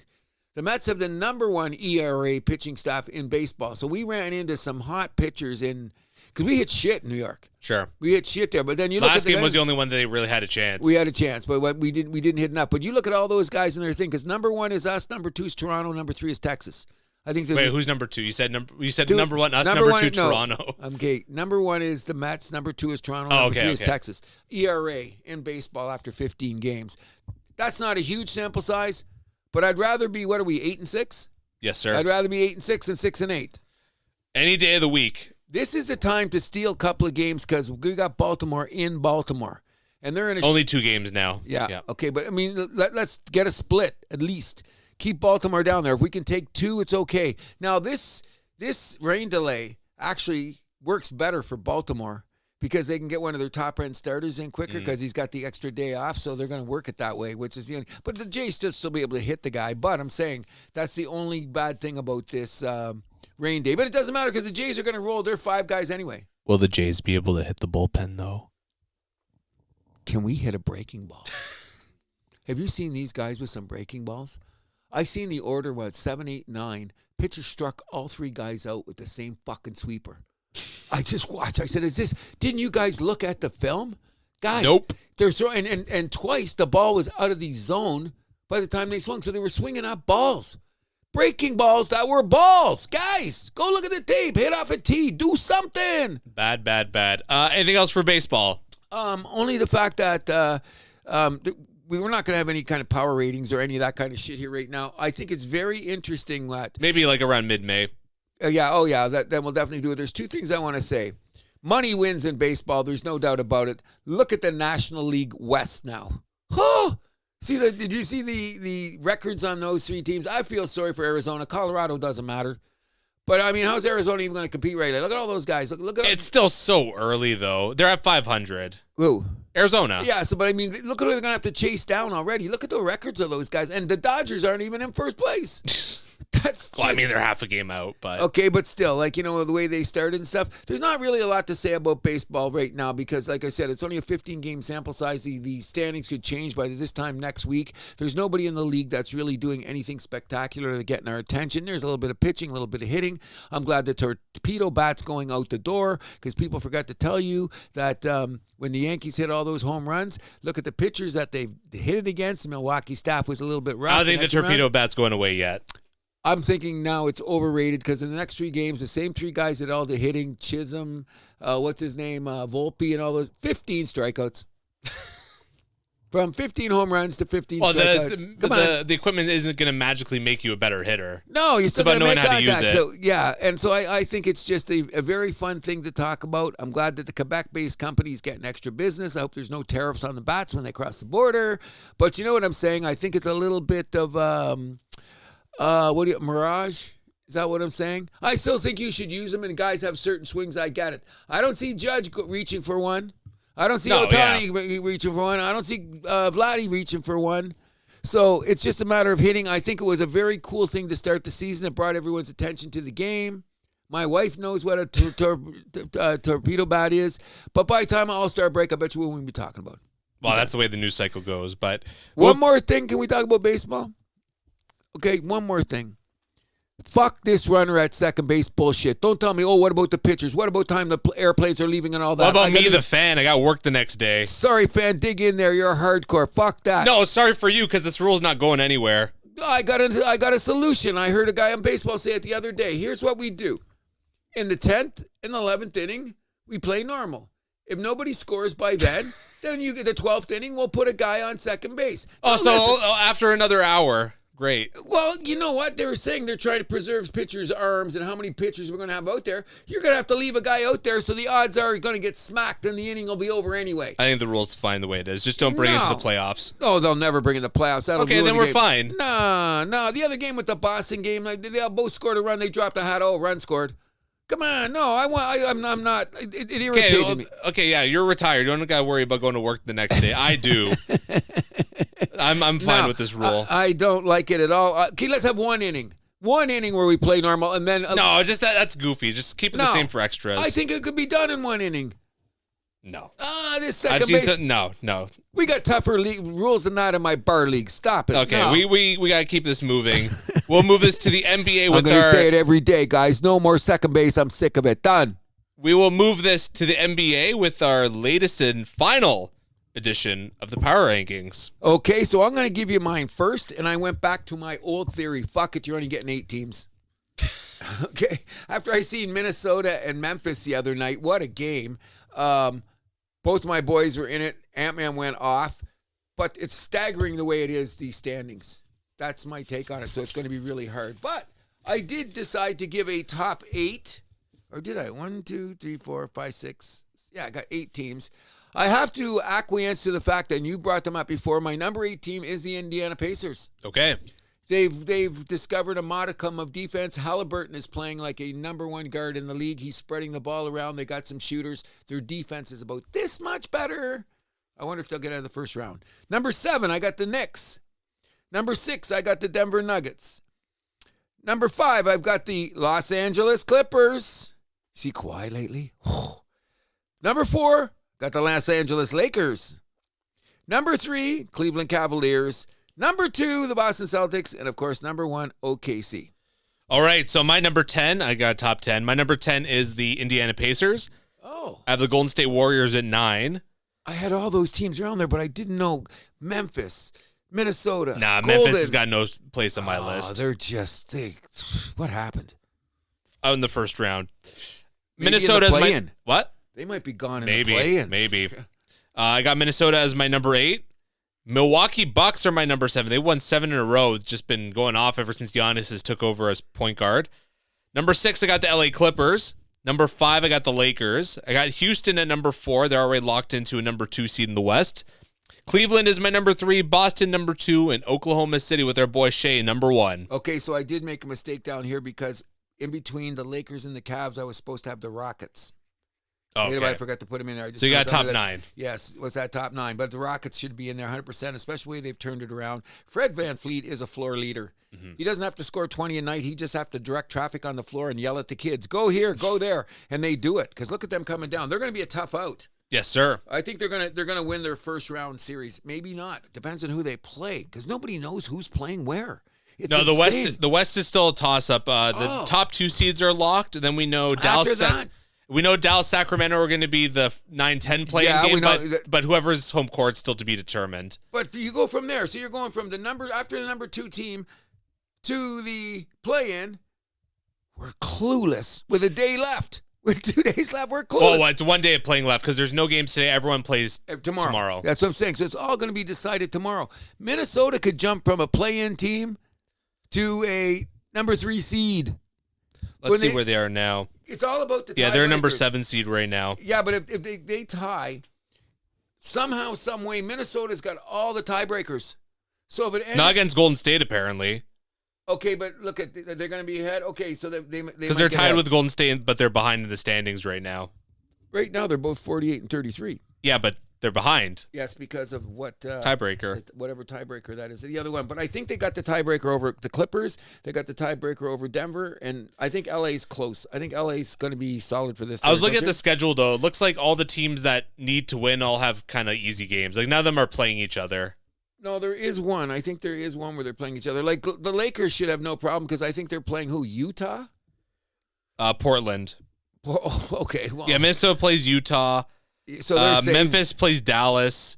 The Mets have the #1 ERA pitching staff in baseball. So we ran into some hot pitchers because we hit shit in New York. Sure. We hit shit there. But then you look at last game was the only one that they really had a chance. We had a chance, but we didn't hit enough. But you look at all those guys in their thing, because #1 is us, #2 is Toronto, #3 is Texas. I think. Wait, who's #2? You said #1 us, #2 Toronto. Okay, #1 is the Mets, #2 is Toronto, #3 is Texas. ERA in baseball after 15 games. That's not a huge sample size. But I'd rather be, 8-6? Yes, sir. I'd rather be 8-6 than 6-8. Any day of the week. This is the time to steal a couple of games because we got Baltimore in Baltimore. And they're in only 2 games now. Yeah. Okay, but I mean, let's get a split at least. Keep Baltimore down there. If we can take 2, it's okay. Now, this rain delay actually works better for Baltimore because they can get one of their top-end starters in quicker because he's got the extra day off, so they're going to work it that way, which is the only... But the Jays still be able to hit the guy, but I'm saying that's the only bad thing about this rain day. But it doesn't matter because the Jays are going to roll their 5 guys anyway. Will the Jays be able to hit the bullpen, though? Can we hit a breaking ball? Have you seen these guys with some breaking balls? I seen the order, 7, 8, 9. Pitcher struck all 3 guys out with the same fucking sweeper. I just watched. I said, didn't you guys look at the film? Guys, nope. They're throwing, and twice the ball was out of the zone by the time they swung. So they were swinging up balls. Breaking balls that were balls. Guys, go look at the tape. Hit off a tee. Do something. Bad. Anything else for baseball? Only the fact that we were not going to have any kind of power ratings or any of that kind of shit here right now. I think it's very interesting that... Maybe like around mid-May. Then we'll definitely do it. There's 2 things I want to say. Money wins in baseball. There's no doubt about it. Look at the National League West now. Did you see the records on those 3 teams? I feel sorry for Arizona. Colorado doesn't matter. But, I mean, how's Arizona even going to compete right now? Look at all those guys. Look at It's still so early, though. They're at 500. Who? Arizona. Yeah, but, I mean, look at who they're going to have to chase down already. Look at the records of those guys. And the Dodgers aren't even in first place. I mean, they're half a game out, but... Okay, but still, the way they started and stuff, there's not really a lot to say about baseball right now because, like I said, it's only a 15-game sample size. The standings could change by this time next week. There's nobody in the league that's really doing anything spectacular to getting our attention. There's a little bit of pitching, a little bit of hitting. I'm glad the torpedo bat's going out the door because people forgot to tell you that when the Yankees hit all those home runs, look at the pitchers that they hit it against. The Milwaukee staff was a little bit rough. I don't think the torpedo bat's going away yet. I'm thinking now it's overrated because in the next 3 games, the same 3 guys did all the hitting, Chisholm, what's his name, Volpe and all those, 15 strikeouts. From 15 home runs to 15 Well, strikeouts. Come on. the equipment isn't going to magically make you a better hitter. No, you still got to about make knowing how to use contact. it. So, yeah, and so I think it's just a very fun thing to talk about. I'm glad that the Quebec-based company's getting extra business. I hope there's no tariffs on the bats when they cross the border. But you know what I'm saying? I think it's a little bit of, mirage? Is that what I'm saying? I still think you should use them, and guys have certain swings. I get it. I don't see Judge reaching for one. I don't see Ohtani reaching for one. I don't see Vladdy reaching for one. So it's just a matter of hitting. I think it was a very cool thing to start the season. It brought everyone's attention to the game. My wife knows what a torpedo bat is. But by the time All-Star break, I bet you we won't be talking about it. Well, that's the way the news cycle goes. But one more thing. Can we talk about baseball? Okay, one more thing. Fuck this runner at second base bullshit. Don't tell me, what about the pitchers? What about time the airplanes are leaving and all that? What about me, the fan? I got work the next day. Sorry, fan, dig in there. You're hardcore. Fuck that. No, sorry for you because this rule's not going anywhere. I got a solution. I heard a guy on baseball say it the other day. Here's what we do. In the 10th and the 11th inning, we play normal. If nobody scores by then you get the 12th inning, we'll put a guy on second base. Oh, now, so listen, after another hour. Great. Well, you know what? They were saying they're trying to preserve pitchers' arms and how many pitchers we're going to have out there. You're going to have to leave a guy out there, so the odds are you're going to get smacked and the inning will be over anyway. I think the rule's fine the way it is. Just don't bring it to the playoffs. Oh, they'll never bring in the playoffs. That'll Okay, then we're game. fine. No. The other game with the Boston game, they all both scored a run. They dropped a hat. Run scored. Come on. No, I'm not. It irritated me. Okay, yeah, you're retired. You don't got to worry about going to work the next day. I do. I'm fine with this rule. I don't like it at all. Okay, let's have one inning. One inning where we play normal, and then no, just that's goofy. Just keep it the same for extras. I think it could be done in one inning. No. This second base. No. We got tougher rules than that in my bar league. Stop it. Okay, no. we got to keep this moving. We'll move this to the NBA with I'm going to say it every day, guys. No more second base. I'm sick of it. Done. We will move this to the NBA with our latest and final edition of the Power Rankings. Okay, so I'm going to give you mine first, and I went back to my old theory. Fuck it, you're only getting 8 teams. Okay, after I seen Minnesota and Memphis the other night, what a game. Both my boys were in it. Ant-Man went off, but it's staggering the way it is, these standings. That's my take on it, so it's going to be really hard. But I did decide to give a top 8, or did I? 1, 2, 3, 4, 5, 6. Yeah, I got 8 teams. I have to acquiesce to the fact that, and you brought them up before, my number 8 team is the Indiana Pacers. Okay. They've discovered a modicum of defense. Halliburton is playing like a number 1 guard in the league. He's spreading the ball around. They got some shooters. Their defense is about this much better. I wonder if they'll get out of the first round. Number 7, I got the Knicks. Number 6, I got the Denver Nuggets. Number 5, I've got the Los Angeles Clippers. See Kawhi lately? Number 4, got the Los Angeles Lakers. Number 3, Cleveland Cavaliers. Number 2, the Boston Celtics. And, of course, number 1, OKC. All right, so my number 10, I got top 10. My number 10 is the Indiana Pacers. Oh. I have the Golden State Warriors at 9. I had all those teams around there, but I didn't know Memphis, Minnesota, Nah, Golden. Memphis has got no place on my list. They're just, what happened? Out in the first round. Maybe Minnesota's in the my... play-in. What? They might be gone in the play-in. Maybe. I got Minnesota as my number 8. Milwaukee Bucks are my number 7. They won 7 in a row. It's just been going off ever since Giannis has took over as point guard. Number 6, I got the LA Clippers. Number 5, I got the Lakers. I got Houston at number 4. They're already locked into a number 2 seed in the West. Cleveland is my number 3. Boston, number 2. And Oklahoma City with their boy Shea, number 1. Okay, so I did make a mistake down here because in between the Lakers and the Cavs, I was supposed to have the Rockets. Okay. I forgot to put them in there. So you got top 9. Yes, was that top 9. But the Rockets should be in there 100%, especially the way they've turned it around. Fred VanVleet is a floor leader. Mm-hmm. He doesn't have to score 20 a night. He just have to direct traffic on the floor and yell at the kids, go here, go there. And they do it because look at them coming down. They're going to be a tough out. Yes, sir. I think they're gonna win their first round series. Maybe not. Depends on who they play because nobody knows who's playing where. It's no, insane. the West is still a toss-up. The top 2 seeds are locked, and then we know Dallas. We know Dallas, Sacramento are going to be the 9-10 playing game, but whoever's home court still to be determined. But you go from there. So you're going from after the number 2 team to the play-in. We're clueless with a day left. With 2 days left, we're close. Oh, it's 1 day of playing left because there's no games today. Everyone plays tomorrow. That's what I'm saying. So it's all going to be decided tomorrow. Minnesota could jump from a play-in team to a number 3 seed. Let's see where they are now. It's all about the they're number 7 seed right now. Yeah, but if they tie, somehow, some way, Minnesota's got all the tiebreakers. So if it ends, not against Golden State, apparently. Okay, but look at they're going to be ahead. Okay, so they because they're tied with Golden State, but they're behind in the standings right now. Right now, they're both 48 and 33. Yeah, but they're behind. Yes, because of what tiebreaker, whatever tiebreaker that is, the other one. But I think they got the tiebreaker over the Clippers. They got the tiebreaker over Denver, and I think LA's close. I think LA's going to be solid for this. I was looking at the schedule though. It looks like all the teams that need to win all have kind of easy games. Like none of them are playing each other. No, there is one. I think there is one where they're playing each other. Like the Lakers should have no problem because I think they're playing who? Utah? Portland. Oh, okay. Well, yeah, Minnesota plays Utah. So they're saying, Memphis plays Dallas.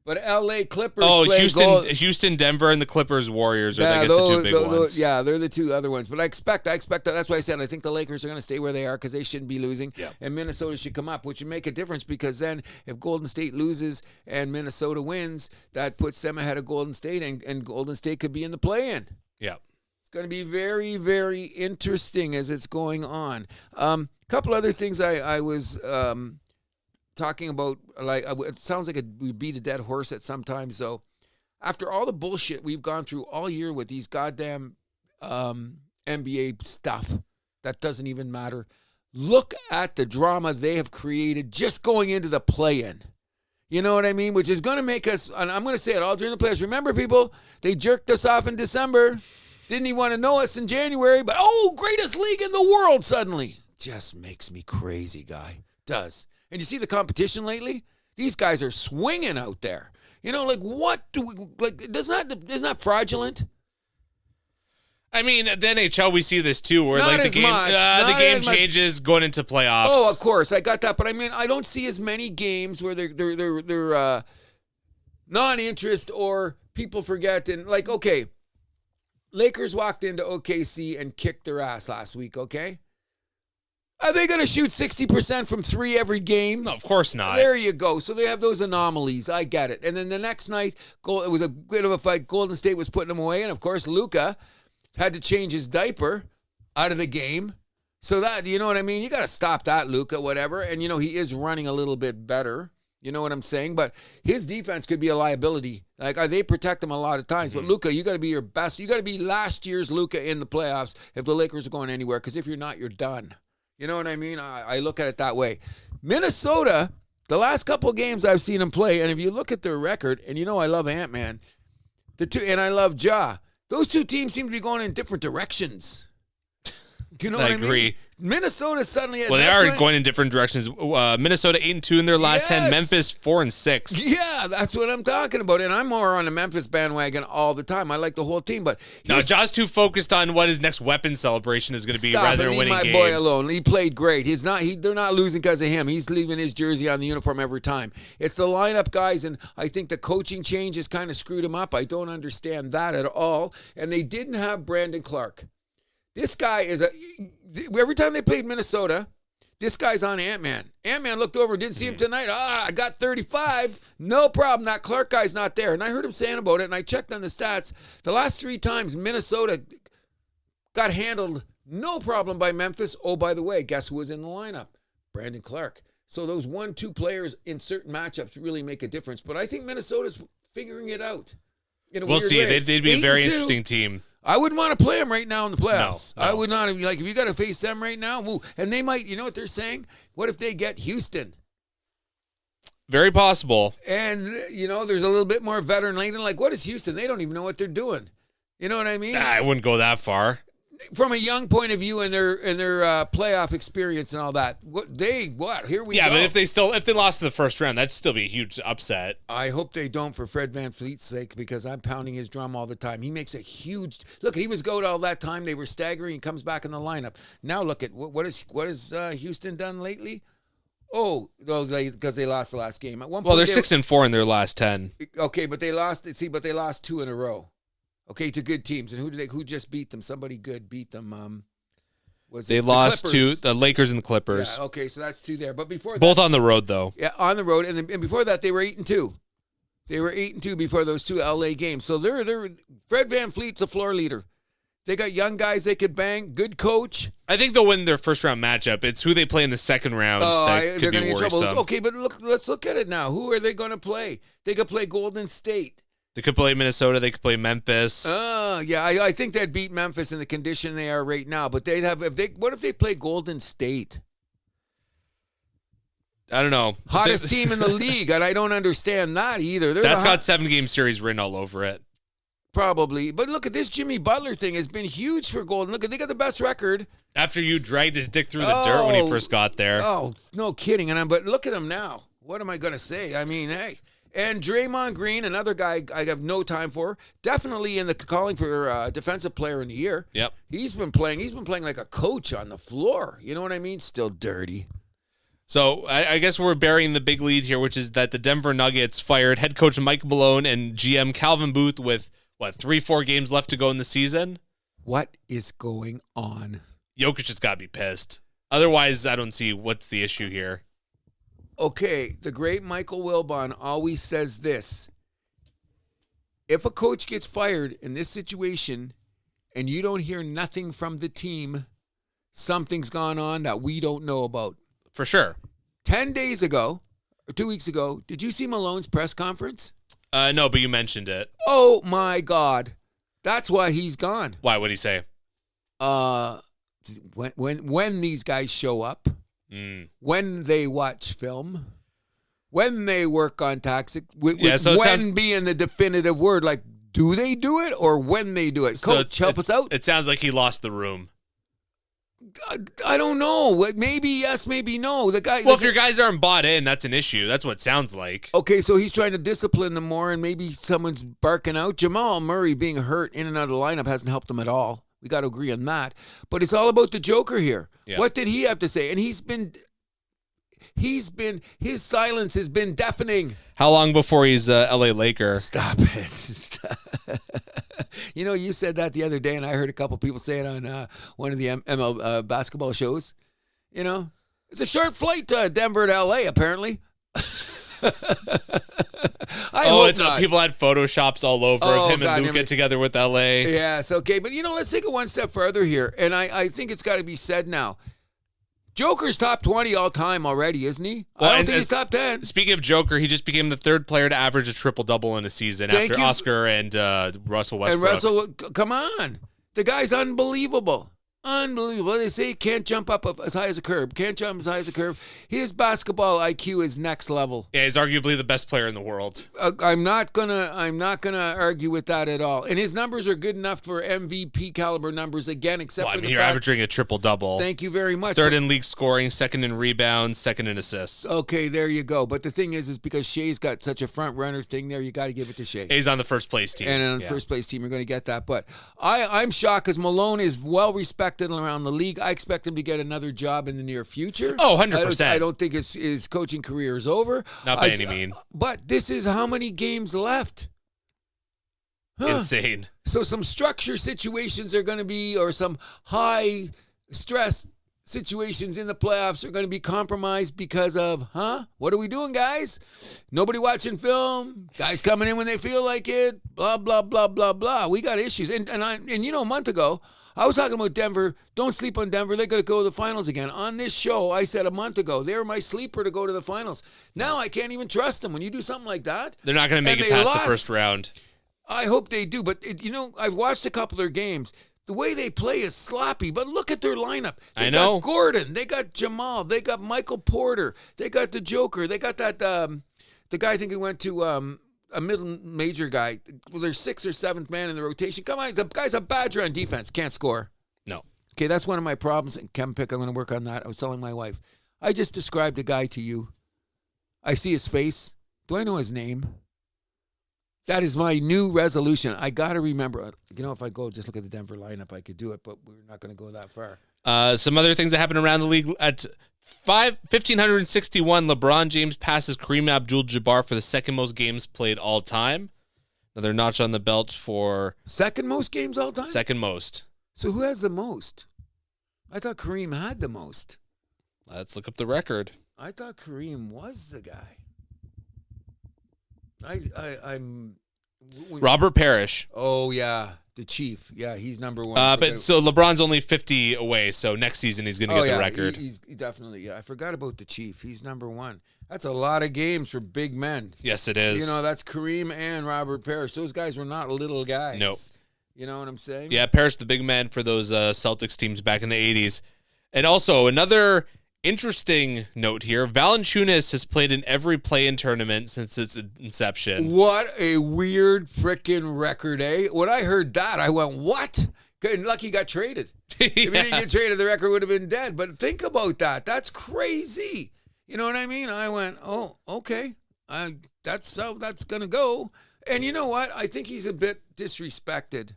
But L.A. Clippers. Oh, Houston, Denver, and the Clippers Warriors are I guess the two big ones. Yeah, they're the two other ones. But I expect that. That's why I said I think the Lakers are going to stay where they are because they shouldn't be losing. Yeah. And Minnesota should come up, which would make a difference because then if Golden State loses and Minnesota wins, that puts them ahead of Golden State, and Golden State could be in the play-in. Yeah. It's going to be very, very interesting as it's going on. Couple other things I was talking about, like it sounds like we beat a dead horse at some times. So after all the bullshit we've gone through all year with these goddamn NBA stuff that doesn't even matter, look at the drama they have created just going into the play-in. You know what I mean? Which is going to make us, and I'm going to say it all during the playoffs. Remember, people, they jerked us off in December. Didn't even want to know us in January, but greatest league in the world suddenly. Just makes me crazy, guy. Does. And you see the competition lately? These guys are swinging out there. You know, like what do we like? Isn't that fraudulent? I mean, the NHL we see this too, where Not like the game changes going into playoffs. Oh, of course, I got that, but I mean, I don't see as many games where they're non-interest or people forget and like okay, Lakers walked into OKC and kicked their ass last week. Okay. Are they going to shoot 60% from 3 every game? No, of course not. There you go. So they have those anomalies. I get it. And then the next night, it was a bit of a fight. Golden State was putting them away. And, of course, Luka had to change his diaper out of the game. So that, you know what I mean? You got to stop that, Luka, whatever. And, you know, he is running a little bit better. You know what I'm saying? But his defense could be a liability. Like, they protect him a lot of times. But, Luka, you got to be your best. You got to be last year's Luka in the playoffs if the Lakers are going anywhere. Because if you're not, you're done. You know what I mean? I look at it that way. Minnesota, the last couple of games I've seen them play, and if you look at their record, and you know I love Ant-Man, and I love Ja, those two teams seem to be going in different directions. You know what I agree. mean? Minnesota suddenly... Well, they are going in different directions. Minnesota 8-2 in their last 10. Memphis 4-6. Yeah, that's what I'm talking about. And I'm more on the Memphis bandwagon all the time. I like the whole team, but... Now, Ja's too focused on what his next weapon celebration is going to be rather than winning games. Leave my boy alone. He played great. They're not losing because of him. He's leaving his jersey on the uniform every time. It's the lineup guys, and I think the coaching change has kind of screwed him up. I don't understand that at all. And they didn't have Brandon Clark. This guy every time they played Minnesota, this guy's on Ant-Man. Ant-Man looked over, didn't see him tonight. I got 35. No problem. That Clark guy's not there. And I heard him saying about it, and I checked on the stats. The last 3 times Minnesota got handled no problem by Memphis. Oh, by the way, guess who was in the lineup? Brandon Clark. So those 1-2 players in certain matchups really make a difference. But I think Minnesota's figuring it out. We'll see. They'd be a very interesting team. I wouldn't want to play them right now in the playoffs. No. I would not. Like, if you got to face them right now, and they might, you know what they're saying? What if they get Houston? Very possible. And, you know, there's a little bit more veteran laden. Like, what is Houston? They don't even know what they're doing. You know what I mean? I wouldn't go that far. From a young point of view and their playoff experience and all that, here we go. Yeah, but if they lost to the first round, that'd still be a huge upset. I hope they don't for Fred VanVleet's sake because I'm pounding his drum all the time. He makes a huge look. He was goat all that time. They were staggering. He comes back in the lineup. Now look at what has Houston done lately? Oh, because they lost the last game. At one point, they're 6-4 in their last 10. Okay, but they lost. But they lost 2 in a row. Okay, to good teams. And who just beat them? Somebody good beat them. Was They it lost to Clippers? the Lakers and the Clippers. Yeah, okay, so that's 2 there. But before Both that, on the road, though. yeah, on the road, and before that, they were 8-2. They were 8-2 before those 2 LA games. So they're Fred VanVleet's a floor leader. They got young guys they could bang. Good coach. I think they'll win their first round matchup. It's who they play in the second round that They're could be going to get worrisome. trouble. Okay, but let's look at it now. Who are they going to play? They could play Golden State. They could play Minnesota. They could play Memphis. Yeah, I think they'd beat Memphis in the condition they are right now. But they'd have what if they play Golden State? I don't know. Hottest team in the league, and I don't understand that either. That's got 7-game series written all over it. Probably. But look at this Jimmy Butler thing has been huge for Golden. Look, they got the best record. After you dragged his dick through the dirt when he first got there. Oh, no kidding. But look at him now. What am I going to say? I mean, hey. And Draymond Green, another guy I have no time for, definitely in the calling for defensive player in the year. Yep. He's been playing like a coach on the floor. You know what I mean? Still dirty. So I guess we're burying the big lead here, which is that the Denver Nuggets fired head coach Mike Malone and GM Calvin Booth with, 3-4 games left to go in the season? What is going on? Jokic has got to be pissed. Otherwise, I don't see what's the issue here. Okay, the great Michael Wilbon always says this. If a coach gets fired in this situation and you don't hear nothing from the team, something's gone on that we don't know about. For sure. 10 days ago, or 2 weeks ago, did you see Malone's press conference? No, but you mentioned it. Oh, my God. That's why he's gone. Why? What'd he say? When these guys show up, when they watch film, when they work on tactics, being the definitive word, like, do they do it or when they do it? Coach, help us out. It sounds like he lost the room. I don't know. Maybe yes, maybe no. If your guys aren't bought in, that's an issue. That's what it sounds like. Okay, so he's trying to discipline them more, and maybe someone's barking out. Jamal Murray being hurt in and out of the lineup hasn't helped him at all. We got to agree on that. But it's all about the Joker here. Yeah. What did he have to say? And his silence has been deafening. How long before he's LA Laker? Stop it. You know, you said that the other day, and I heard a couple people say it on one of the ML basketball shows. You know, it's a short flight to Denver to LA, apparently. I hope not. People had photoshops all over of him and Luka together with LA. Yes, okay. But, let's take it one step further here. And I think it's got to be said now. Joker's top 20 all time already, isn't he? Well, I don't think he's top 10. Speaking of Joker, he just became the 3rd player to average a triple-double in a season after Oscar and Russell Westbrook. And Russell, come on. The guy's unbelievable. Unbelievable. They say he can't jump up as high as a curb. Can't jump as high as a curb. His basketball IQ is next level. Yeah, he's arguably the best player in the world. I'm not gonna argue with that at all. And his numbers are good enough for MVP caliber numbers again, except for the you're averaging a triple-double. Thank you very much. 3rd in league scoring, 2nd in rebounds, 2nd in assists. Okay, there you go. But the thing is because Shea's got such a front runner thing there, you got to give it to Shea. He's on the first place team. And on the first place team, you're going to get that. But I'm shocked because Malone is well respected around the league. I expect him to get another job in the near future. Oh, 100%. I don't think his coaching career is over. Not by any means. But this is how many games left? Insane. So some structure situations are going to be, or some high stress situations in the playoffs are going to be compromised because of, what are we doing, guys? Nobody watching film. Guys coming in when they feel like it. Blah, blah, blah, blah, blah. We got issues. And a month ago, I was talking about Denver. Don't sleep on Denver. They're going to go to the finals again. On this show, I said a month ago, they were my sleeper to go to the finals. Now I can't even trust them. When you do something like that. They're not going to make it past the first round. I hope they do. But, I've watched a couple of their games. The way they play is sloppy, but look at their lineup. They got Gordon. They got Jamal. They got Michael Porter. They got the Joker. They got that, the guy I think he went to a middle major guy. Well, there's 6th or 7th man in the rotation. Come on, the guy's a badger on defense. Can't score. No. Okay, that's one of my problems. And Kevin Pick, I'm going to work on that. I was telling my wife. I just described a guy to you. I see his face. Do I know his name? That is my new resolution. I got to remember. If I go just look at the Denver lineup, I could do it, but we're not going to go that far. Some other things that happened around the league. At 1,561, LeBron James passes Kareem Abdul-Jabbar for the 2nd most games played all time. Another notch on the belt for... 2nd most games all time? 2nd most. So who has the most? I thought Kareem had the most. Let's look up the record. I thought Kareem was the guy. I'm Robert Parrish. Oh yeah, the Chief. Yeah, he's number one. But so LeBron's only 50 away. So next season he's going to get the record. He's definitely. Yeah, I forgot about the Chief. He's number one. That's a lot of games for big men. Yes, it is. You know, that's Kareem and Robert Parrish. Those guys were not little guys. Nope. You know what I'm saying? Yeah, Parrish, the big man for those Celtics teams back in the 80s. And also another interesting note here, Valanciunas has played in every play-in tournament since its inception. What a weird freaking record, eh? When I heard that, I went, what? And lucky he got traded. Yeah. If he didn't get traded, the record would have been dead. But think about that. That's crazy. You know what I mean? I went, oh, okay. That's how that's going to go. And you know what? I think he's a bit disrespected,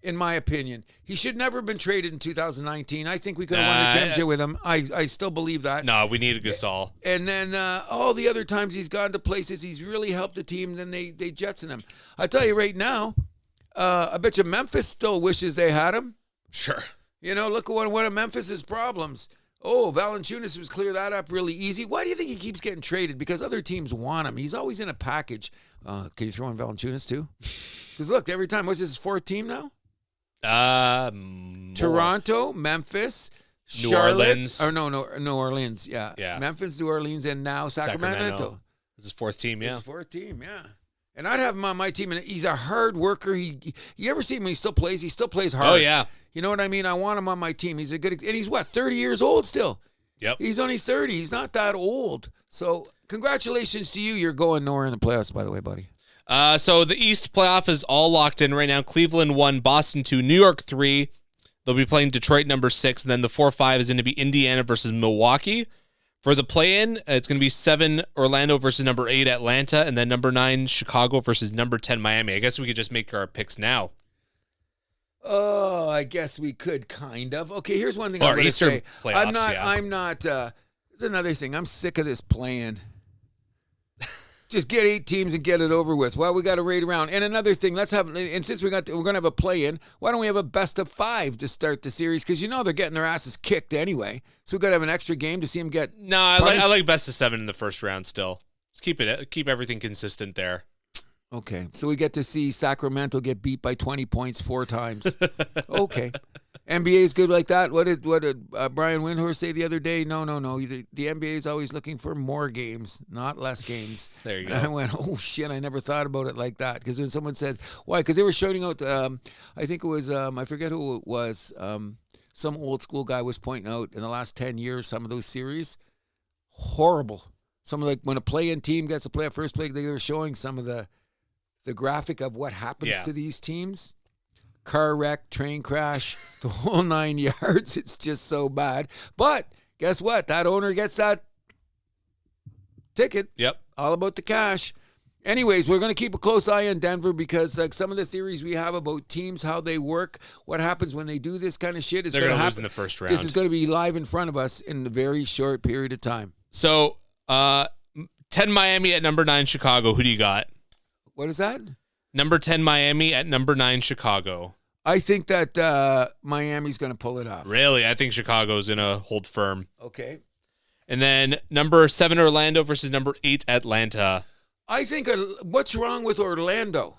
in my opinion. He should never have been traded in 2019. I think we could have won the championship with him. I still believe that. No, we need a Gasol. And then all the other times he's gone to places, he's really helped the team, then they jetson him. I tell you right now, I bet you Memphis still wishes they had him. Sure. You know, look at one of Memphis's problems. Oh, Valanciunas was clear that up really easy. Why do you think he keeps getting traded? Because other teams want him. He's always in a package. Can you throw in Valanciunas too? Because look, every time, what's this, fourth team now? Toronto, Memphis, New Charlotte, Orleans. or New Orleans, yeah. Yeah. Memphis, New Orleans, and now Sacramento. This is fourth team, yeah. His fourth team, yeah. And I'd have him on my team, and he's a hard worker. You ever see him when he still plays? He still plays hard. Oh, yeah. You know what I mean? I want him on my team. He's a good, and he's what, 30 years old still? Yep. He's only 30. He's not that old. So congratulations to you. You're going nowhere in the playoffs, by the way, buddy. So the East playoff is all locked in right now. Cleveland 1, Boston 2, New York 3. They'll be playing Detroit number 6. And then the 4-5 is going to be Indiana versus Milwaukee. For the play-in, it's going to be 7 Orlando versus number 8 Atlanta. And then number 9 Chicago versus number 10 Miami. I guess we could just make our picks now. Oh, I guess we could kind of. Okay, here's one thing I'm going to say. Playoffs, I'm not, there's another thing. I'm sick of this play-in. Just get 8 teams and get it over with. Well, we got to raid around. And another thing, and since we're going to have a play-in, why don't we have a best of 5 to start the series? Because you know they're getting their asses kicked anyway. So we got to have an extra game to see them get. No, I like best of 7 in the first round still. Just keep everything consistent there. Okay, so we get to see Sacramento get beat by 20 points 4 times. Okay. NBA is good like that. What did Brian Windhorst say the other day? No. The NBA is always looking for more games, not less games. There you go. And I went, oh, shit, I never thought about it like that. Because when someone said, why? Because they were shouting out, I think it was, I forget who it was, some old school guy was pointing out in the last 10 years, some of those series, horrible. Some like when a play-in team gets a first play, they were showing some of the graphic of what happens to these teams. Car wreck, train crash, the whole 9 yards. It's just so bad. But guess what? That owner gets that ticket. Yep. All about the cash. Anyways, we're going to keep a close eye on Denver because like some of the theories we have about teams, how they work, what happens when they do this kind of shit is going to happen. Lose in the first round. This is going to be live in front of us in a very short period of time. So, 10 Miami at number 9 Chicago. Who do you got? What is that? Number 10 Miami at number 9 Chicago. I think that Miami's going to pull it off. Really? I think Chicago's going to hold firm. Okay. And then number 7 Orlando versus number 8 Atlanta. I think what's wrong with Orlando?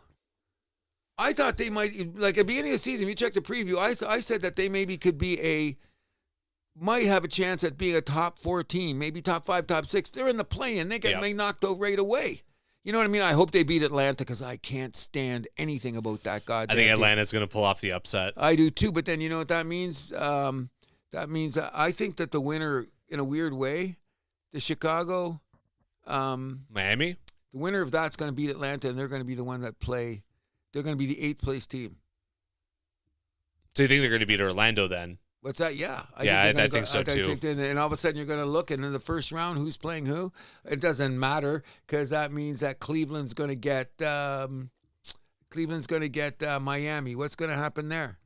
I thought they might, like at the beginning of the season, if you check the preview, I said that they maybe could be might have a chance at being a top 4 team, maybe top 5, top 6. They're in the play-in. They get knocked out right away. You know what I mean? I hope they beat Atlanta because I can't stand anything about that goddamn I think team. Atlanta's going to pull off the upset. I do too, but then you know what that means? That means I think that the winner, in a weird way, the Chicago... Miami? The winner of that's going to beat Atlanta, and they're going to be the one that play. They're going to be the 8th place team. So you think they're going to beat Orlando then? What's that? Yeah. I think so too. And all of a sudden you're going to look, and in the first round, who's playing who? It doesn't matter because that means that Cleveland's going to get Miami. What's going to happen there?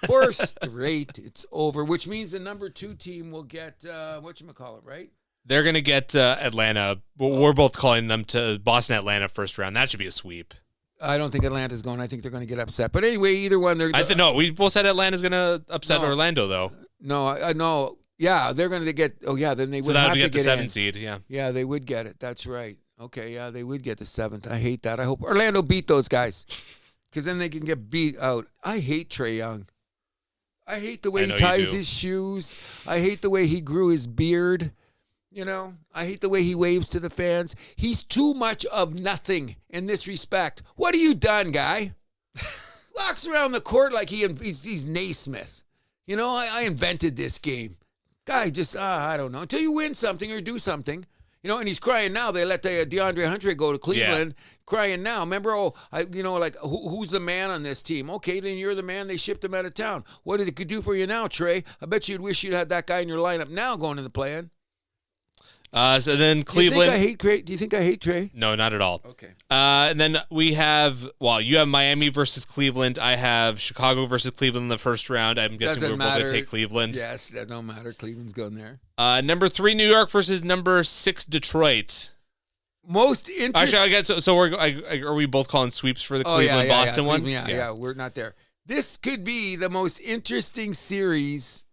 4 straight. It's over, which means the number 2 team will get whatchamacallit, right? They're going to get Atlanta. We're both calling them to Boston, Atlanta first round. That should be a sweep. I don't think Atlanta's going. I think they're going to get upset. But anyway, either one. No, we both said Atlanta's going to upset Orlando, though. No, I no. Yeah, they're going to get. Oh, yeah. Then they would So that have would to get the get 7th seed. Yeah. Yeah, they would get it. That's right. Okay, yeah, they would get the 7th. I hate that. I hope Orlando beat those guys because then they can get beat out. I hate Trae Young. I hate the way he ties his shoes. I hate the way he grew his beard. I hate the way he waves to the fans. He's too much of nothing in this respect. What have you done, guy? Walks around the court like he's Naismith. I invented this game. Guy just, I don't know. Until you win something or do something. And he's crying now. They let DeAndre Hunter go to Cleveland. Yeah. Crying now. Remember, who's the man on this team? Okay, then you're the man. They shipped him out of town. What did it could do for you now, Trey? I bet you'd wish you'd had that guy in your lineup now going in the play-in. So then Cleveland. Do you think I hate Trey? No, not at all. Okay. And then we have, you have Miami versus Cleveland. I have Chicago versus Cleveland in the first round. I'm guessing we're both going to take Cleveland. Yes, that don't matter. Cleveland's going there. Number 3, New York versus number 6, Detroit. Most interesting. Actually, are we both calling sweeps for the Cleveland-Boston ones? Yeah, we're not there. This could be the most interesting series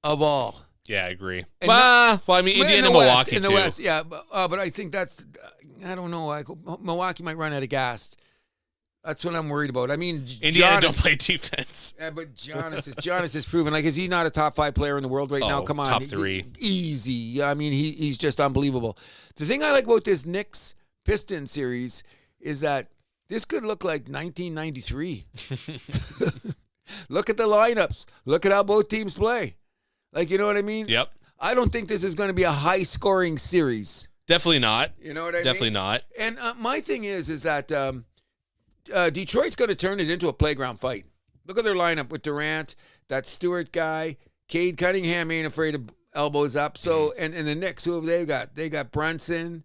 of all. Yeah, I agree. Indiana, Milwaukee, in the West, yeah, but I think that's, I don't know. Milwaukee might run out of gas. That's what I'm worried about. I mean, Indiana don't play defense. Yeah, but Giannis is proven. Is he not a top 5 player in the world right now? Come on, top 3, easy. I mean, he's just unbelievable. The thing I like about this Knicks Pistons series is that this could look like 1993. Look at the lineups. Look at how both teams play. You know what I mean? Yep. I don't think this is going to be a high-scoring series. Definitely not. You know what I mean? Definitely not. And my thing is that Detroit's going to turn it into a playground fight. Look at their lineup with Durant, that Stewart guy, Cade Cunningham ain't afraid of elbows up. So and the Knicks, who have they got? They got Brunson.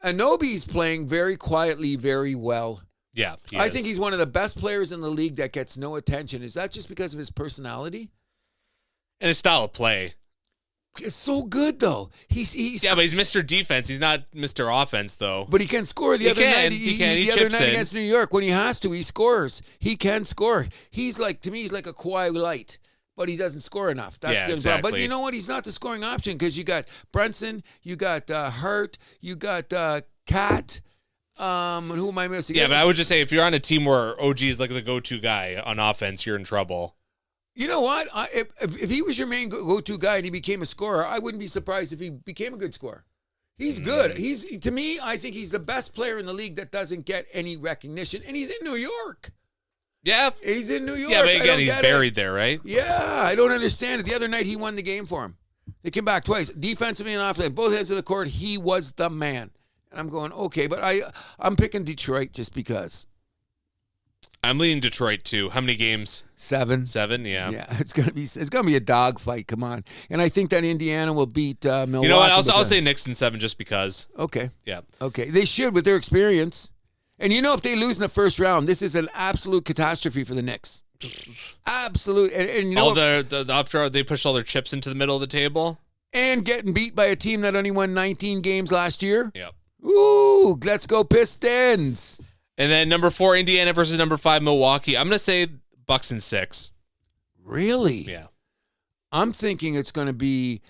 Anobi's playing very quietly, very well. Yeah, I think he's one of the best players in the league that gets no attention. Is that just because of his personality? And his style of play. It's so good, though. He's but he's Mr. Defense. He's not Mr. Offense, though. But he can score. The other night in. Against New York, when he has to, he scores. He can score. To me, he's like a Kawhi Light, but he doesn't score enough. That's the exactly. But you know what? He's not the scoring option because you got Brunson, you got Hurt, you got Cat. Who am I missing? Yeah, but I would just say if you're on a team where OG is like the go-to guy on offense, you're in trouble. You know what? If he was your main go-to guy and he became a scorer, I wouldn't be surprised if he became a good scorer. He's good. To me, I think he's the best player in the league that doesn't get any recognition, and he's in New York. Yeah. He's in New York. Yeah, but again, he's buried there, right? Yeah, I don't understand it. The other night, he won the game for him. They came back twice. Defensively and offensively, both ends of the court, he was the man. And I'm going, okay, but I'm picking Detroit just because. I'm leaning Detroit too. How many games? 7. 7, yeah. Yeah, it's gonna be a dog fight. Come on, and I think that Indiana will beat Milwaukee. You know what? I'll say Knicks in 7 just because. Okay. Yeah. Okay, they should with their experience, and if they lose in the first round, this is an absolute catastrophe for the Knicks. Absolute, and after they pushed all their chips into the middle of the table and getting beat by a team that only won 19 games last year. Yep. Ooh, let's go Pistons. And then number 4, Indiana versus number 5, Milwaukee. I'm going to say Bucks in 6. Really? Yeah. I'm thinking it's going to be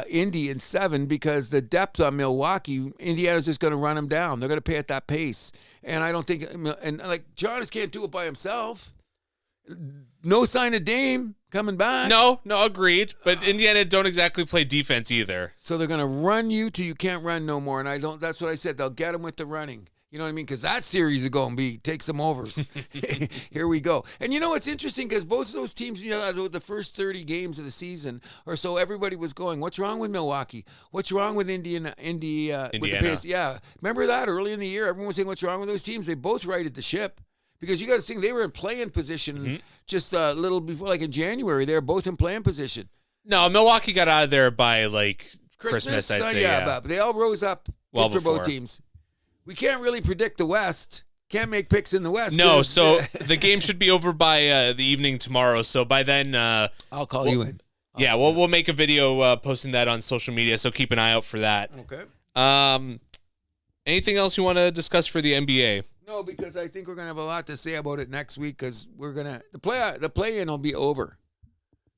Indy in 7 because the depth on Milwaukee, Indiana's just going to run them down. They're going to play at that pace. And I don't think, Giannis can't do it by himself. No sign of Dame coming back. No, agreed. But Indiana don't exactly play defense either. So they're going to run you till you can't run no more. And that's what I said. They'll get them with the running. You know what I mean? Because that series is going to take some overs. Here we go. And what's interesting? Because both of those teams, the first 30 games of the season or so, everybody was going, what's wrong with Milwaukee? What's wrong with Indiana? With the Pacers? Yeah. Remember that early in the year? Everyone was saying, what's wrong with those teams? They both righted the ship. Because you got to think, they were in play-in position just a little before, in January. They were both in play-in position. No, Milwaukee got out of there by, Christmas, I'd say. Yeah, but they all rose up well for before. both teams. We can't really predict the West. Can't make picks in the West. No, so the game should be over by the evening tomorrow. So by then, I'll call you in. We'll make a video posting that on social media. So keep an eye out for that. Okay. Anything else you want to discuss for the NBA? No, because I think we're gonna have a lot to say about it next week because we're gonna the play-in will be over.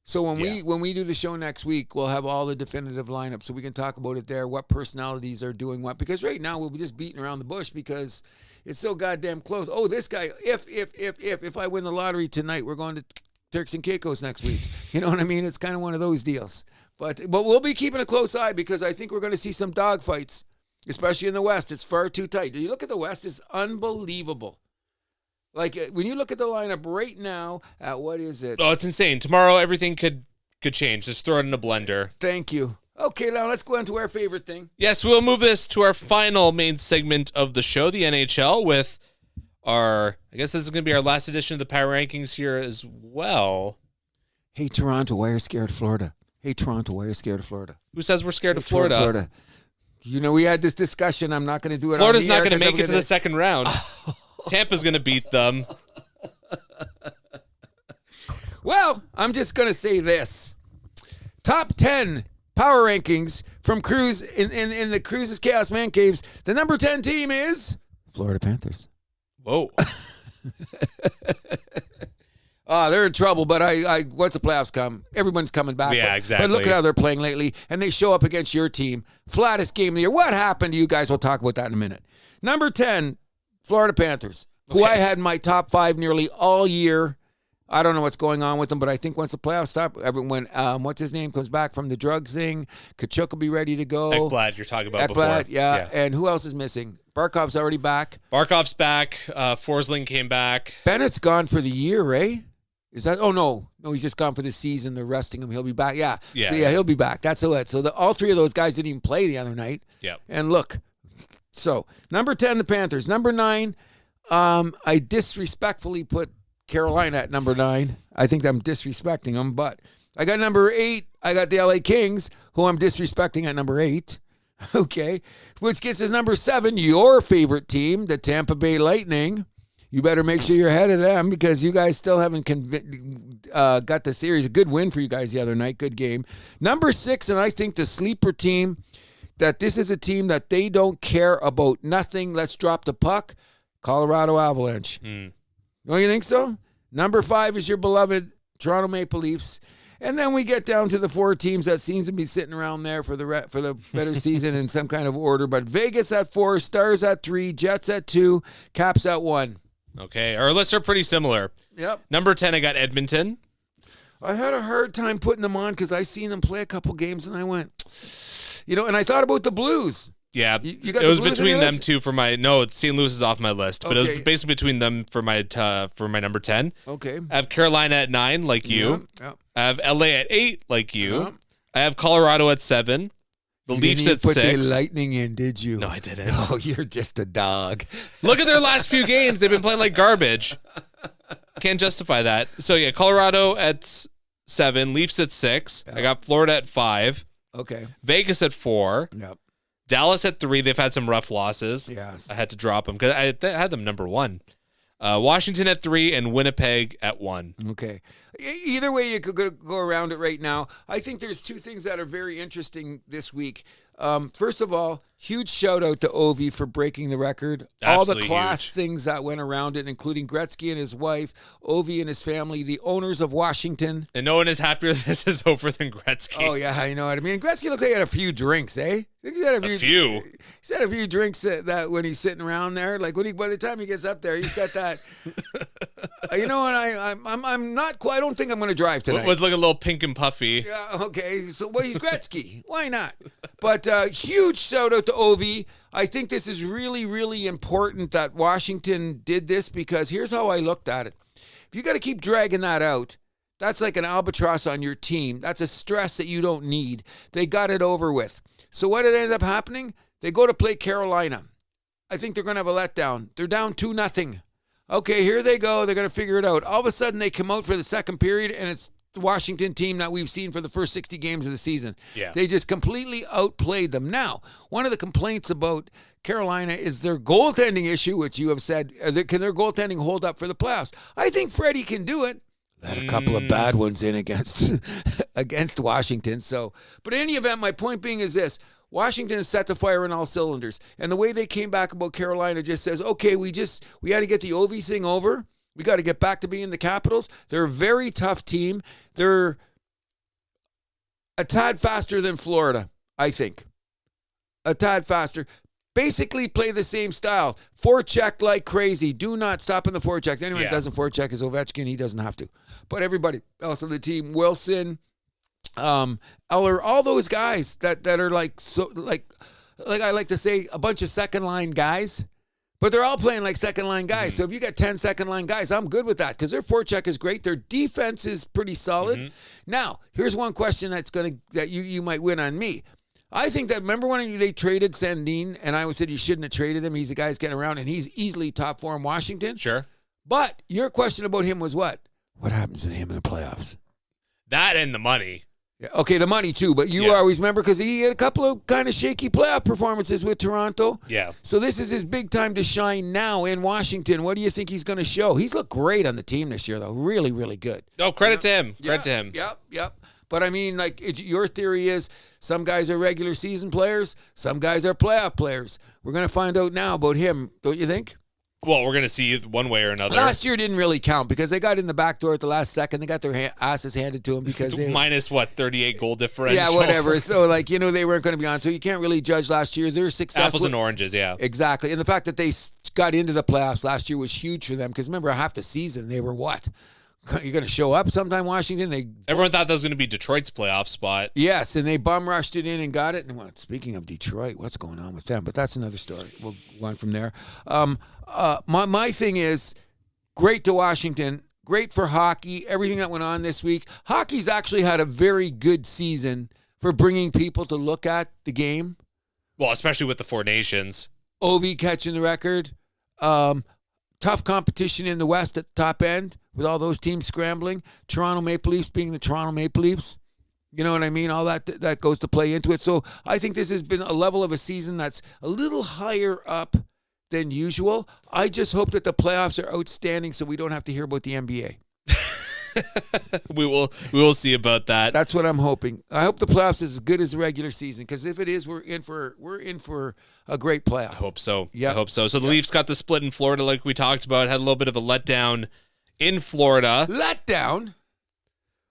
So when we do the show next week, we'll have all the definitive lineup so we can talk about it there, what personalities are doing what. Because right now we'll be just beating around the bush because it's so goddamn close. Oh, this guy, if I win the lottery tonight, we're going to Turks and Caicos next week. You know what I mean? It's kind of one of those deals. But we'll be keeping a close eye because I think we're going to see some dogfights, especially in the West. It's far too tight. You look at the West, it's unbelievable. Like, when you look at the lineup right now, at what is it? Oh, it's insane. Tomorrow, everything could change. Just throw it in a blender. Thank you. Okay, now let's go on to our favorite thing. Yes, we'll move this to our final main segment of the show, the NHL, with I guess this is going to be our last edition of the Power Rankings here as well. Hey, Toronto, why are you scared of Florida? Hey, Toronto, why are you scared of Florida? Who says we're scared of Florida? You know, we had this discussion. I'm not going to do it Florida's on the air not going to make it to the second round. Oh. Tampa's going to beat them. Well, I'm just going to say this. Top 10 power rankings from Cruz in the Cruz's Chaos Man Caves. The number 10 team is Florida Panthers. Whoa. They're in trouble, but once the playoffs come, everyone's coming back. Yeah, exactly. But look at how they're playing lately, and they show up against your team. Flattest game of the year. What happened to you guys? We'll talk about that in a minute. Number 10, Florida Panthers, who I had in my top 5 nearly all year. I don't know what's going on with them, but I think once the playoffs start, everyone, what's his name, comes back from the drug thing, Kachuk will be ready to go. Ekblad, you're talking about before. Yeah. And who else is missing? Barkov's already back. Barkov's back. Forsling came back. Bennett's gone for the year, eh? Is that? Oh, no, he's just gone for the season. They're resting him. He'll be back. Yeah. So, he'll be back. That's it. So all 3 of those guys didn't even play the other night. Yeah. And look, so number 10, the Panthers. Number 9, I disrespectfully put Carolina at number 9. I think I'm disrespecting them, but I got number 8. I got the LA Kings, who I'm disrespecting at number 8. Okay. Which gets us number 7, your favorite team, the Tampa Bay Lightning. You better make sure you're ahead of them because you guys still haven't got the series. A good win for you guys the other night. Good game. Number 6, and I think the sleeper team, that this is a team that they don't care about nothing. Let's drop the puck. Colorado Avalanche. Don't you think so? Number 5 is your beloved Toronto Maple Leafs. And then we get down to the 4 teams that seems to be sitting around there for the better season in some kind of order. But Vegas at 4, Stars at 3, Jets at 2, Caps at 1. Okay, our lists are pretty similar. Yep. Number 10, I got Edmonton. I had a hard time putting them on because I seen them play a couple games and I went, and I thought about the Blues. Yeah, you got it was the Blues between on your them list? two for my St. Louis is off my list, but it was basically between them for my number 10. Okay. I have Carolina at 9, like you. Yeah. I have LA at 8, like you. Yeah. I have Colorado at 7. The Leafs didn't at put 6. the Lightning in, did you? No, I didn't. Oh, you're just a dog. Look at their last few games. They've been playing like garbage. Can't justify that. So, yeah, Colorado at 7. Leafs at 6. Yeah. I got Florida at 5. Okay. Vegas at 4. Yep. Dallas at 3. They've had some rough losses. Yes. I had to drop them because I had them number 1. Washington at 3 and Winnipeg at 1. Okay. Either way, you could go around it right now. I think there's 2 things that are very interesting this week. First of all, huge shout out to Ovi for breaking the record. Absolutely all the class huge. things that went around it, including Gretzky and his wife, Ovi and his family, the owners of Washington. And no one is happier this is over than Gretzky. Oh, yeah, I know what I mean. Gretzky looks like he had a few drinks, eh? He had A few. He's had a few drinks that when he's sitting around there, like by the time he gets up there, he's got that. And I'm not quite. I don't think I'm going to drive tonight. It was like a little pink and puffy. Yeah, okay. So, he's Gretzky. Why not? But huge shout out to Ovi. I think this is really, really important that Washington did this because here's how I looked at it. If you got to keep dragging that out, that's like an albatross on your team. That's a stress that you don't need. They got it over with. So what ended up happening? They go to play Carolina. I think they're going to have a letdown. They're down 2-0. Okay, here they go. They're going to figure it out. All of a sudden, they come out for the second period, and it's the Washington team that we've seen for the first 60 games of the season. Yeah. They just completely outplayed them. Now, one of the complaints about Carolina is their goaltending issue, which you have said, can their goaltending hold up for the playoffs? I think Freddie can do it. Let a couple of bad ones in against Washington. So, but in any event, my point being is this. Washington is set to fire on all cylinders. And the way they came back about Carolina just says, okay, we had to get the Ovi thing over. We got to get back to being the Capitals. They're a very tough team. They're a tad faster than Florida, I think. A tad faster. Basically play the same style. Forecheck like crazy. Do not stop in the forecheck. Anyone that doesn't forecheck is Ovechkin. He doesn't have to. But everybody else on the team, Wilson, Eller, all those guys that are like I like to say, a bunch of second line guys. But they're all playing like second line guys. So if you got 10 second line guys, I'm good with that because their forecheck is great. Their defense is pretty solid. Now, here's one question that you might win on me. I think that, remember when they traded Sandin, and I said you shouldn't have traded him. He's the guy who's getting around, and he's easily top 4 in Washington. Sure. But your question about him was what? What happens to him in the playoffs? That and the money. Yeah, okay, the money too, but you always remember because he had a couple of kind of shaky playoff performances with Toronto. Yeah. So this is his big time to shine now in Washington. What do you think he's going to show? He's looked great on the team this year, though. Really, really good. No, credit to him. Credit to him. Yep. But I mean, like, your theory is some guys are regular season players, some guys are playoff players. We're going to find out now about him, don't you think? Well, we're going to see one way or another. Last year didn't really count because they got in the back door at the last second. They got their asses handed to them because they minus 38 goal differential. Yeah, whatever. So they weren't going to be on. So you can't really judge last year. They're successful. Apples and oranges, yeah. Exactly. And the fact that they got into the playoffs last year was huge for them because remember, half the season they were what? You're going to show up sometime, Washington? Everyone thought that was going to be Detroit's playoff spot. Yes, and they bum rushed it in and got it. And speaking of Detroit, what's going on with them? But that's another story. We'll go on from there. My thing is, great to Washington, great for hockey, everything that went on this week. Hockey's actually had a very good season for bringing people to look at the game. Well, especially with the Four Nations. Ovi catching the record. Tough competition in the West at the top end with all those teams scrambling. Toronto Maple Leafs being the Toronto Maple Leafs. You know what I mean? All that goes to play into it. So I think this has been a level of a season that's a little higher up than usual. I just hope that the playoffs are outstanding so we don't have to hear about the NBA. We will see about that. That's what I'm hoping. I hope the playoffs is as good as the regular season because if it is, we're in for a great playoff. I hope so. Yeah, I hope so. So the Leafs got the split in Florida, like we talked about. Had a little bit of a letdown in Florida. Letdown.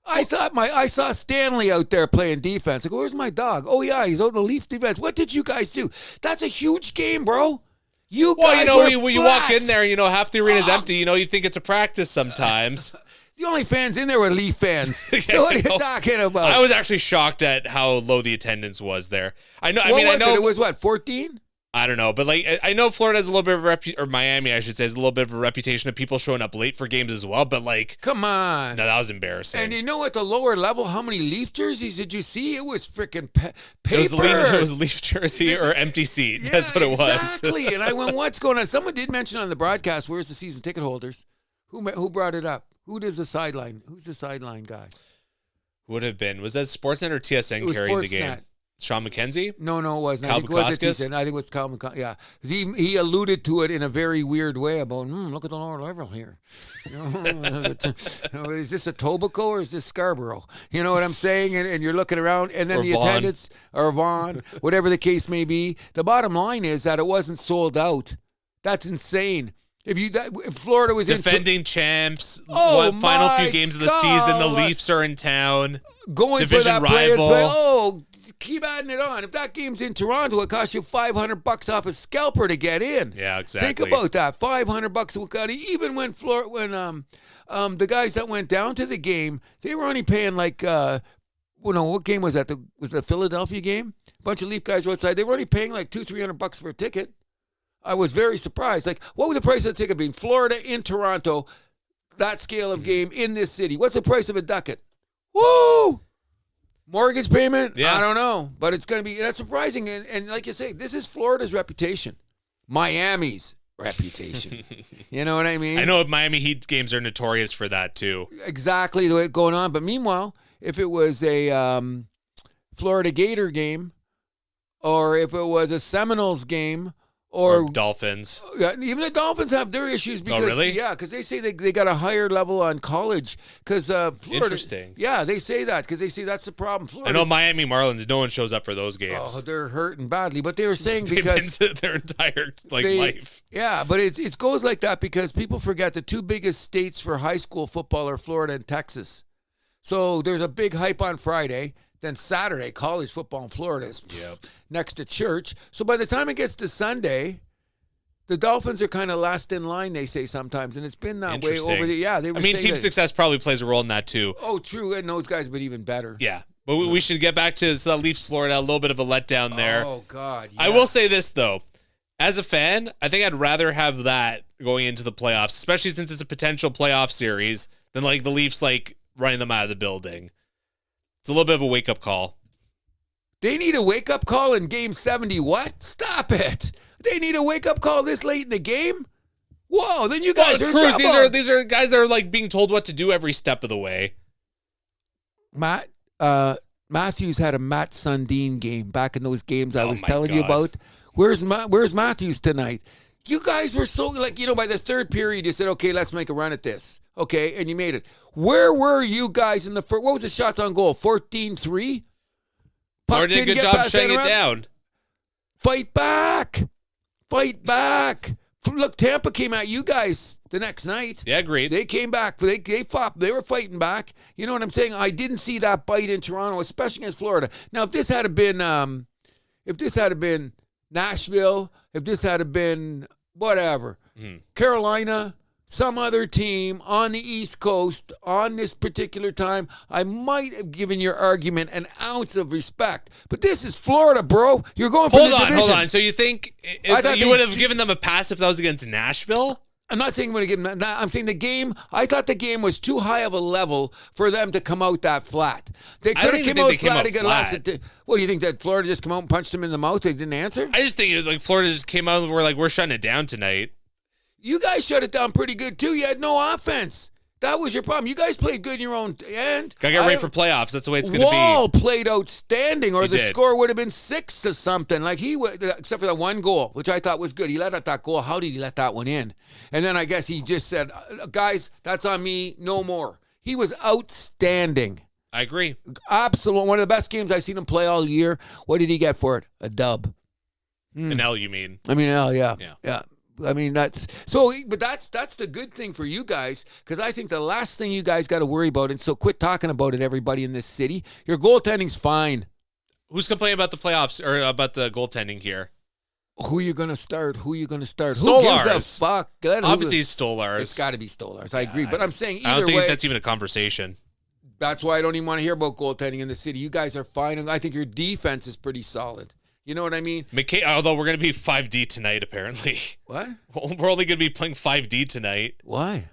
I saw Stanley out there playing defense. I go, where's my dog? Oh yeah, he's out in the Leaf defense. What did you guys do? That's a huge game, bro. You guys when you walk in there, half the arena's empty. You think it's a practice sometimes. The only fans in there were Leaf fans. So what are you talking about? I was actually shocked at how low the attendance was there. I know. It was what, 14? I don't know, but I know Florida has a little bit of or Miami, I should say, has a little bit of a reputation of people showing up late for games as well. But come on, no, that was embarrassing. And you know, at the lower level, how many Leaf jerseys did you see? It was freaking paper. It was Leaf jersey or empty seat. Yeah, that's what it was. Exactly. And I went, what's going on? Someone did mention on the broadcast, where's the season ticket holders? Who brought it up? Who does the sideline? Who's the sideline guy? Would have been. Was that Sportsnet or TSN carrying the game? Sean McKenzie? No, it wasn't. Cal I think it was Cal McCoskis. Yeah. He alluded to it in a very weird way about, look at the lower level here. Is this a Etobicoke or is this Scarborough? You know what I'm saying? And you're looking around, and then attendance, or Vaughan, whatever the case may be. The bottom line is that it wasn't sold out. That's insane. If Florida was defending champs, final few games of the season, the Leafs are in town. Going division for that rival. Keep adding it on. If that game's in Toronto, it costs you $500 off a scalper to get in. Yeah, exactly. Think about that. $500. Even when the guys that went down to the game, they were only paying what game was that? Was the Philadelphia game? A bunch of Leaf guys were outside. They were only paying $200-300 for a ticket. I was very surprised. What would the price of the ticket be? Florida in Toronto, that scale of game in this city. What's the price of a ducat? Woo! Mortgage payment? Yeah. I don't know. But it's going to be, that's surprising. And like you say, this is Florida's reputation. Miami's reputation. You know what I mean? I know Miami Heat games are notorious for that too. Exactly the way it's going on. But meanwhile, if it was a Florida Gator game, or if it was a Seminoles game, or Dolphins. Even the Dolphins have their issues because really? Yeah, because they say they got a higher level on college. Because Florida, interesting. Yeah, they say that because they say that's the problem. I know Miami Marlins. No one shows up for those games. Oh, they're hurting badly. But they were saying They've because been their entire life. Yeah, but it goes like that because people forget the two biggest states for high school football are Florida and Texas. So there's a big hype on Friday. Then Saturday, college football in Florida is next to church. So by the time it gets to Sunday, the Dolphins are kind of last in line, they say sometimes, and it's been that way over the. Yeah, they were. I mean, team success probably plays a role in that too. Oh, true, and those guys have been even better. Yeah, but we should get back to Leafs, Florida. A little bit of a letdown there. Oh God, yeah. I will say this though, as a fan, I think I'd rather have that going into the playoffs, especially since it's a potential playoff series, than like the Leafs like running them out of the building. It's a little bit of a wake up call. They need a wake up call in Game 70. What? Stop it. They need a wake-up call this late in the game? Whoa, then you guys are in trouble. These are guys that are like being told what to do every step of the way. Matthews had a Matt Sundin game back in those games I was telling you about. Where's Matthews tonight? You guys were so, like, by the third period, you said, okay, let's make a run at this. Okay, and you made it. Where were you guys in the first? What was the shots on goal? 14-3? Florida did a good job shutting it down. Fight back. Fight back. Look, Tampa came at you guys the next night. Yeah, agreed. They came back. They fought. They were fighting back. You know what I'm saying? I didn't see that bite in Toronto, especially against Florida. Now, if this had been Nashville, if this had been whatever, Carolina, some other team on the East Coast on this particular time, I might have given your argument an ounce of respect. But this is Florida, bro. You're going for the division. Hold on. So you think you would have given them a pass if that was against Nashville? I'm not saying I'm going to give them that. I'm saying the game, I thought the game was too high of a level for them to come out that flat. They could have came out flat against last. What do you think, that Florida just come out and punched them in the mouth? They didn't answer? I just think it was like Florida just came out and we're shutting it down tonight. You guys shut it down pretty good, too. You had no offense. That was your problem. You guys played good in your own end. Gotta get ready for playoffs. That's the way it's going to be. Wall played outstanding, or the score would have been 6 to something. Like except for that one goal, which I thought was good. He let out that goal. How did he let that one in? And then I guess he just said, guys, that's on me. No more. He was outstanding. I agree. Absolutely. One of the best games I've seen him play all year. What did he get for it? A dub. An L, you mean? I mean, L, yeah. I mean, that's the good thing for you guys, because I think the last thing you guys got to worry about, and so quit talking about it, everybody in this city, your goaltending's fine. Who's complaining about the playoffs or about the goaltending here? Who you going to start? Stolarz. Who gives a fuck? Obviously, Stolarz. It's got to be Stolarz. I agree. But I'm saying either way. I don't think that's even a conversation. That's why I don't even want to hear about goaltending in the city. You guys are fine, and I think your defense is pretty solid. You know what I mean? Although we're going to be 5D tonight, apparently. What? We're only going to be playing 5D tonight. Why?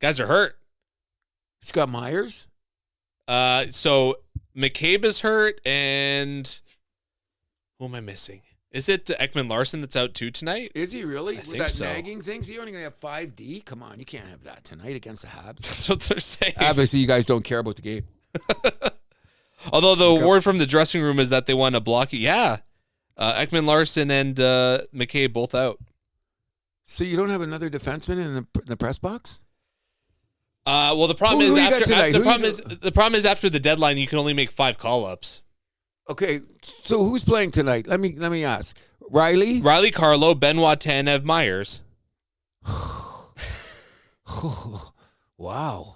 Guys are hurt. Scott Myers? So McCabe is hurt, and who am I missing? Is it Ekman Larson that's out too tonight? Is he really? I With think that so. nagging thing? So you're only going to have 5D? Come on, you can't have that tonight against the Habs. That's what they're saying. Obviously, you guys don't care about the game. Although the word from the dressing room is that they want to block it. Yeah. Ekman Larson and McCabe both out. So you don't have another defenseman in the press box? Well, the problem is after the deadline, you can only make 5 call-ups. Okay, so who's playing tonight? Let me ask. Riley, Carlo, Benoit, Tanev, Myers. Wow.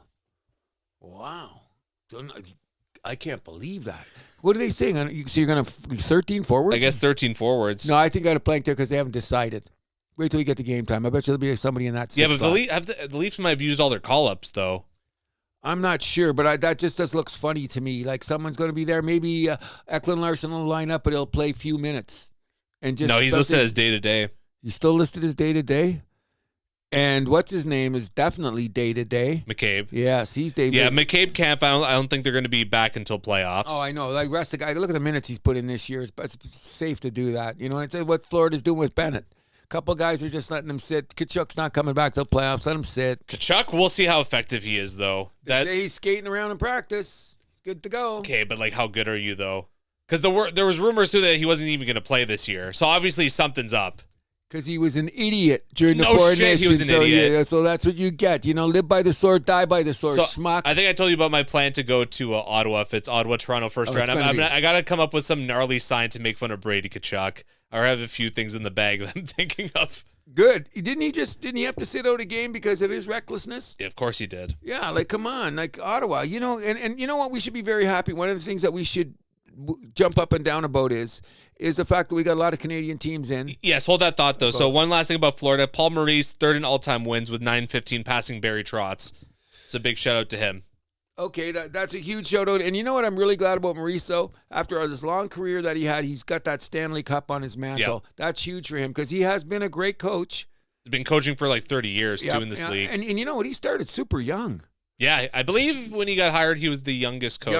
I can't believe that. What are they saying? So you're going to 13 forwards? I guess 13 forwards. No, I think I got a blank there because they haven't decided. Wait till we get to game time. I bet you there'll be somebody in that. Yeah, but the Leafs might have used all their call-ups, though. I'm not sure, but that just looks funny to me. Like someone's going to be there. Maybe Ekman Larson will line up, but he'll play a few minutes. No, he's listed as day-to-day. He's still listed as day-to-day? And what's his name is definitely day-to-day. McCabe. Yes, he's day-to-day. Yeah, McCabe can't. I don't think they're going to be back until playoffs. Oh, I know. Like, rest of the guy. Look at the minutes he's put in this year. It's safe to do that. You know, it's what Florida's doing with Bennett. A couple guys are just letting him sit. Kachuk's not coming back till playoffs. Let him sit. Kachuk, we'll see how effective he is, though. They say he's skating around in practice. He's good to go. Okay, but like, how good are you, though? Because there was rumors, too, that he wasn't even going to play this year. So, obviously, something's up. Because he was an idiot during the Four Nations. He was an idiot. Yeah, so that's what you get. You know, live by the sword, die by the sword. So schmuck. I think I told you about my plan to go to Ottawa if it's Ottawa, Toronto first round. I got to come up with some gnarly sign to make fun of Brady Kachuk. I have a few things in the bag that I'm thinking of. Good. Didn't he have to sit out a game because of his recklessness? Yeah, of course he did. Yeah, like, come on, like Ottawa, and you know what? We should be very happy. One of the things that we should jump up and down about is the fact that we got a lot of Canadian teams in. Yes, hold that thought, though. So one last thing about Florida. Paul Maurice, third in all-time wins with 915 passing Barry Trotz. It's a big shout-out to him. Okay, that's a huge shout-out. And you know what I'm really glad about Maurice, though? After this long career that he had, he's got that Stanley Cup on his mantle. Yep. That's huge for him because he has been a great coach. He's been coaching for like 30 years, too, in this league. And you know what? He started super young. Yeah, I believe when he got hired, he was the youngest coach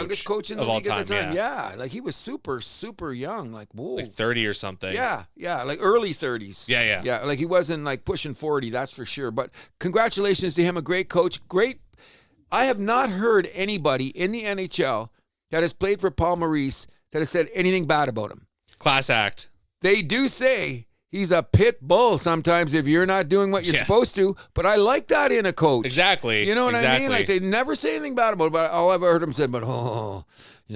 in the of all league at the time. time. Yeah, like he was super, super young. Like, whoa. Like 30 or something. Yeah, like early 30s. Yeah. Yeah, like he wasn't like pushing 40, that's for sure. But congratulations to him, a great coach. I have not heard anybody in the NHL that has played for Paul Maurice that has said anything bad about him. Class act. They do say he's a pit bull sometimes if you're not doing what you're supposed to, but I like that in a coach. Exactly. You know what I mean? Like, they never say anything bad about it, but all I've heard him say,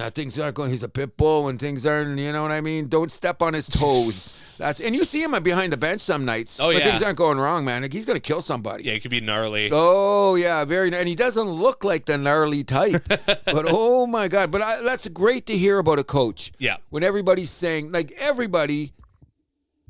things aren't going, he's a pit bull when things aren't, you know what I mean? Don't step on his toes. And you see him behind the bench some nights. Oh, when things aren't going wrong, man. Like, he's going to kill somebody. Yeah, he could be gnarly. Oh, yeah, and he doesn't look like the gnarly type. But, oh, my God. But that's great to hear about a coach. Yeah. When everybody's saying, like, everybody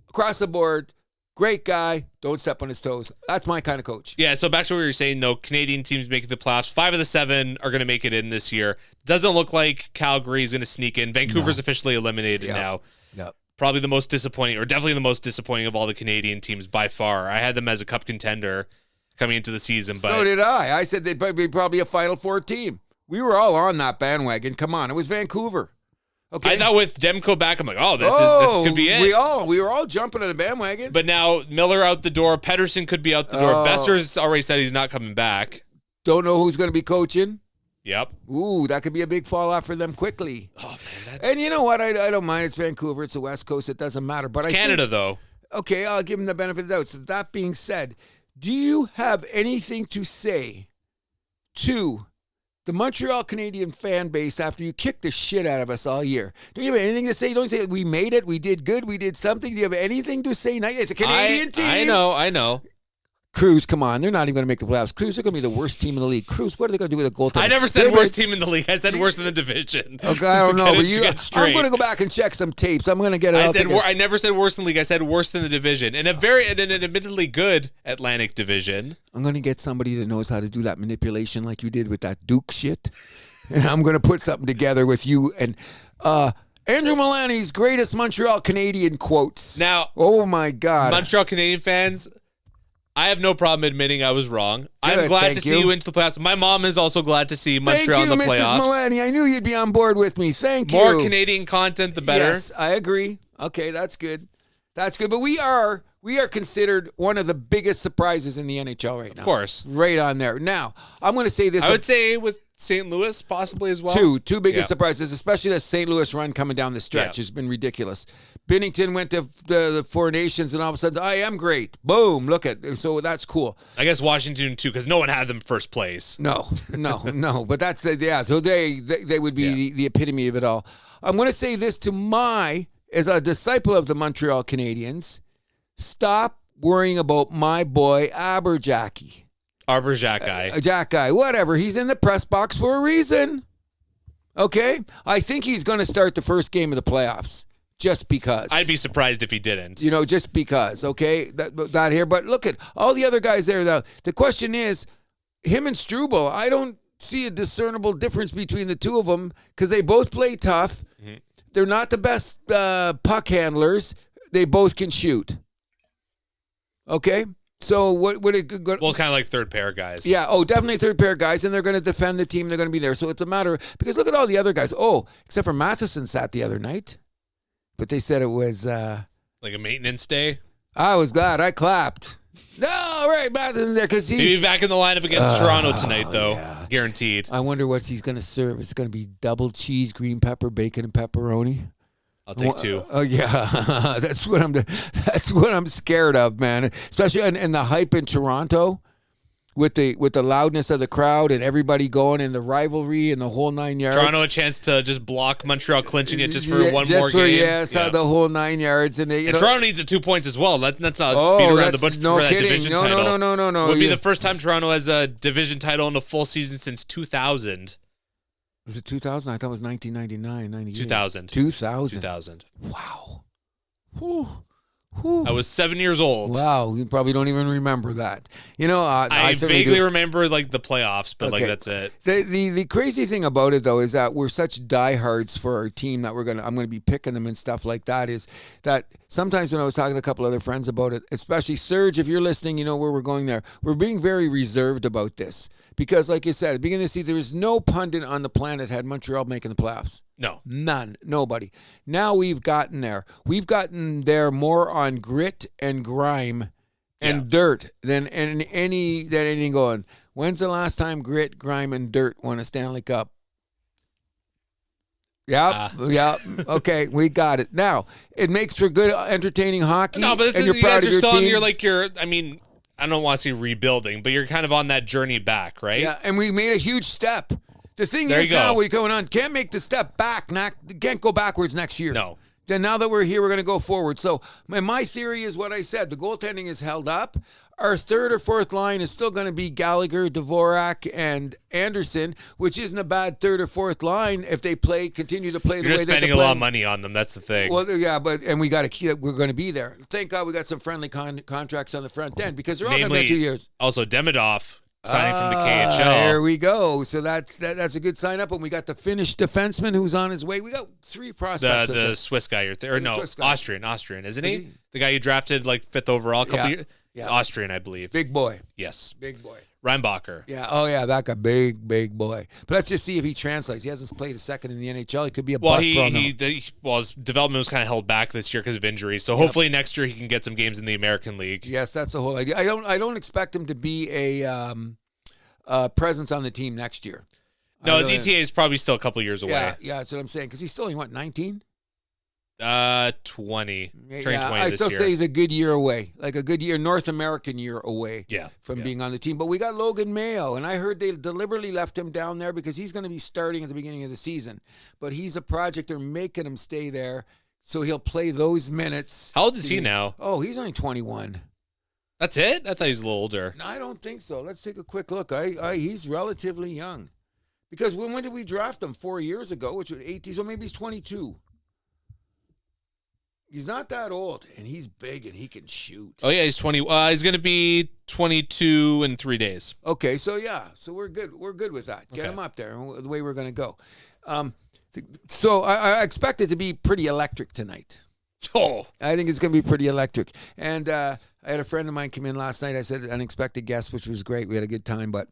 across the board, great guy, don't step on his toes. That's my kind of coach. Yeah, so back to what you were saying, though, Canadian teams making the playoffs. 5 of the 7 are going to make it in this year. Doesn't look like Calgary's going to sneak in. Vancouver's officially eliminated now. Yep. Probably the most disappointing, or definitely the most disappointing of all the Canadian teams by far. I had them as a cup contender coming into the season. But so did I. I said they'd probably a Final Four team. We were all on that bandwagon. Come on, it was Vancouver. Okay. I thought with Demko back, I'm like, this could be it. We were all jumping on the bandwagon. But now Miller out the door. Pedersen could be out the door. Besser's already said he's not coming back. Don't know who's going to be coaching. Yep. Ooh, that could be a big fallout for them quickly. Oh man. And you know what? I don't mind. It's Vancouver. It's the West Coast. It doesn't matter. But it's Canada, though. Okay, I'll give them the benefit of the doubt. So that being said, do you have anything to say to the Montreal Canadian fan base after you kicked the shit out of us all year? Don't you have anything to say? Don't say we made it, we did good, we did something. Do you have anything to say? It's a Canadian team. I know. Cruz, come on. They're not even going to make the playoffs. Cruz, they're going to be the worst team in the league. Cruz, what are they going to do with a goaltender? I never said worst team in the league. I said worst in the division. Okay, I don't know. But I'm going to go back and check some tapes. I'm going to get it. I never said worst in the league. I said worst in the division. In an admittedly good Atlantic division. I'm going to get somebody that knows how to do that manipulation like you did with that Duke shit. And I'm going to put something together with you and Andrew Mullaney's greatest Montreal Canadian quotes. Now, oh my God. Montreal Canadian fans, I have no problem admitting I was wrong. I'm glad to see you into the playoffs. My mom is also glad to see Montreal in the playoffs. Thank you, Mrs. Mullaney. I knew you'd be on board with me. Thank you. More Canadian content, the better. Yes, I agree. Okay, that's good. That's good. But we are considered one of the biggest surprises in the NHL right now. Of course. Right on there. Now, I'm going to say this. I would say with St. Louis possibly as well. Two biggest surprises, especially the St. Louis run coming down the stretch has been ridiculous. Bennington went to the Four Nations, and all of a sudden, I am great. Boom, look at it. So that's cool. I guess Washington, too, because no one had them first place. No. But that's, so they would be the epitome of it all. I'm going to say this as a disciple of the Montreal Canadiens, stop worrying about my boy Jack guy, whatever. He's in the press box for a reason. Okay? I think he's going to start the first game of the playoffs. Just because. I'd be surprised if he didn't. Just because, okay? That here. But look at all the other guys there, though. The question is, him and Struble, I don't see a discernible difference between the two of them because they both play tough. Mm-hmm. They're not the best puck handlers. They both can shoot. Okay? So what it go? Well, kind of like third pair guys. Yeah. Oh, definitely third pair guys, and they're going to defend the team. They're going to be there. So it's a matter because look at all the other guys. Oh, except for Matheson sat the other night. But they said it was like a maintenance day. I was glad. I clapped. No, right, Matheson's there because he'll be back in the lineup against Toronto tonight, though, guaranteed. I wonder what he's going to serve. It's going to be double cheese, green pepper, bacon, and pepperoni. I'll take 2. Oh yeah, that's what I'm scared of, man. Especially in the hype in Toronto. with the loudness of the crowd and everybody going in the rivalry and the whole 9 yards. Toronto a chance to just block Montreal clinching it just for one more game. The whole 9 yards. And Toronto needs the 2 points as well. That's not beat around the bush for that division title. No. It would be the first time Toronto has a division title in a full season since 2000. Was it 2000? I thought it was 1999, 98. 2000. 2000. Wow. Whew. I was 7 years old. Wow, you probably don't even remember that. I vaguely remember like the playoffs, but like that's it. The crazy thing about it though is that we're such diehards for our team that I'm gonna be picking them and stuff like that. Is that sometimes when I was talking to a couple other friends about it, especially Serge, if you're listening, you know where we're going there. We're being very reserved about this because, like you said, at the beginning of the season, there was no pundit on the planet had Montreal making the playoffs. No. None. Nobody. Now we've gotten there. We've gotten there more on grit and grime and dirt than anything going. When's the last time grit, grime, and dirt won a Stanley Cup? Yep. Okay, we got it. Now, it makes for good, entertaining hockey. No, but and you're proud of your team. I don't want to say rebuilding, but you're kind of on that journey back, right? Yeah, and we made a huge step. The thing is now we're going on, can't make the step back, can't go backwards next year. No. Then now that we're here, we're going to go forward. So my theory is what I said. The goaltending is held up. Our third or fourth line is still going to be Gallagher, Dvorak, and Anderson, which isn't a bad third or fourth line if they continue to play the way they're they're spending a lot of money on them. That's the thing. Well, yeah, and we got to keep. We're going to be there. Thank God we got some friendly contracts on the front end because they're all going to be 2 years. Also, Demidov signing from the KHL. There we go. So that's a good sign up. And we got the Finnish defenseman who's on his way. We got 3 prospects. The Swiss guy you're there. No, Austrian, isn't he? The guy you drafted like 5th overall a couple years. He's Austrian, I believe. Big boy. Yes. Big boy. Reinbacher. Yeah. Oh, yeah. That guy, big boy. But let's just see if he translates. He hasn't played a second in the NHL. He could be a bust for him. His development was kind of held back this year because of injuries. So hopefully next year he can get some games in the American League. Yes, that's the whole idea. I don't expect him to be a presence on the team next year. No, his ETA is probably still a couple years away. Yeah, that's what I'm saying. Because he's still only, 19? 20. Turning 20 I this still year. say he's a good year away. Like a good year, North American year away from being on the team. But we got Logan Mayo, and I heard they deliberately left him down there because he's going to be starting at the beginning of the season. But he's a project. They're making him stay there, so he'll play those minutes. How old is he now? Oh, he's only 21. That's it? I thought he was a little older. No, I don't think so. Let's take a quick look. He's relatively young. Because when did we draft him? 4 years ago, which was 18, so maybe he's 22. He's not that old, and he's big, and he can shoot. Oh, yeah, he's 20. He's going to be 22 in 3 days. Okay, so we're good. We're good with that. Get him up there, the way we're going to go. So I expect it to be pretty electric tonight. Oh. I think it's going to be pretty electric. And I had a friend of mine come in last night. I said unexpected guest, which was great. We had a good time, but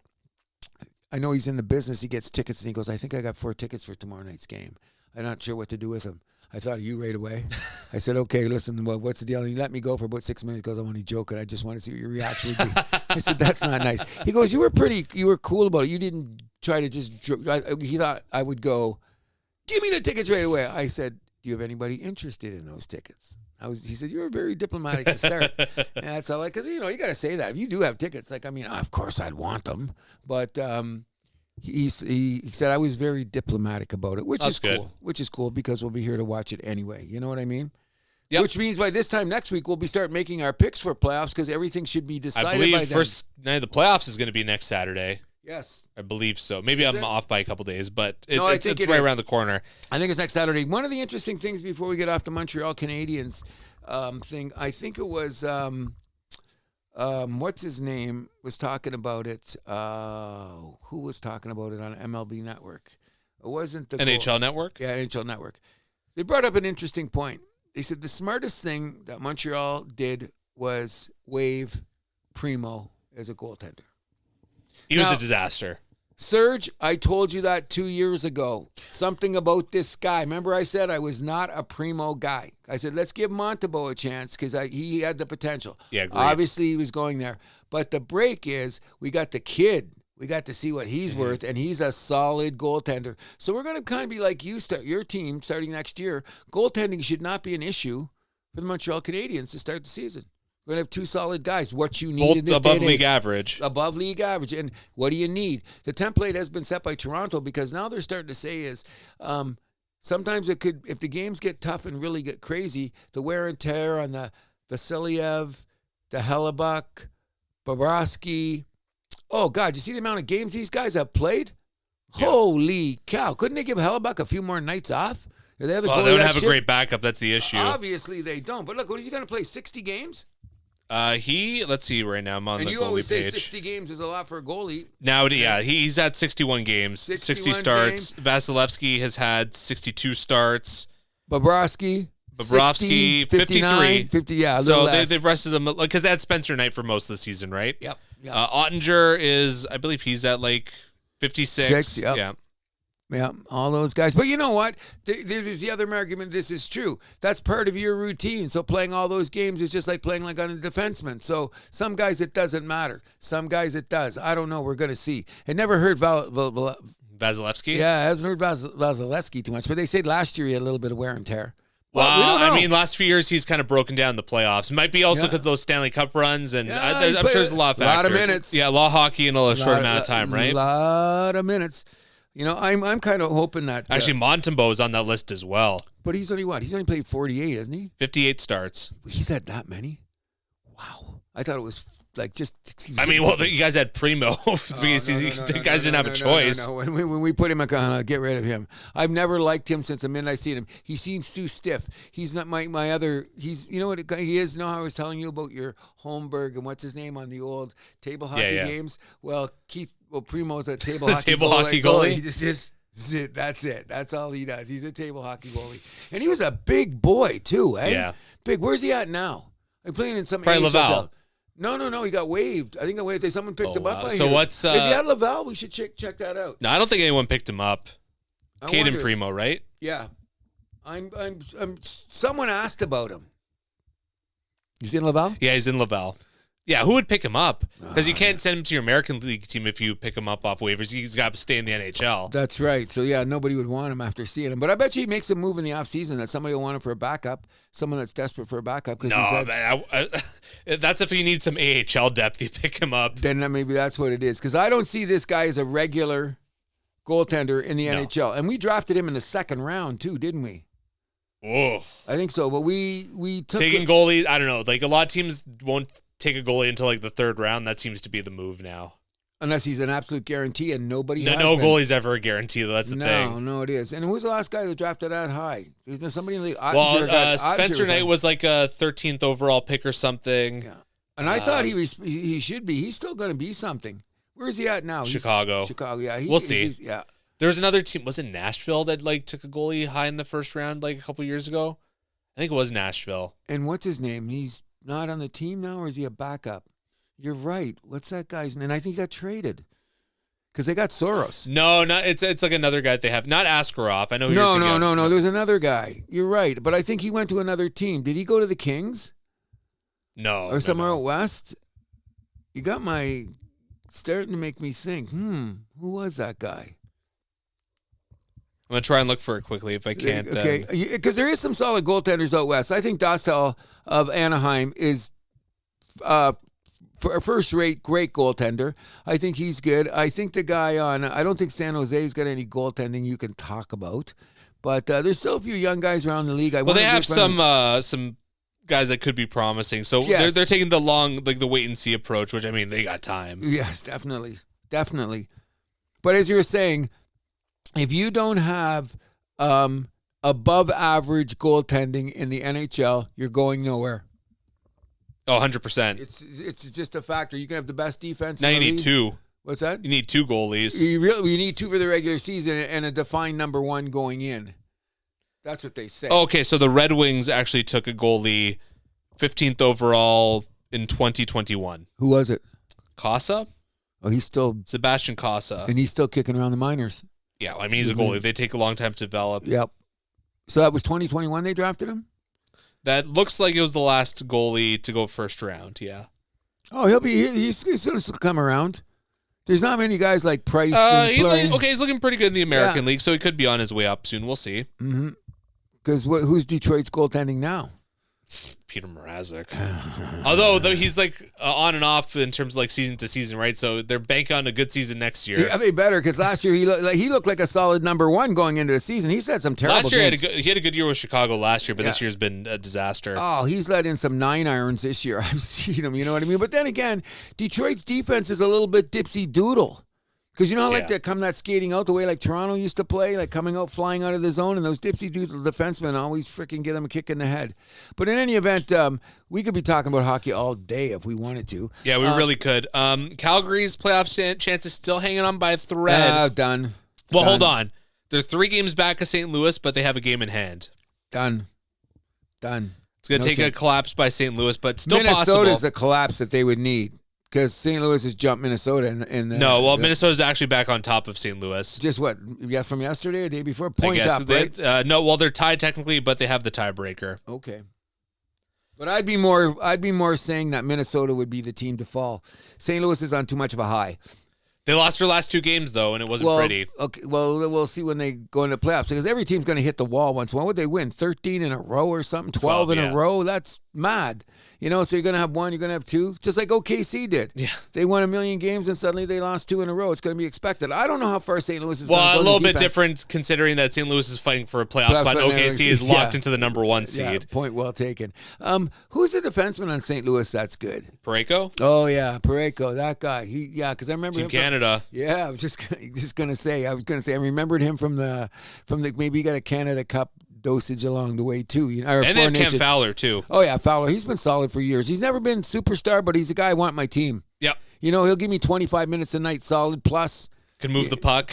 I know he's in the business. He gets tickets, and he goes, I think I got 4 tickets for tomorrow night's game. I'm not sure what to do with them. I thought of you right away. I said, okay, listen, what's the deal? And he let me go for about 6 minutes. He goes, I'm only joking. I just want to see what your reaction would be. I said, that's not nice. He goes, you were cool about it. You didn't try to just, he thought I would go, give me the tickets right away. I said, do you have anybody interested in those tickets? He said, you were very diplomatic to start. And that's all because, you got to say that. If you do have tickets, of course I'd want them. But, he said I was very diplomatic about it, which is cool. Which is cool because we'll be here to watch it anyway. You know what I mean? Yep. Which means by this time next week we'll be start making our picks for playoffs because everything should be decided by then. I believe first night of the playoffs is going to be next Saturday. Yes, I believe so. Maybe I'm off by a couple days, but it's right around the corner. I think it's next Saturday. One of the interesting things before we get off the Montreal Canadiens thing, I think it was. What's his name was talking about it? Who was talking about it on MLB Network? It wasn't the NHL Network? Yeah, NHL Network. They brought up an interesting point. They said the smartest thing that Montreal did was waive Primo as a goaltender. He was a disaster. Serge, I told you that 2 years ago. Something about this guy. Remember I said I was not a Primo guy. I said, let's give Montembeault a chance because he had the potential. Yeah, agreed. Obviously, he was going there. But the break is we got the kid. We got to see what he's worth, and he's a solid goaltender. So we're going to kind of be like your team starting next year. Goaltending should not be an issue for the Montreal Canadiens to start the season. We're going to have two solid guys. What you need in this above day and league age. average. Above league average. And what do you need? The template has been set by Toronto because now they're starting to say is sometimes it could, if the games get tough and really get crazy, the wear and tear on the Vasiliev, the Hellebuck, Bobrovsky. Oh, God, you see the amount of games these guys have played? Yeah. Holy cow. Couldn't they give Hellebuck a few more nights off? They don't have a great backup. That's the issue. Obviously, they don't. But look, what is he going to play? 60 games? Let's see right now. I'm on the goalie page. And you always say 60 games is a lot for a goalie. Now, yeah, he's at 61 games, 60 starts. Vasilevsky has had 62 starts. Bobrovsky 60, 53. 50, yeah, a little less. They've rested them because they had Spencer Knight for most of the season, right? Yep. Ottinger is, I believe he's at like 56. Yep. Yeah, all those guys. But you know what? There's the other argument. This is true. That's part of your routine. So playing all those games is just like playing like on a defenseman. So some guys it doesn't matter. Some guys it does. I don't know. We're going to see. I never heard Vasilevsky? Yeah, I hasn't heard Vasilevsky too much. But they said last year he had a little bit of wear and tear. Well, we don't know. I mean, last few years he's kind of broken down the playoffs. Might be also because of those Stanley Cup runs, and I'm sure there's a lot of factors. A lot of minutes. Yeah, a lot of hockey in a short amount of time, right? A lot of minutes. You know, I'm kind of hoping that... Actually, Montembeau is on that list as well. But he's only what? He's only played 48, hasn't he? 58 starts. He's had that many? Wow. I thought it was like just... I mean, well, you guys had Primo. You guys didn't have a choice. No. When we put him on, get rid of him. I've never liked him since the minute I seen him. He seems too stiff. He's not my other... You know what he is? You know how I was telling you about your Holmberg and what's his name on the old table hockey games? Well, Primo's a table hockey goalie. That's it. That's all he does. He's a table hockey goalie. And he was a big boy, too, eh? Yeah. Big. Where's he at now? I'm playing in some... Probably Laval. No. He got waived. I think I waived. Someone picked him up. So what's... Is he at Laval? We should check that out. No, I don't think anyone picked him up. Caden Primo, right? Yeah. Someone asked about him. He's in Laval? Yeah, he's in Laval. Yeah, who would pick him up? Because you can't send him to your American League team if you pick him up off waivers. He's got to stay in the NHL. That's right. So, yeah, nobody would want him after seeing him. But I bet you he makes a move in the offseason that somebody will want him for a backup, someone that's desperate for a backup. That's if you need some AHL depth, you pick him up. Then maybe that's what it is. Because I don't see this guy as a regular goaltender in the NHL. And we drafted him in the second round, too, didn't we? Oh, I think so. But we took... Taking goalie, I don't know. Like, a lot of teams won't take a goalie until like the third round. That seems to be the move now. Unless he's an absolute guarantee, and nobody has no goalie's ever a guarantee, though. That's the thing. No, it is. And who's the last guy that drafted that high? There's been somebody in the league. Spencer Knight was like a 13th overall pick or something. Yeah. And I thought he should be. He's still going to be something. Where is he at now? Chicago. Yeah. We'll see. Yeah. There's another team. Was it Nashville that like took a goalie high in the first round like a couple years ago? I think it was Nashville. And what's his name? He's not on the team now, or is he a backup? You're right. What's that guy's name? And I think he got traded because they got Soros. No, it's like another guy that they have. Not Askarov. I know. No. There's another guy. You're right, but I think he went to another team. Did he go to the Kings? No. Or somewhere out west? You got my starting to make me think. Who was that guy? I'm going to try and look for it quickly if I can't. Okay, because there is some solid goaltenders out west. I think Dostal of Anaheim is first-rate, great goaltender. I think he's good. I think the guy I don't think San Jose's got any goaltending you can talk about. But there's still a few young guys around the league. They have some guys that could be promising. So yes. they're taking the wait-and-see approach, which, I mean, they got time. Yes, definitely. But as you were saying, if you don't have above average goaltending in the NHL, you're going nowhere. Oh, 100%. It's just a factor. You can have the best defense. Now you need two. What's that? You need two goalies. You need two for the regular season and a defined number one going in. That's what they say. Okay, so the Red Wings actually took a goalie 15th overall in 2021. Who was it? Casa? Oh, he's still... Sebastian Casa. And he's still kicking around the minors. Yeah, I mean, he's a goalie. They take a long time to develop. Yep. So that was 2021 they drafted him? That looks like it was the last goalie to go first round, yeah. Oh, he's going to come around. There's not many guys like Price and Fleury. He's looking pretty good in the American League, so he could be on his way up soon. We'll see. Mm-hmm. Because who's Detroit's goaltending now? Peter Mrazek. Although he's like on and off in terms of like season to season, right? So they're banking on a good season next year. Yeah, they better, because last year he looked like a solid number one going into the season. He's had some terrible Last year games. he had a good year with Chicago last year, but this year's been a disaster. Oh, he's let in some 9 irons this year. I've seen him, you know what I mean? But then again, Detroit's defense is a little bit dipsy doodle. Because you know how like they come that skating out the way like Toronto used to play, like coming out, flying out of the zone, and those dipsy doodle defensemen always freaking get them a kick in the head. But in any event, we could be talking about hockey all day if we wanted to. Yeah, we really could. Calgary's playoff chance is still hanging on by a thread. Done. Well, hold on. They're 3 games back of St. Louis, but they have a game in hand. Done. It's going to take a collapse by St. Louis, but still Minnesota's possible. Minnesota's the collapse that they would need. Because St. Louis has jumped Minnesota Minnesota's actually back on top of St. Louis. Just what? Yeah, from yesterday or the day before? Point up, right? They're tied technically, but they have the tiebreaker. Okay. But I'd be more saying that Minnesota would be the team to fall. St. Louis is on too much of a high. They lost their last 2 games, though, and it wasn't pretty. Okay, well, we'll see when they go into playoffs, because every team's going to hit the wall once. When would they win? 13 in a row or something? 12 in a row? That's mad. You know, so you're going to have 1, you're going to have 2, just like OKC did. Yeah. They won 1 million games, and suddenly they lost 2 in a row. It's going to be expected. I don't know how far St. Louis is going to go. Well, a little bit different considering that St. Louis is fighting for a playoff spot. OKC is locked into the number 1 seed. Yeah, point well taken. Who's the defenseman on St. Louis that's good? Parayko? Oh, yeah, Parayko, that guy. Because I remember Team him Canada. I was just gonna say. I remembered him from the maybe he got a Canada Cup dosage along the way too. And then Cam Fowler too. Oh yeah, Fowler. He's been solid for years. He's never been superstar, but he's a guy I want on my team. Yep. You know, he'll give me 25 minutes a night, solid plus. Can move the puck.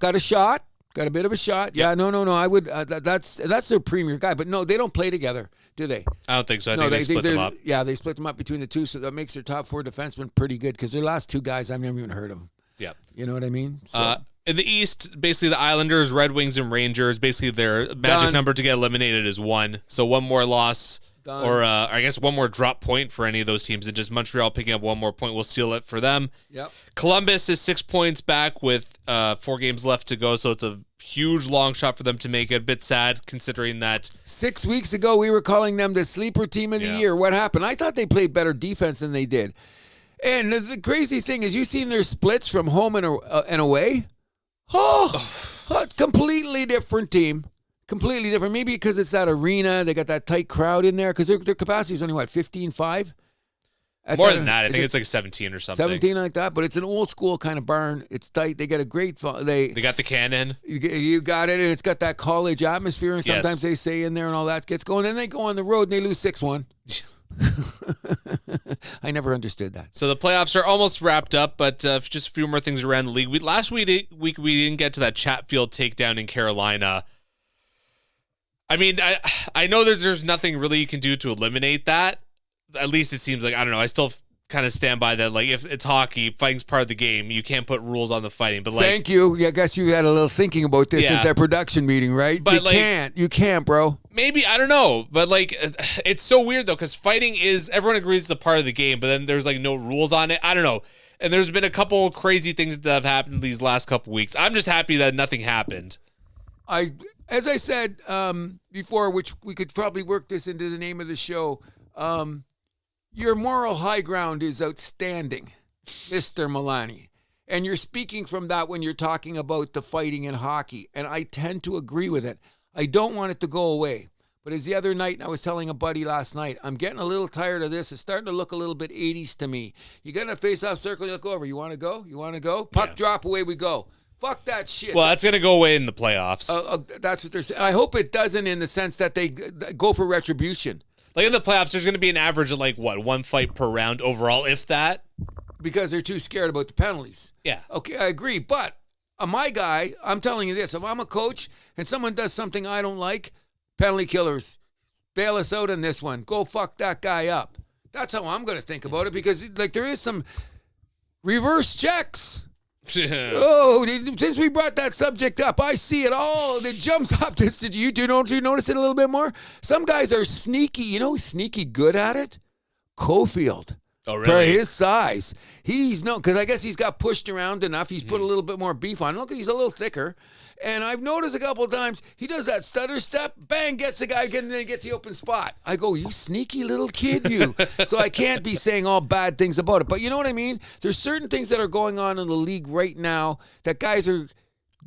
Got a shot. Got a bit of a shot. Yep. Yeah. No. I would. That's their premier guy. But no, they don't play together, do they? I don't think so. I think they split them up. Yeah, they split them up between the two, so that makes their top 4 defensemen pretty good. Because their last 2 guys, I've never even heard of them. Yeah. You know what I mean? So. In the East, basically the Islanders, Red Wings, and Rangers, basically their magic number to get eliminated is 1. So 1 more loss, or I guess 1 more drop point for any of those teams, and just Montreal picking up 1 more point will seal it for them. Yep. Columbus is 6 points back with 4 games left to go, so it's a huge long shot for them to make it. A bit sad considering that 6 weeks ago we were calling them the sleeper team of the year. What happened? I thought they played better defense than they did. And the crazy thing is, you seen their splits from home and away? Completely different team. Completely different. Maybe because it's that arena. They got that tight crowd in there. Because their capacity is only, 15,500? More than that. I think it's like 17 or something. 17 like that. But it's an old school kind of barn. It's tight. They got a great... They got the cannon. You got it. And it's got that college atmosphere. And sometimes they say in there and all that gets going. Then they go on the road and they lose 6-1. I never understood that. So the playoffs are almost wrapped up, but just a few more things around the league. Last week we didn't get to that Chatfield takedown in Carolina. I mean, I know that there's nothing really you can do to eliminate that. At least it seems like, I don't know. I still kind of stand by that. Like, if it's hockey, fighting's part of the game. You can't put rules on the fighting. But like, thank you. Yeah, I guess you had a little thinking about this since our production meeting, right? But you can't, bro. Maybe, I don't know. But like, it's so weird though, because fighting is, everyone agrees it's a part of the game, but then there's like no rules on it. I don't know. And there's been a couple crazy things that have happened these last couple weeks. I'm just happy that nothing happened. As I said before, which we could probably work this into the name of the show, your moral high ground is outstanding, Mr. Milani. And you're speaking from that when you're talking about the fighting in hockey. And I tend to agree with it. I don't want it to go away. But as the other night, and I was telling a buddy last night, I'm getting a little tired of this. It's starting to look a little bit 80s to me. You get in a face-off circle, you look over. You want to go? You want to go? Puck drop, away we go. Fuck that shit. Well, that's going to go away in the playoffs. That's what they're saying. I hope it doesn't, in the sense that they go for retribution. Like in the playoffs, there's going to be an average of like, 1 fight per round overall, if that. Because they're too scared about the penalties. Yeah. Okay, I agree. But my guy, I'm telling you this. If I'm a coach and someone does something I don't like, penalty killers, bail us out on this one. Go fuck that guy up. That's how I'm going to think about it, because like there is some reverse checks. Oh, since we brought that subject up, I see it all. It jumps off this. Do you notice it a little bit more? Some guys are sneaky. You know who's sneaky good at it? Cofield. Oh, For really? his size. He's no, because I guess he's got pushed around enough. He's put a little bit more beef on. Look, he's a little thicker. And I've noticed a couple of times he does that stutter step, bang, gets the guy, gets the open spot. I go, you sneaky little kid, you. So I can't be saying all bad things about it. But you know what I mean? There's certain things that are going on in the league right now that guys are,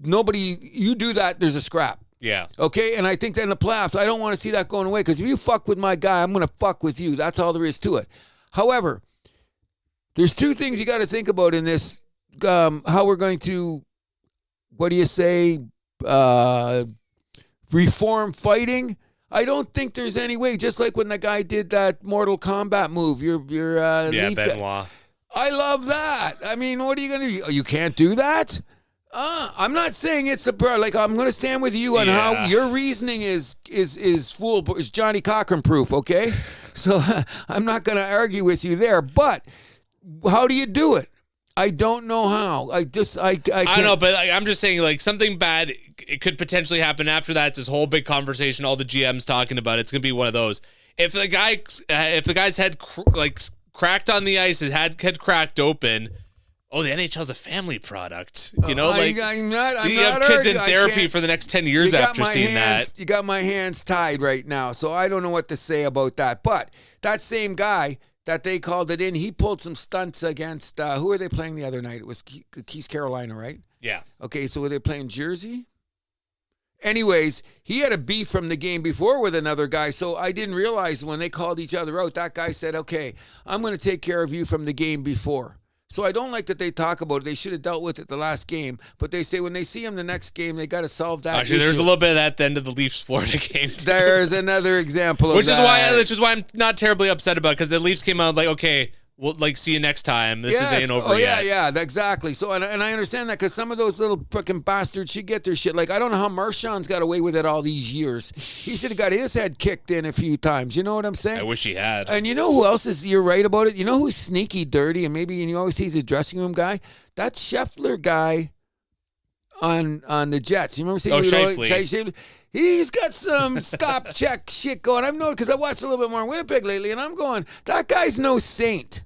you do that, there's a scrap. Yeah. Okay, and I think that in the playoffs, I don't want to see that going away because if you fuck with my guy, I'm going to fuck with you. That's all there is to it. However, there's two things you got to think about in this, how we're going to, what do you say, reform fighting. I don't think there's any way, just like when the guy did that Mortal Kombat move, your Benoit. I love that. I mean, what are you going to do? You can't do that? I'm not saying it's like I'm going to stand with you on how your reasoning is Johnny Cochran proof, okay? So I'm not going to argue with you there, but how do you do it? I don't know how. I can't. I know, but I'm just saying, like, something bad, it could potentially happen after that. It's this whole big conversation, all the GMs talking about it. It's going to be one of those. If the guy's head cracked on the ice, his head cracked open, the NHL's a family product. You know, I'm not you have kids in therapy for the next 10 years after seeing that. You got my hands tied right now, so I don't know what to say about that. But that same guy that they called it in, he pulled some stunts against, who were they playing the other night? It was Keys, Carolina, right? Yeah. Okay, so were they playing Jersey? Anyways, he had a beef from the game before with another guy, so I didn't realize when they called each other out, that guy said, okay, I'm going to take care of you from the game before. So I don't like that they talk about it. They should have dealt with it the last game. But they say when they see him the next game, they got to solve that Actually, issue. there's a little bit of that at the end of the Leafs-Florida game, too. There's another example of Which that. is why I'm not terribly upset about it, because the Leafs came out like, okay, we'll see you next time. This ain't over yet. Yeah, exactly. So, and I understand that because some of those little fucking bastards should get their shit. Like, I don't know how Marchand's got away with it all these years. He should have got his head kicked in a few times. You know what I'm saying? I wish he had. And you know who else you're right about it? You know who's sneaky dirty and you always see he's a dressing room guy? That Scheffler guy on the Jets. You remember seeing Scheifele. He's got some stop check shit going. I've noticed because I watched a little bit more in Winnipeg lately, and I'm going, that guy's no saint.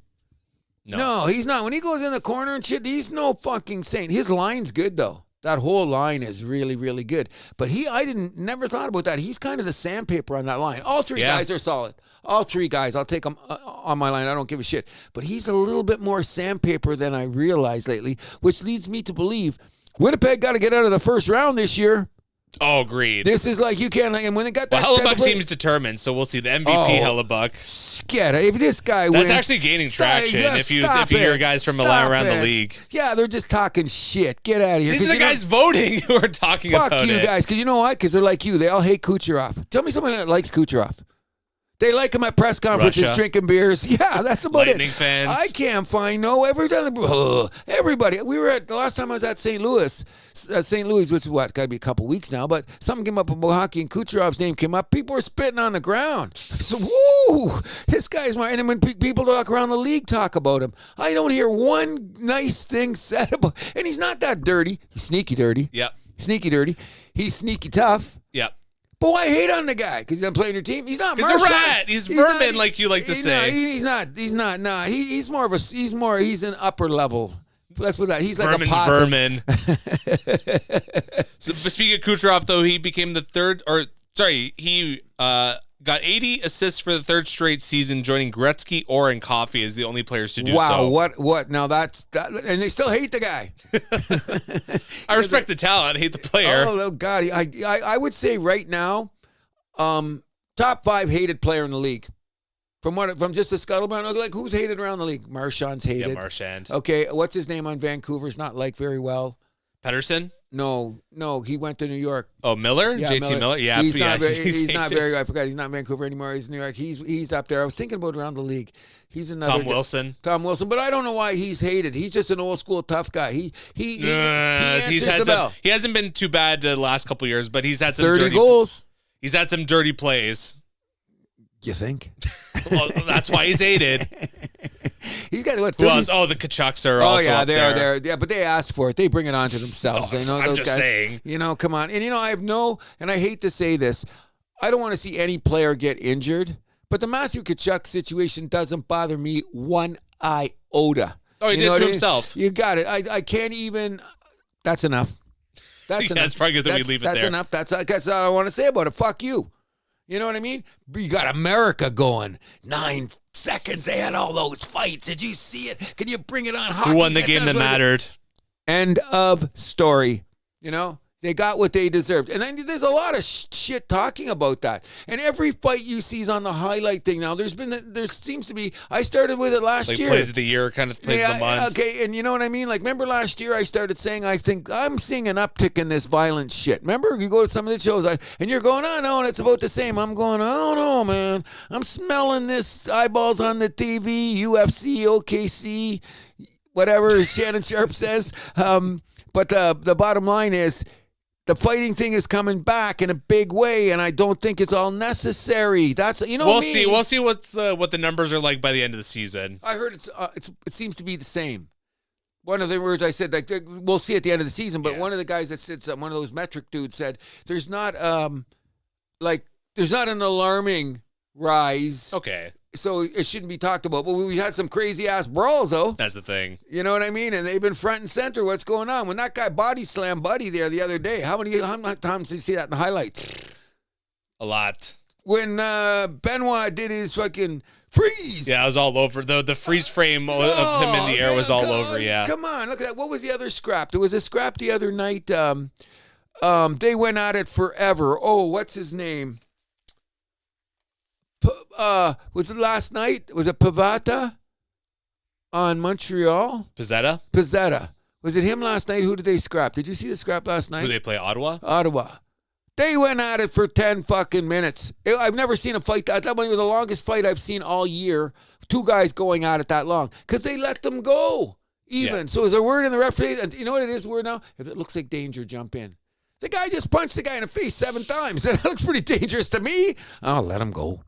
No, he's not. When he goes in the corner and shit, he's no fucking saint. His line's good though. That whole line is really, really good. But never thought about that. He's kind of the sandpaper on that line. All three guys are solid. All three guys, I'll take them on my line. I don't give a shit. But he's a little bit more sandpaper than I realized lately, which leads me to believe Winnipeg got to get out of the first round this year. Oh, agreed. This is like you can't. And when they got that, Hellebuck seems determined, so we'll see the MVP Hellebuck. Scared. If this guy wins, that's actually gaining traction. If you hear guys from around the league, they're just talking shit. Get out of here. These are the guys voting who are talking about it. Fuck you guys, because you know why? Because they're like you. They all hate Kucherov. Tell me somebody that likes Kucherov. They like him at press conferences, Russia. drinking beers. Yeah, that's about Lightning it. fans. I can't find everybody. We were at the last time I was at St. Louis. St. Louis, which is got to be a couple weeks now, but something came up about hockey and Kucherov's name came up. People were spitting on the ground. So, woo, this guy's my. And then when people talk around the league talk about him, I don't hear one nice thing said about. And he's not that dirty. He's sneaky dirty. Yep. Sneaky dirty. He's sneaky tough. Yep. But why hate on the guy? Because he's not playing your team. He's not. He's a rat. He's vermin, like you like to say. He's not. Nah. He's more of a. He's an upper level. Let's put that. He's like Vermin's a possum. vermin. So, speaking of Kucherov, though, he became he got 80 assists for the third straight season, joining Gretzky, Orr, and Coffey as the only players to do so. Wow, what? Now and they still hate the guy. I respect the talent, I hate the player. Oh God, I would say right now, top 5 hated player in the league. From just the scuttlebutt, like who's hated around the league? Marchand's hated. Yeah, Marchand. Okay, what's his name on Vancouver's not liked very well. Pedersen? No, he went to New York. Oh, Miller? Yeah, JT Miller? Yeah, he's not very. I I forgot he's not in Vancouver anymore. He's in New York. He's up there. I was thinking about around the league. He's another Tom Wilson, but I don't know why he's hated. He's just an old school tough guy. He answers the bell. He hasn't been too bad the last couple of years, but he's had some 30 goals. He's had some dirty plays. You think? Well, that's why he's hated. He's got what? 30? Who else? Oh, the Kachucks are also up there. They're yeah, but they ask for it. They bring it on to themselves. They know I'm those just guys. saying. Come on. And and I hate to say this, I don't want to see any player get injured. But the Matthew Tkachuk situation doesn't bother me one iota. Oh, he did to himself. You got it. I can't even. That's enough. That's enough. It's probably good that we leave it there. That's enough. That's all I want to say about it. Fuck you. You know what I mean? You got America going 9 seconds. They had all those fights. Did you see it? Can you bring it on hockey? Who won the game that mattered? End of story. You know? They got what they deserved. And then there's a lot of shit talking about that. And every fight you see is on the highlight thing now. There seems to be, I started with it last year. Plays of the year, kind of plays of the month. Okay, and you know what I mean? Like, remember last year I started saying, I think I'm seeing an uptick in this violent shit. Remember? You go to some of the shows, and you're going, oh, no, and it's about the same. I'm going, oh, no, man. I'm smelling this eyeballs on the TV, UFC, OKC, whatever Shannon Sharp says. But the bottom line is, the fighting thing is coming back in a big way, and I don't think it's all necessary. That's we'll see. We'll see what the numbers are like by the end of the season. I heard it seems to be the same. One of the words I said, like, we'll see at the end of the season. But one of the guys that said something, one of those metric dudes said, there's not an alarming rise. Okay. So it shouldn't be talked about. But we had some crazy-ass brawls, though. That's the thing. You know what I mean? And they've been front and center. What's going on? When that guy body slammed Buddy there the other day, how many times did you see that in the highlights? A lot. When Benoit did his fucking freeze. Yeah, it was all over. The freeze frame of him in the air was all over, yeah. Come on, look at that. What was the other scrap? There was a scrap the other night. They went at it forever. Oh, what's his name? Was it last night? Was it Pavata on Montreal? Pizzetta. Was it him last night? Who did they scrap? Did you see the scrap last night? Who they play? Ottawa. They went at it for 10 fucking minutes. I've never seen a fight that was the longest fight I've seen all year. 2 guys going at it that long because they let them go. Even so, is there a word in the referee? And you know what it is? Word now. If it looks like danger, jump in. The guy just punched the guy in the face 7 times. That looks pretty dangerous to me. I'll let him go.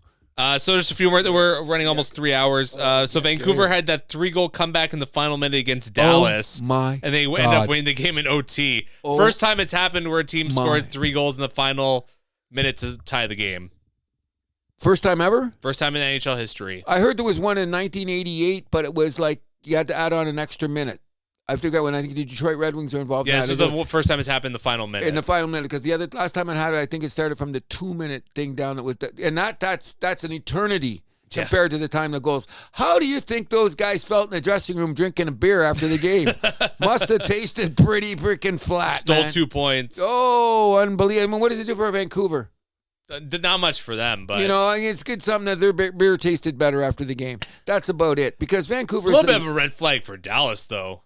So just a few more. We're running almost 3 hours. So Vancouver had that 3-goal comeback in the final minute against Dallas. Oh my And they ended up winning the game in OT. First time it's happened where a team scored 3 goals in the final minute to tie the game. First time ever? First time in NHL history. I heard there was one in 1988, but it was like you had to add on an extra minute. I forgot when I think the Detroit Red Wings were involved. Yeah, so the first time it's happened in the final minute. In the final minute, because the last time I had it, I think it started from the 2-minute thing down. It was that's an eternity compared to the time the goals. How do you think those guys felt in the dressing room drinking a beer after the game? Must have tasted pretty freaking flat. Stole man. 2 points. Oh, unbelievable! I mean, what does it do for Vancouver? Not much for them, but it's good something that their beer tasted better after the game. That's about it. Because Vancouver's a little bit of a red flag for Dallas, though.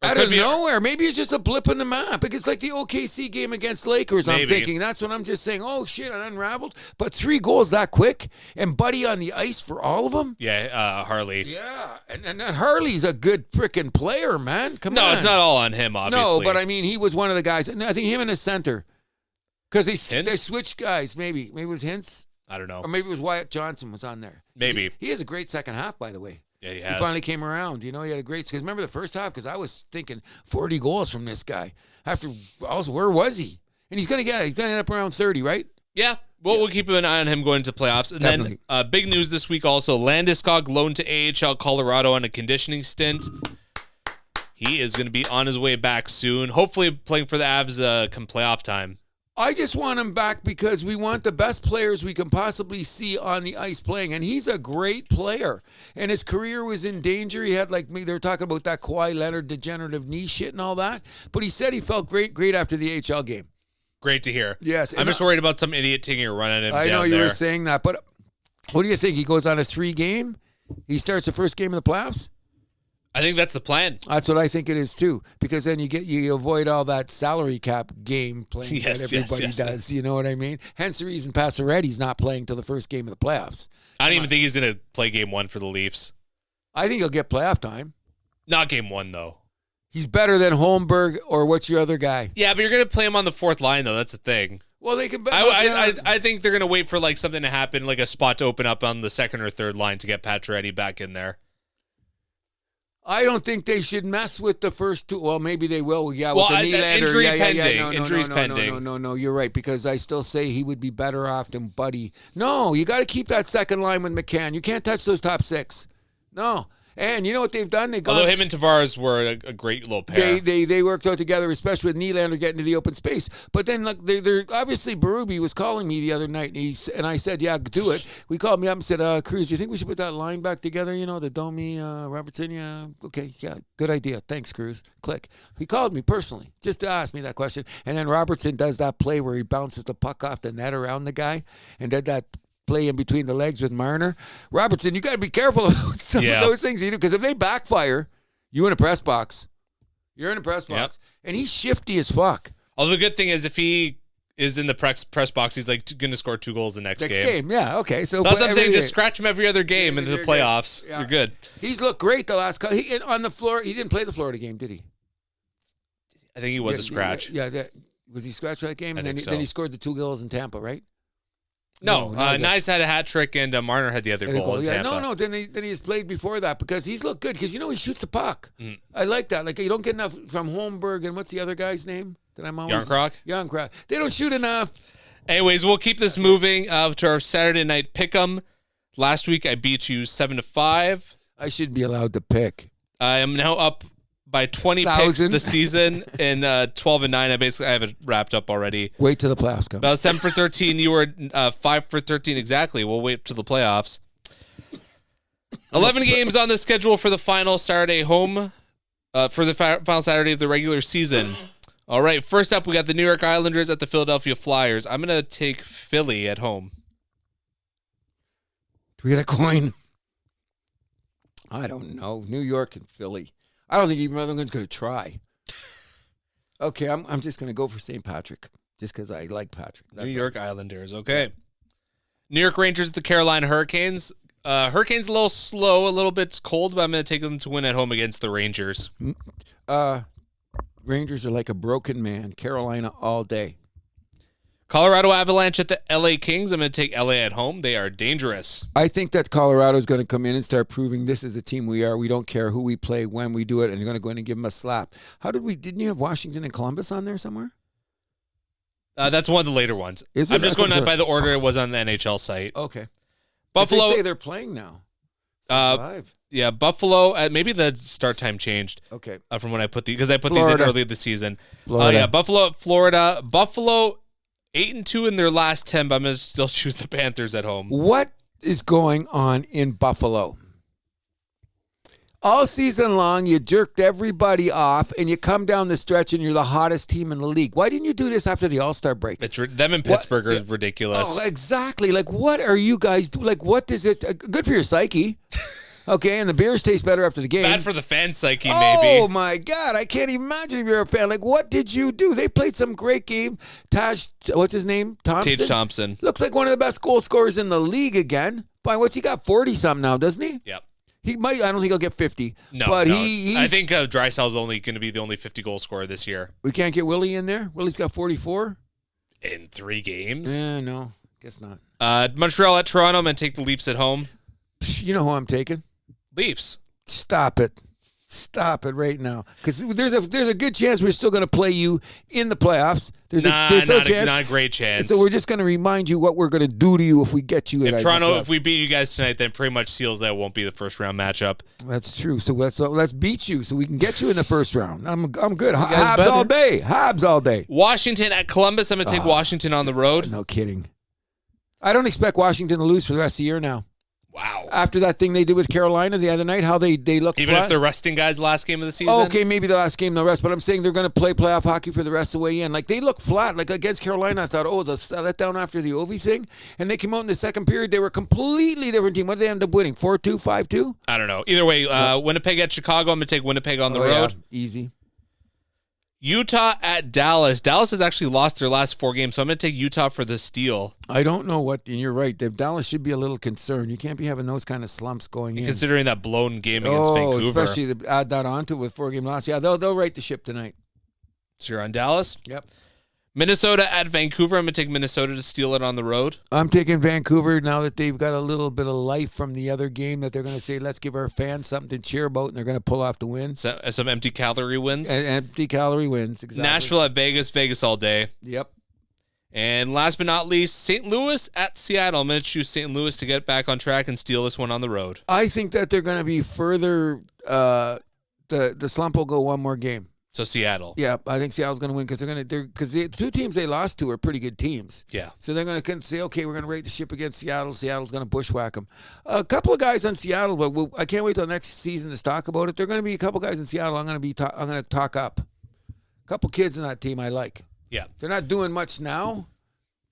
Out of nowhere. Maybe it's just a blip in the map. It's like the OKC game against Lakers, I'm thinking. That's what I'm just saying. Oh, shit, I unraveled. But 3 goals that quick, and Buddy on the ice for all of them? Yeah, Harley. Yeah, and Harley's a good freaking player, man. Come on. No, it's not all on him, obviously. No, but I mean, he was one of the guys. I think him and his center. Because they switched guys, maybe. Maybe it was Hintz. I don't know. Or maybe it was Wyatt Johnson was on there. Maybe. He has a great second half, by the way. Yeah, he finally came around. He had a great. Because remember the first half? Because I was thinking 40 goals from this guy. Where was he? And he's gonna end up around 30, right? Yeah. Well, we'll keep an eye on him going into playoffs. And Definitely. Then big news this week also: Landeskog loaned to AHL Colorado on a conditioning stint. He is going to be on his way back soon. Hopefully, playing for the Avs come playoff time. I just want him back because we want the best players we can possibly see on the ice playing. And he's a great player. And his career was in danger. He had, they were talking about that Kawhi Leonard degenerative knee shit and all that. But he said he felt great after the AHL game. Great to hear. Yes. I'm just worried about some idiot taking a run at him. I know you were saying that. But what do you think? He goes on a 3-game? He starts the first game of the playoffs? I think that's the plan. That's what I think it is too, because then you avoid all that salary cap game playing that everybody does. You know what I mean? Hence the reason Pacioretty's not playing till the first game of the playoffs. I don't even think he's going to play game 1 for the Leafs. I think he'll get playoff time. Not game 1 though. He's better than Holmberg or what's your other guy? Yeah, but you're going to play him on the 4th line though. That's the thing. Well, they can. I think they're going to wait for something to happen, like a spot to open up on the 2nd or 3rd line to get Pacioretty back in there. I don't think they should mess with the first two. Well, maybe they will. Yeah, with the Nylander. Injury pending. No, Injuries pending. No. You're right, because I still say he would be better off than Buddy. No, you got to keep that second line with McCann. You can't touch those top six. No. And you know what they've done? Although him and Tavares were a great little pair. They worked out together, especially with Nylander getting to the open space. But then, look, they're obviously Berube was calling me the other night, and I said, yeah, do it. We called me up and said, Cruz, do you think we should put that line back together? You know, the Domi, Robertson, yeah. Okay, yeah, good idea. Thanks, Cruz. Click. He called me personally just to ask me that question. And then Robertson does that play where he bounces the puck off the net around the guy and did that play in between the legs with Marner. Robertson, you got to be careful about some of those things you do, because if they backfire, you in a press box. You're in a press box. And he's shifty as fuck. Although the good thing is if he is in the press box, he's like going to score 2 goals the next game. Yeah, okay. So that's what I'm saying. Just scratch him every other game into the playoffs. Yeah. You're good. He's looked great the last couple. On the floor, he didn't play the Florida game, did he? I think he was a scratch. Yeah, was he scratched for that game? And then he scored the 2 goals in Tampa, right? No, Nice had a hat trick, and Marner had the other goal in Tampa. No. Then he's played before that, because he's looked good. Because he shoots the puck. I like that. Like, you don't get enough from Holmberg, and what's the other guy's name that I'm always Youngcroc. They don't shoot enough. Anyways, we'll keep this moving to our Saturday night pick'em. Last week I beat you 7-5. I should be allowed to pick. I am now up by 20 picks this season, and 12-9. I have it wrapped up already. Wait till the playoffs come. About 7 for 13. You were 5 for 13 exactly. We'll wait till the playoffs. 11 games on the schedule for the final Saturday home, for the final Saturday of the regular season. All right, first up, we got the New York Islanders at the Philadelphia Flyers. I'm going to take Philly at home. Do we get a coin? I don't know. New York and Philly. I don't think even Rutherford's going to try. Okay, I'm just going to go for St. Patrick, just because I like Patrick. New York Islanders, okay. New York Rangers at the Carolina Hurricanes. Hurricanes a little slow, a little bit cold, but I'm going to take them to win at home against the Rangers. Rangers are like a broken man. Carolina all day. Colorado Avalanche at the LA Kings. I'm going to take LA at home. They are dangerous. I think that Colorado is going to come in and start proving this is the team we are. We don't care who we play, when we do it, and you're going to go in and give them a slap. Didn't you have Washington and Columbus on there somewhere? That's one of the later ones. I'm just going by the order it was on the NHL site. Okay. Buffalo. They say they're playing now. Yeah, Buffalo. Maybe the start time changed. Okay. From when I put because I put these in early this season. Florida. Buffalo at Florida. Buffalo 8-2 in their last 10, but I'm going to still choose the Panthers at home. What is going on in Buffalo? All season long, you jerked everybody off, and you come down the stretch, and you're the hottest team in the league. Why didn't you do this after the All-Star break? Them in Pittsburgh are ridiculous. Oh, exactly. Like, what are you guys doing? Like, what does it? Good for your psyche. Okay, and the beers taste better after the game. Bad for the fan psyche, maybe. Oh, my God. I can't imagine if you're a fan. Like, what did you do? They played some great game. What's his name? Thompson? Tage Thompson. Looks like one of the best goal scorers in the league again. Fine, what's he got? 40-something now, doesn't he? Yep. He might. I don't think he'll get 50. No, but no. He's, I think Drysdale's only going to be the only 50-goal scorer this year. We can't get Willie in there? Willie's got 44? In 3 games? No, guess not. Montreal at Toronto. I'm going to take the Leafs at home. You know who I'm taking? Leafs. Stop it. Stop it right now. Because there's a good chance we're still going to play you in the playoffs. There's still a chance. Not a great chance. So we're just going to remind you what we're going to do to you if we get you. If we beat you guys tonight, then pretty much seals that it won't be the first round matchup. That's true. So let's beat you so we can get you in the first round. I'm good. Habs all day. Habs all day. Washington at Columbus. I'm going to take Washington on the road. No kidding. I don't expect Washington to lose for the rest of the year now. Wow. After that thing they did with Carolina the other night, how they look Even flat. If they're resting guys last game of the season? Okay, maybe the last game they'll rest, but I'm saying they're going to play playoff hockey for the rest of the way in. Like, they look flat. Like, against Carolina, I thought, they'll let down after the Ovi thing. And they came out in the second period. They were a completely different team. What did they end up winning? 4-2, 5-2? I don't know. Either way, Winnipeg at Chicago. I'm going to take Winnipeg on the road. Yeah. Easy. Utah at Dallas. Dallas has actually lost their last 4 games, so I'm going to take Utah for the steal. I don't know what, and you're right. Dallas should be a little concerned. You can't be having those kind of slumps going in. Considering that blown game against Vancouver. Especially to add that onto with 4-game loss. Yeah, they'll right the ship tonight. So you're on Dallas? Yep. Minnesota at Vancouver. I'm going to take Minnesota to steal it on the road. I'm taking Vancouver now that they've got a little bit of life from the other game that they're going to say, let's give our fans something to cheer about, and they're going to pull off the win. Some empty calorie wins. Empty calorie wins, exactly. Nashville at Vegas. Vegas all day. Yep. And last but not least, St. Louis at Seattle. I'm going to choose St. Louis to get back on track and steal this one on the road. I think that they're going to be further, the slump will go one more game. So Seattle. Yeah, I think Seattle's going to win because the two teams they lost to are pretty good teams. Yeah. So they're going to say, okay, we're going to rate the ship against Seattle. Seattle's going to bushwhack them. A couple of guys on Seattle, but I can't wait till next season to talk about it. There are going to be a couple guys in Seattle. I'm going to talk up. A couple kids in that team I like. Yeah. They're not doing much now,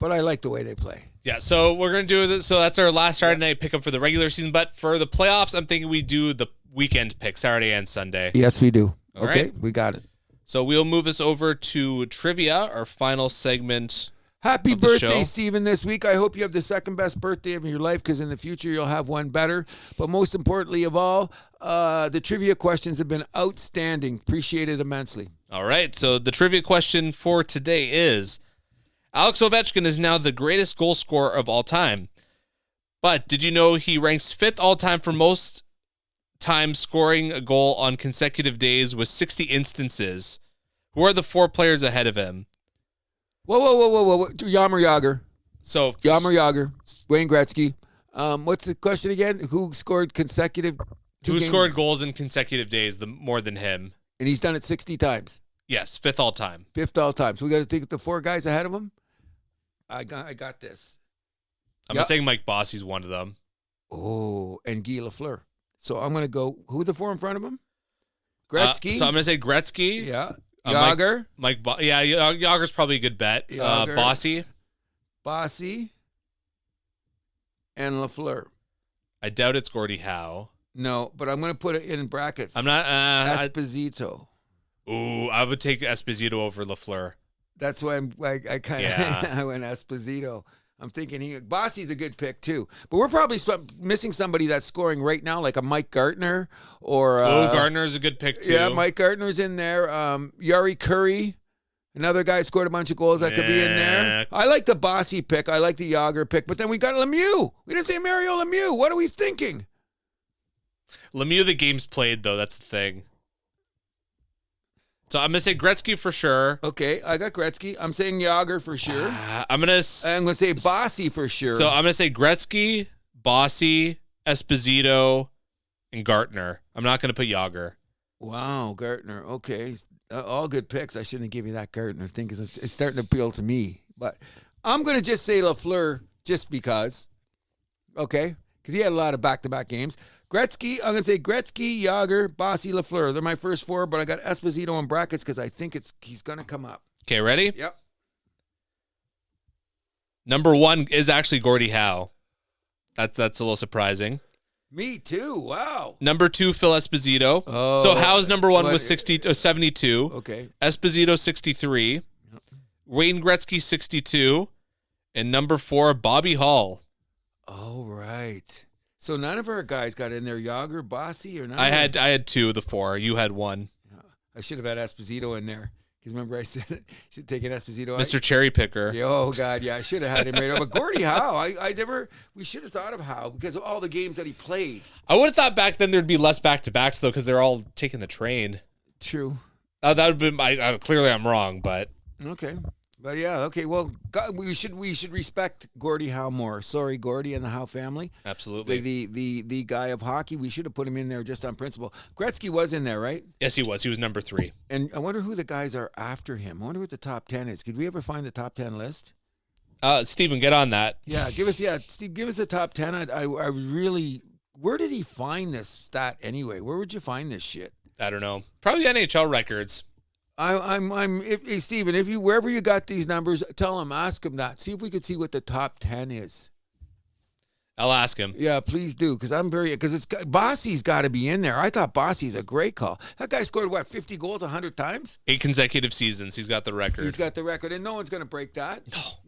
but I like the way they play. Yeah. So we're going to do this. So that's our last Saturday night pickup for the regular season. But for the playoffs, I'm thinking we do the weekend pick, Saturday and Sunday. Yes, we do. All okay, right. We got it. So we'll move us over to trivia, our final segment. Happy of the birthday, show. Steven, this week. I hope you have the second best birthday of your life because in the future you'll have one better. But most importantly of all, the trivia questions have been outstanding. Appreciate it immensely. All right. So the trivia question for today is, Alex Ovechkin is now the greatest goal scorer of all time. But did you know he ranks 5th all time for most time scoring a goal on consecutive days with 60 instances? Who are the 4 players ahead of him? Whoa. Jaromir Jagr. So Jaromir Jagr. Wayne Gretzky. What's the question again? Who scored consecutive? Who scored goals in consecutive days more than him? And he's done it 60 times. Yes, 5th all time. 5th all time. So we got to think of the 4 guys ahead of him. I got this. I'm saying Mike Bossy's one of them. Oh, and Guy Lafleur. So I'm going to go, who are the 4 in front of him? Gretzky. So I'm going to say Gretzky. Yeah. Jagr. Jagger's probably a good bet. Jagr. Bossy. And Lafleur. I doubt it's Gordie Howe. No, but I'm going to put it in brackets. I'm not. Esposito. I would take Esposito over Lafleur. That's why I kind of I went Esposito. I'm thinking Bossy's a good pick too, but we're probably missing somebody that's scoring right now, like a Mike Gartner or. Gartner's a good pick too. Yeah, Mike Gartner's in there. Yari Curry, another guy scored a bunch of goals that could be in there. I like the Bossy pick. I like the Jagr pick, but then we got Lemieux. We didn't say Mario Lemieux. What are we thinking? Lemieux, the game's played though. That's the thing. So I'm gonna say Gretzky for sure. Okay, I got Gretzky. I'm saying Jagr for sure. I'm gonna say Bossy for sure. So I'm gonna say Gretzky, Bossy, Esposito, and Gartner. I'm not gonna put Jagr. Wow, Gartner. Okay, all good picks. I shouldn't give you that Gartner thing because it's starting to appeal to me. But I'm gonna just say Lafleur just because. Okay, because he had a lot of back-to-back games. Gretzky, I'm going to say Gretzky, Jagr, Bossy, Lafleur. They're my first 4, but I got Esposito in brackets because I think he's going to come up. Okay, ready? Yep. Number 1 is actually Gordie Howe. That's a little surprising. Me too. Wow. Number 2, Phil Esposito. Oh, so Howe's number 1 was 72. Okay. Esposito 63. Yep. Wayne Gretzky 62. And number 4, Bobby Hull. Oh, right. So none of our guys got in there, Jagr, Bossy, or none? I had 2 of the 4. You had 1. I should have had Esposito in there. Because remember I said I should take an Esposito. Mr. Cherry Picker. Oh, God, yeah. I should have had him right over. But Gordie Howe, we should have thought of Howe because of all the games that he played. I would have thought back then there'd be less back-to-backs, though, because they're all taking the train. True. That would have been, clearly I'm wrong, but. Okay. But yeah, okay. Well, God, we should respect Gordie Howe more. Sorry, Gordie and the Howe family. Absolutely. The guy of hockey. We should have put him in there just on principle. Gretzky was in there, right? Yes, he was. He was number 3. And I wonder who the guys are after him. I wonder what the top 10 is. Could we ever find the top 10 list? Steven, get on that. Yeah, Steve, give us the top 10. I really. Where did he find this stat anyway? Where would you find this shit? I don't know. Probably NHL records. Steven, wherever you got these numbers, ask him that. See if we could see what the top 10 is. I'll ask him. Yeah, please do, because Bossy's got to be in there. I thought Bossy's a great call. That guy scored 50 goals 100 times? 8 consecutive seasons. He's got the record. He's got the record, and no one's going to break that.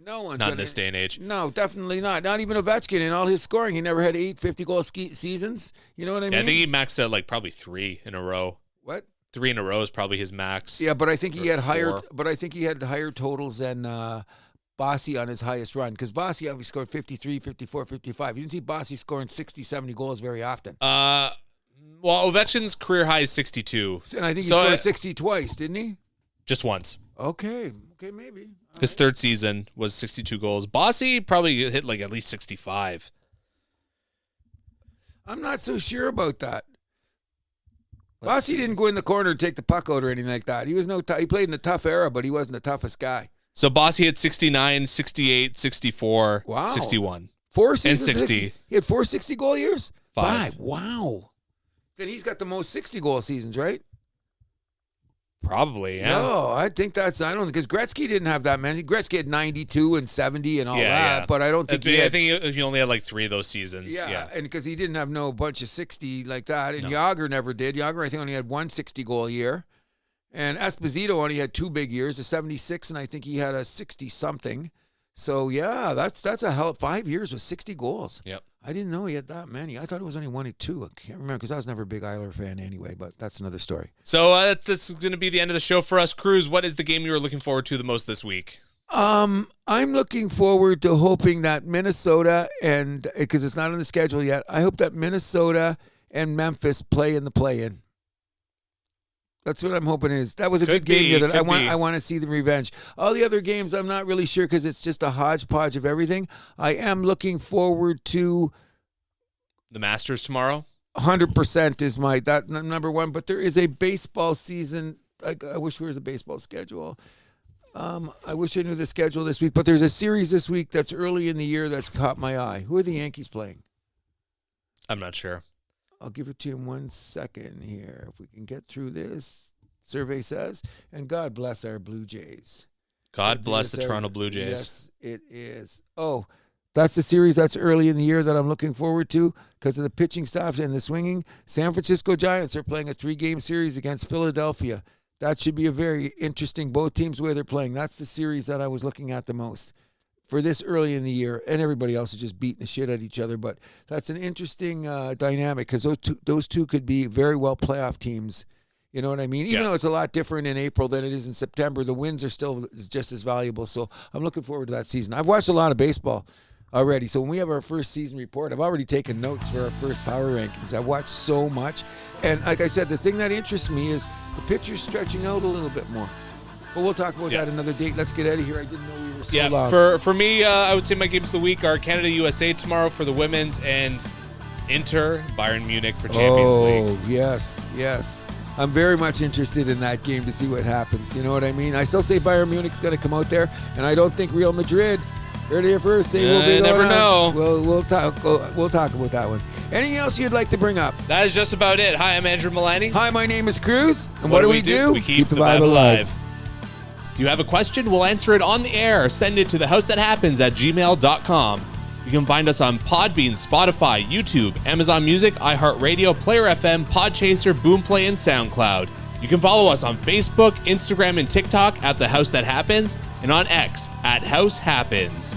No one's not in this day and age. No, definitely not. Not even Ovechkin in all his scoring. He never had 8 50-goal seasons. You know what I mean? I think he maxed out probably 3 in a row. What? 3 in a row is probably his max. Yeah, but I think he had higher. 4. But I think he had higher totals than Bossy on his highest run, because Bossy obviously scored 53, 54, 55. You didn't see Bossy scoring 60, 70 goals very often. Well, Ovechkin's career high is 62. And I think he scored 60 twice, didn't he? Just once. Okay, maybe. His third season was 62 goals. Bossy probably hit like at least 65. I'm not so sure about that. Bossy didn't go in the corner and take the puck out or anything like that. He was he played in the tough era, but he wasn't the toughest guy. So Bossy hit 69, 68, 64, Wow. 61. 4 seasons. And 60. He had 4 60-goal years? 5. Wow. Then he's got the most 60-goal seasons, right? Probably, yeah. No, I think because Gretzky didn't have that many. Gretzky had 92 and 70 and all that, but I don't think I think he only had like 3 of those seasons. Yeah, and because he didn't have no bunch of 60 like that, and Jágr never did. Jágr, I think, only had 1 60-goal year, and Esposito only had 2 big years, a 76, and I think he had a 60-something. So, yeah, that's a hell of 5 years with 60 goals. Yep. I didn't know he had that many. I thought it was only 1 or 2. I can't remember because I was never a big Isler fan anyway, but that's another story. So that's going to be the end of the show for us. Cruz, what is the game you are looking forward to the most this week? I'm looking forward to hoping that Minnesota, and because it's not on the schedule yet, I hope that Minnesota and Memphis play in the play-in. That's what I'm hoping is. That was a good game the other. I want to see the revenge. All the other games, I'm not really sure because it's just a hodgepodge of everything. I am looking forward to the Masters tomorrow. 100% is that number one. But there is a baseball season. I wish there was a baseball schedule. I wish I knew the schedule this week. But there's a series this week that's early in the year that's caught my eye. Who are the Yankees playing? I'm not sure. I'll give it to you in 1 second here. If we can get through this, survey says, and God bless our Blue Jays. God bless the Toronto Blue Jays. Yes, it is. Oh, that's the series that's early in the year that I'm looking forward to because of the pitching staff and the swinging. San Francisco Giants are playing a 3-game series against Philadelphia. That should be a very interesting, both teams where they're playing. That's the series that I was looking at the most for this early in the year, and everybody else is just beating the shit at each other. But that's an interesting dynamic because those two could be very well playoff teams. You know what I mean? Even though it's a lot different in April than it is in September, the wins are still just as valuable. So I'm looking forward to that season. I've watched a lot of baseball already. So when we have our first season report, I've already taken notes for our first power rankings. I've watched so much. And like I said, the thing that interests me is the pitchers stretching out a little bit more. But we'll talk about that another date. Let's get out of here. I didn't know we were so long. For me, I would say my games of the week are Canada-USA tomorrow for the women's and Inter Bayern Munich for Champions League. Oh, yes. I'm very much interested in that game to see what happens. You know what I mean? I still say Bayern Munich's going to come out there, and I don't think Real Madrid, heard it here first, they will be never know. We'll talk about that one. Anything else you'd like to bring up? That is just about it. Hi, I'm Andrew Milani. Hi, my name is Cruz. And what do we do? We keep the vibe alive. Do you have a question? We'll answer it on the air. Send it to thehousethathappens@gmail.com. You can find us on Podbean, Spotify, YouTube, Amazon Music, iHeart Radio, Player FM, Podchaser, Boomplay, and SoundCloud. You can follow us on Facebook, Instagram, and TikTok at The House That Happens, and on X at House Happens.